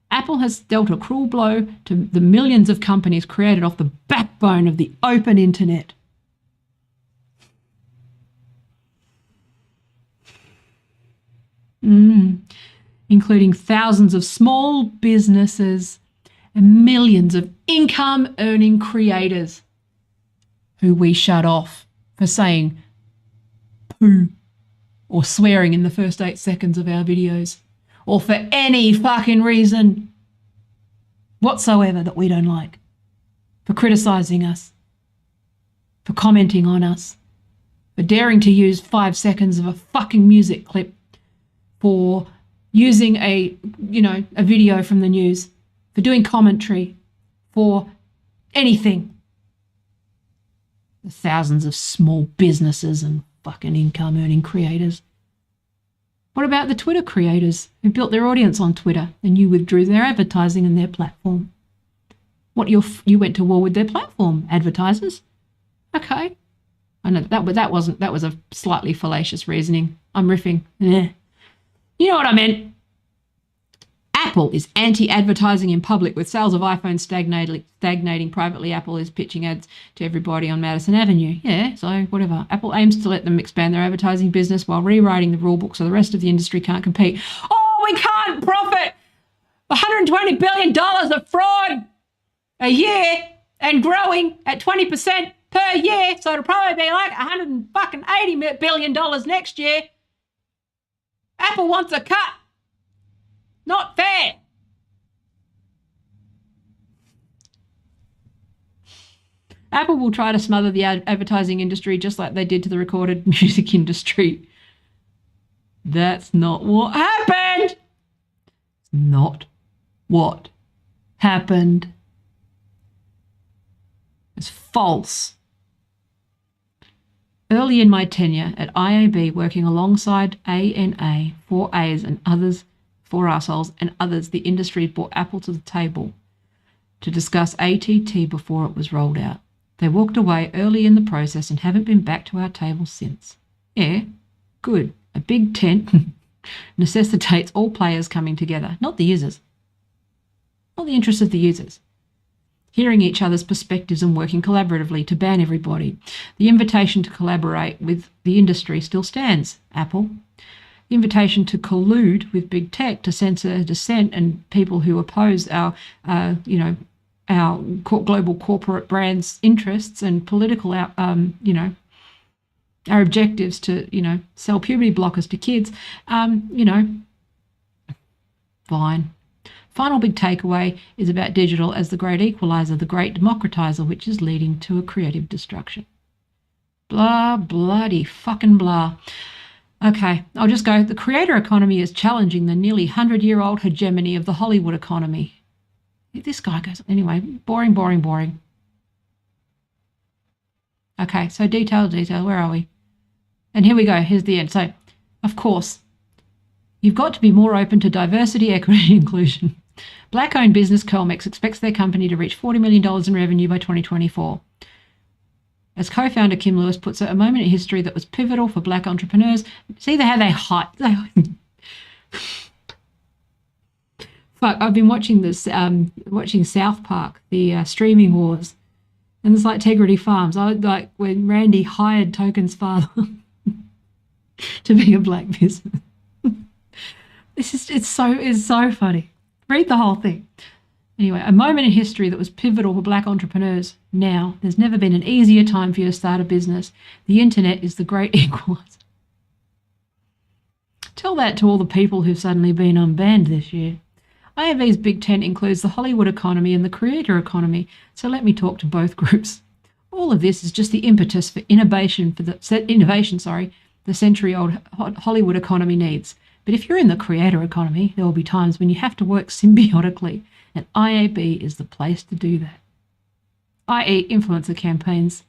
Apple has dealt a cruel blow to the millions of companies created off the backbone of the open internet. Including thousands of small businesses and millions of income-earning creators who we shut off for saying poo or swearing in the first 8 seconds of our videos, or for any fucking reason whatsoever that we don't like, for criticising us, for commenting on us, for daring to use 5 seconds of a fucking music clip, for using a video from the news, for doing commentary, for anything. The thousands of small businesses and fucking income-earning creators. What about the Twitter creators who built their audience on Twitter and you withdrew their advertising and their platform? What, you went to war with their platform, advertisers? Okay. I know that was a slightly fallacious reasoning. I'm riffing. You know what I meant. Apple is anti-advertising in public with sales of iPhones stagnating privately. Apple is pitching ads to everybody on Madison Avenue. Yeah, so whatever. Apple aims to let them expand their advertising business while rewriting the rule book so the rest of the industry can't compete. Oh, we can't profit $120 billion of fraud a year and growing at 20% per year. So it'll probably be like $180 billion next year. Apple wants a cut. Not fair. Apple will try to smother the advertising industry just like they did to the recorded music industry. That's not what happened. Not what happened. It's false. Early in my tenure at IAB, working alongside ANA, 4As and others, 4 arseholes and others, the industry brought Apple to the table to discuss ATT before it was rolled out. They walked away early in the process and haven't been back to our table since. Yeah, good. A big tent necessitates all players coming together, not the users, not the interests of the users. Hearing each other's perspectives and working collaboratively to ban everybody. The invitation to collaborate with the industry still stands, Apple. The invitation to collude with big tech to censor dissent and people who oppose our global corporate brands' interests and political, our objectives to, sell puberty blockers to kids, fine. Final big takeaway is about digital as the great equalizer, the great democratizer, which is leading to a creative destruction. Blah, bloody fucking blah. Okay, I'll just go. The creator economy is challenging the nearly 100-year-old hegemony of the Hollywood economy. This guy goes, anyway, boring, boring, boring. Okay, so detail, where are we? And here we go, here's the end. So, of course, you've got to be more open to diversity, equity, and inclusion. Black-owned business Colmex expects their company to reach $40 million in revenue by 2024. As co-founder Kim Lewis puts it, a moment in history that was pivotal for black entrepreneurs. See how they hide. Fuck, I've been watching this, watching South Park, the streaming wars, and it's like Integrity Farms. I like when Randy hired Token's father to be a black business. It's so funny. Read the whole thing. Anyway, a moment in history that was pivotal for black entrepreneurs. Now, there's never been an easier time for you to start a business. The internet is the great equalizer. Tell that to all the people who've suddenly been unbanned this year. IAV's Big Tent includes the Hollywood economy and the creator economy, so let me talk to both groups. All of this is just the impetus for innovation, the century-old Hollywood economy needs. But if you're in the creator economy, there will be times when you have to work symbiotically, and IAB is the place to do that. i.e. influencer campaigns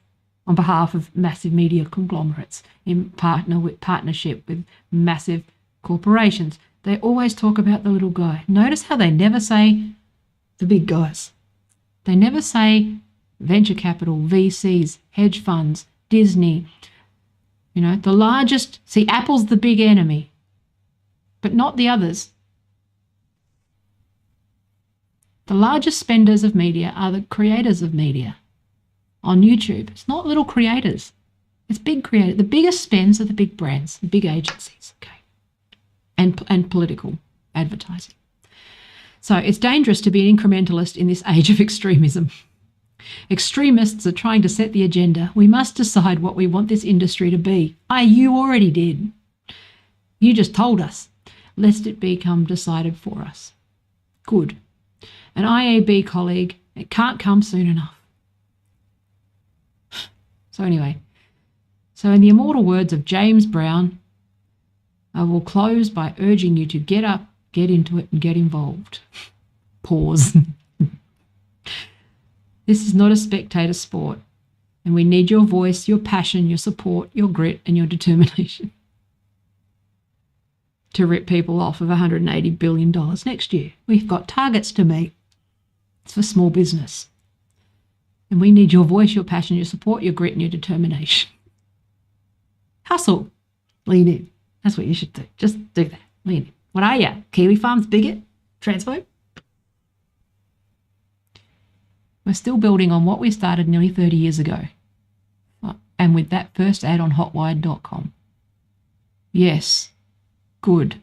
on behalf of massive media conglomerates in partnership with massive corporations. They always talk about the little guy. Notice how they never say the big guys. They never say venture capital, VCs, hedge funds, Disney. The largest. See, Apple's the big enemy, but not the others. The largest spenders of media are the creators of media on YouTube. It's not little creators. It's big creators. The biggest spends are the big brands, the big agencies, okay, and political advertising. So it's dangerous to be an incrementalist in this age of extremism. Extremists are trying to set the agenda. We must decide what we want this industry to be. You already did. You just told us, lest it become decided for us. Good. An IAB colleague, it can't come soon enough. So anyway, in the immortal words of James Brown, I will close by urging you to get up, get into it, and get involved. Pause. This is not a spectator sport, and we need your voice, your passion, your support, your grit, and your determination to rip people off of $180 billion next year. We've got targets to meet. It's for small business. And we need your voice, your passion, your support, your grit, and your determination. Hustle. Lean in. That's what you should do. Just do that. Lean in. What are you? Kiwi Farms bigot? Transphobe? We're still building on what we started nearly 30 years ago. And with that first ad on hotwired.com. Yes. Good.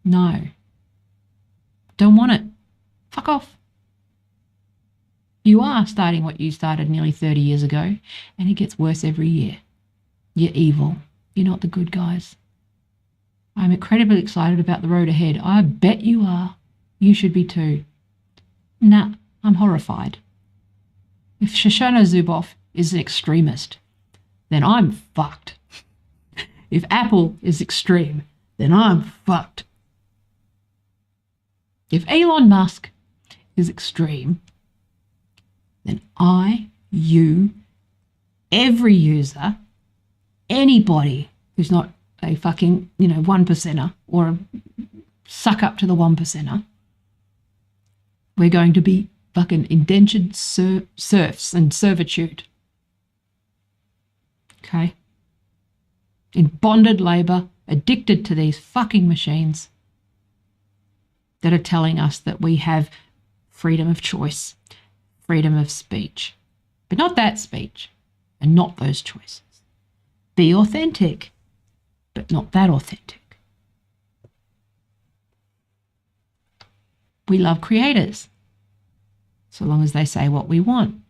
No. Don't want it. Fuck off. You are starting what you started nearly 30 years ago, and it gets worse every year. You're evil. You're not the good guys. I'm incredibly excited about the road ahead. I bet you are. You should be too. Nah, I'm horrified. If Shoshana Zuboff is an extremist, then I'm fucked. If Apple is extreme, then I'm fucked. If Elon Musk is extreme, then I, you, every user anybody who's not a fucking, one percenter or a suck up to the one percenter, we're going to be fucking indentured serfs and servitude. Okay? In bonded labour, addicted to these fucking machines that are telling us that we have freedom of choice, freedom of speech. But not that speech and not those choices. Be authentic, but not that authentic. We love creators, so long as they say what we want.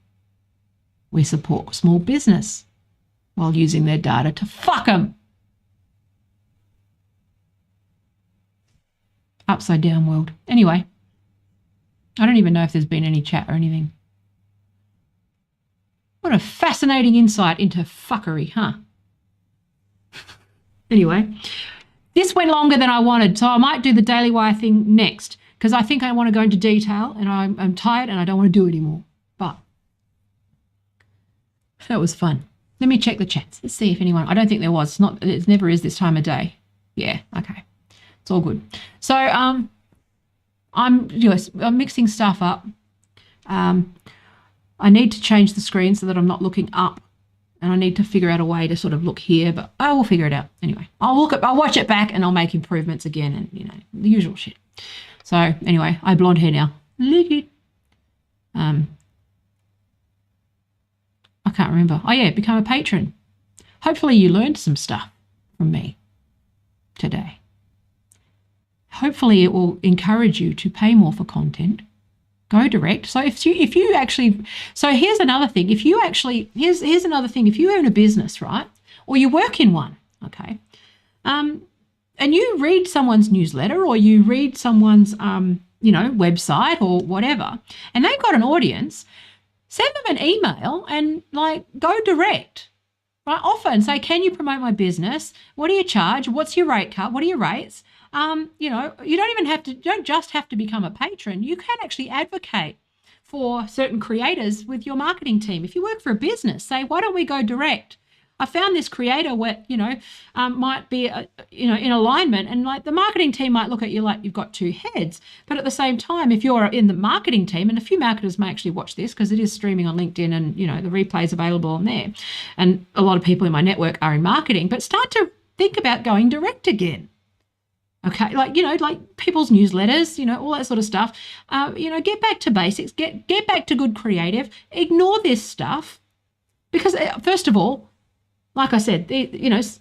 We support small business while using their data to fuck them. Upside down world. Anyway, I don't even know if there's been any chat or anything. What a fascinating insight into fuckery, huh? Anyway, this went longer than I wanted, so I might do the Daily Wire thing next, because I think I want to go into detail, and I'm tired and I don't want to do it anymore. But that was fun. Let me check the chats. Let's see if anyone. I don't think there was. It never is this time of day. Yeah. Okay. It's all good. So I'm mixing stuff up. I need to change the screen so that I'm not looking up, and I need to figure out a way to sort of look here, but I will figure it out. Anyway, I'll watch it back and I'll make improvements again, and the usual shit. So anyway, I have blonde hair now. Look it. I can't remember. Oh yeah, become a patron. Hopefully you learned some stuff from me today. Hopefully it will encourage you to pay more for content. Go direct. So if you actually, so here's another thing. If you actually, here's another thing. If you own a business, right, or you work in one, okay, and you read someone's newsletter or you read someone's, website or whatever, and they've got an audience, send them an email and go direct, right? Offer and say, can you promote my business? What do you charge? What's your rate card? What are your rates? You don't just have to become a patron. You can actually advocate for certain creators with your marketing team. If you work for a business, say, why don't we go direct? I found this creator where, might be, in alignment, and the marketing team might look at you like you've got two heads. But at the same time, if you're in the marketing team, and a few marketers may actually watch this because it is streaming on LinkedIn and, the replay is available on there. And a lot of people in my network are in marketing, but start to think about going direct again. Okay, like people's newsletters, all that sort of stuff. Get back to basics, get back to good creative, ignore this stuff. Because first of all, like I said,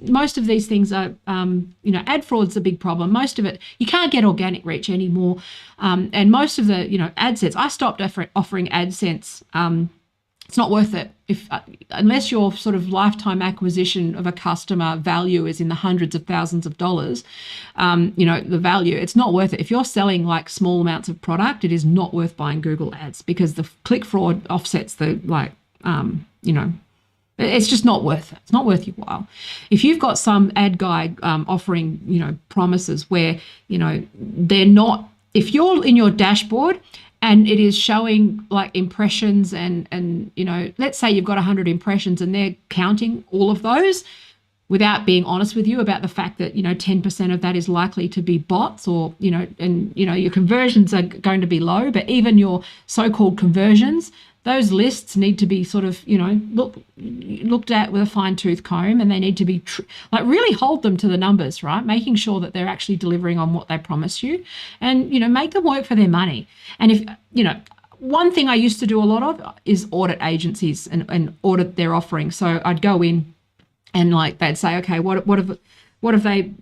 most of these things are, ad fraud's a big problem. Most of it, you can't get organic reach anymore. And most of the, AdSense, I stopped offering AdSense. It's not worth it unless your sort of lifetime acquisition of a customer value is in the hundreds of thousands of dollars. The value, it's not worth it. If you're selling small amounts of product, it is not worth buying Google ads because the click fraud offsets the it's just not worth it. It's not worth your while. If you've got some ad guy offering, promises where, they're not, if you're in your dashboard and it is showing impressions and let's say you've got 100 impressions and they're counting all of those without being honest with you about the fact that, 10% of that is likely to be bots or, your conversions are going to be low, but even your so-called conversions, those lists need to be sort of, looked at with a fine-tooth comb, and they need to be really hold them to the numbers, right? Making sure that they're actually delivering on what they promise you, and make them work for their money. And if one thing I used to do a lot of is audit agencies and audit their offerings. So I'd go in and they'd say, okay, what have they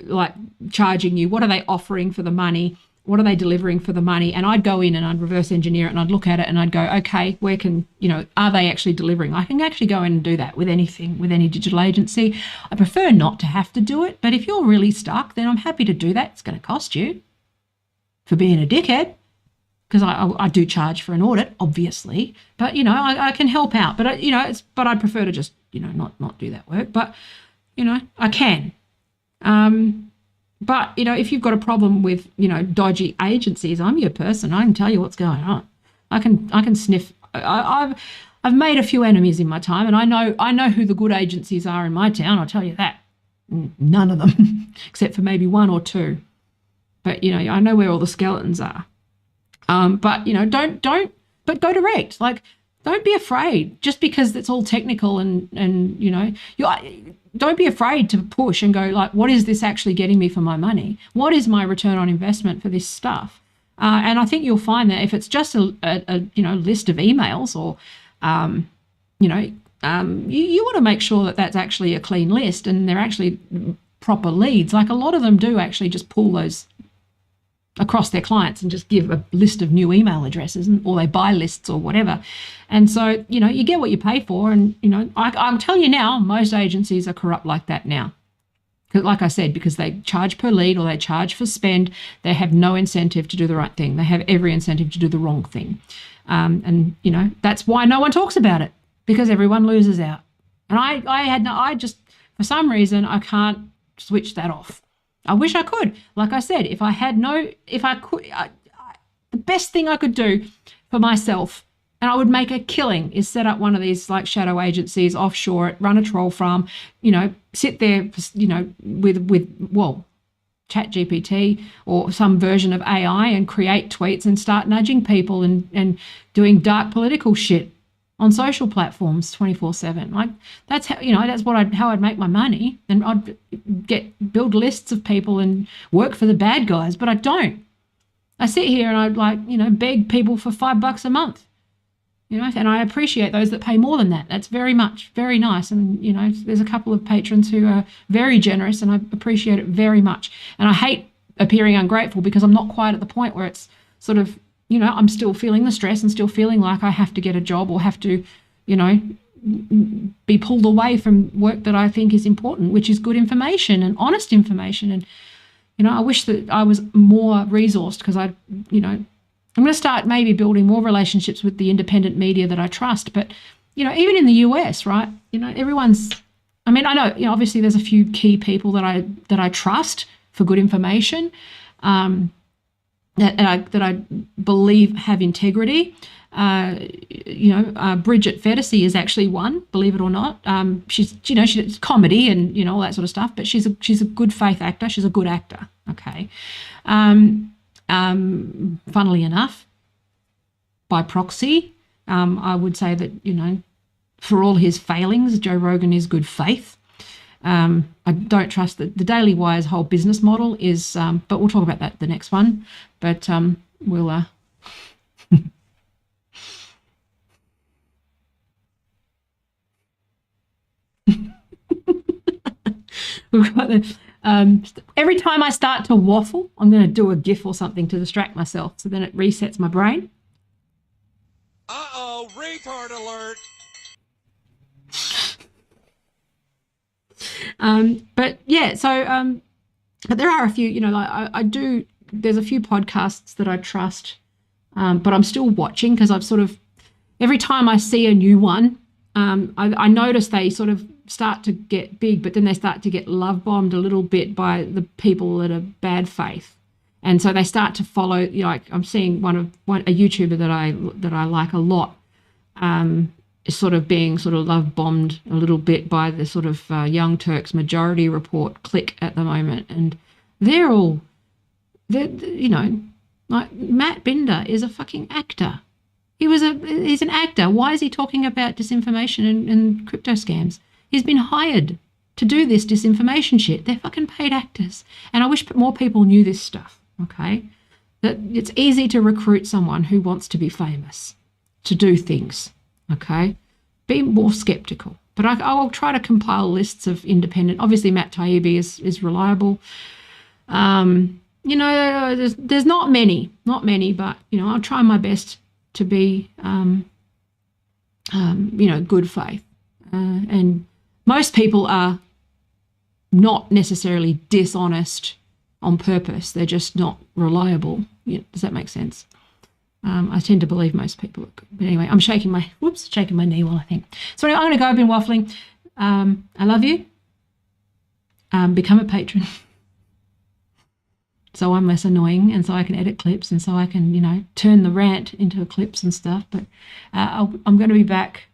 charging you? What are they offering for the money? What are they delivering for the money? And I'd go in and I'd reverse engineer it and I'd look at it and I'd go, okay, where can, are they actually delivering? I can actually go in and do that with anything, with any digital agency. I prefer not to have to do it, but if you're really stuck, then I'm happy to do that. It's going to cost you for being a dickhead, because I do charge for an audit, obviously, but, I can help out. But, but I'd prefer to just, not do that work. But, I can. But, if you've got a problem with, dodgy agencies, I'm your person. I can tell you what's going on. I can sniff. I've made a few enemies in my time, and I know who the good agencies are in my town. I'll tell you that. None of them, except for maybe one or two. But I know where all the skeletons are. But but go direct. Like, don't be afraid just because it's all technical and don't be afraid to push and go like, what is this actually getting me for my money? What is my return on investment for this stuff? And I think you'll find that if it's just a list of emails or you want to make sure that that's actually a clean list and they're actually proper leads. Like, a lot of them do actually just pull those across their clients and just give a list of new email addresses, or they buy lists or whatever. And so, you get what you pay for. And, I'll tell you now, most agencies are corrupt like that now. Like I said, because they charge per lead or they charge for spend, they have no incentive to do the right thing. They have every incentive to do the wrong thing. And that's why no one talks about it, because everyone loses out. And I just, for some reason, I can't switch that off. I wish I could. Like I said, the best thing I could do for myself, and I would make a killing, is set up one of these like shadow agencies, offshore it, run a troll farm, sit there, with ChatGPT or some version of AI and create tweets and start nudging people and doing dark political shit on social platforms 24/7. Like, that's how, that's how I'd make my money. And I'd build lists of people and work for the bad guys, but I don't. I sit here and I'd beg people for $5 a month. And I appreciate those that pay more than that. That's very nice. And, there's a couple of patrons who are very generous, and I appreciate it very much. And I hate appearing ungrateful, because I'm not quite at the point where it's sort of, I'm still feeling the stress and still feeling like I have to get a job or have to, be pulled away from work that I think is important, which is good information and honest information. And, I wish that I was more resourced, because I'm going to start maybe building more relationships with the independent media that I trust. But, even in the US, right, everyone's, I know, obviously there's a few key people that I trust for good information, that I believe have integrity. Bridget Fedesi is actually one, believe it or not. She's comedy and, all that sort of stuff, but she's a good faith actor. She's a good actor. Okay. Funnily enough, by proxy, I would say that, for all his failings, Joe Rogan is good faith. I don't trust the Daily Wire's whole business model is, but we'll talk about that the next one. But we'll we've got every time I start to waffle, I'm going to do a GIF or something to distract myself, so then it resets my brain. Uh-oh, retard alert. But yeah, so but there are a few, there's a few podcasts that I trust, but I'm still watching, because I've sort of, every time I see a new one, I notice they sort of start to get big, but then they start to get love bombed a little bit by the people that are bad faith. And so they start to follow, like I'm seeing a YouTuber that I like a lot, is sort of being sort of love bombed a little bit by the sort of Young Turks Majority Report clique at the moment. And they're like Matt Binder is a fucking actor. He's an actor. Why is he talking about disinformation and crypto scams? He's been hired to do this disinformation shit. They're fucking paid actors. And I wish more people knew this stuff, okay? That it's easy to recruit someone who wants to be famous to do things, okay? Be more skeptical. But I'll try to compile lists of independent. Obviously, Matt Taibbi is reliable. There's not many, but, I'll try my best to be, good faith. And most people are not necessarily dishonest on purpose. They're just not reliable. Does that make sense? I tend to believe most people are good. But anyway, I'm shaking my knee while I think. So anyway, I'm going to go. I've been waffling. I love you. Become a patron. so I'm less annoying, and so I can edit clips, and so I can, you know, turn the rant into clips and stuff. But I'm going to be back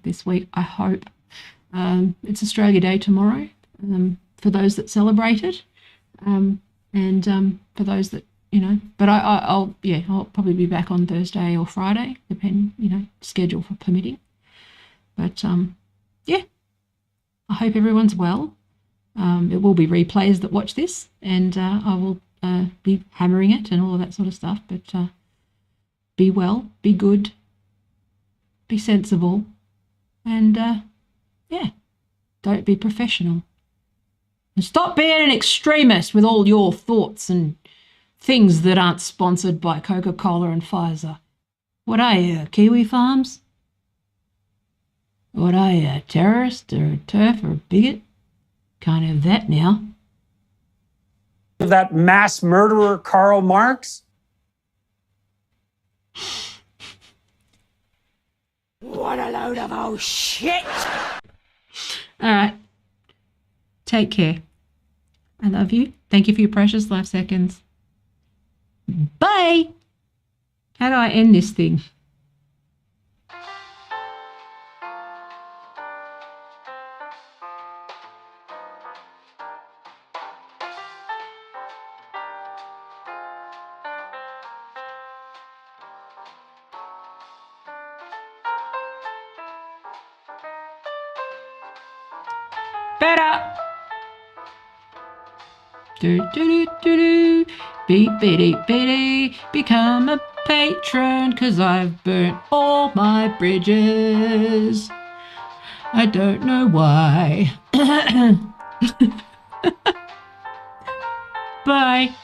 this week, I hope. It's Australia Day tomorrow, for those that celebrate it, and for those that, you know. But I'll probably be back on Thursday or Friday, depending, you know, schedule for permitting. But yeah, I hope everyone's well. It will be replays that watch this, and I will be hammering it and all of that sort of stuff. But be well, be good, be sensible, and yeah, don't be professional. And stop being an extremist with all your thoughts and things that aren't sponsored by Coca-Cola and Pfizer. What are you, Kiwi Farms? What are you, a terrorist or a TERF or a bigot? Can't have that now. That mass murderer Karl Marx? What a load of old shit! All right. Take care. I love you. Thank you for your precious life seconds. Bye. How do I end this thing? Better. Do do do do do. Beep bitty bitty. Become a patron, 'cause I've burnt all my bridges. I don't know why. Bye.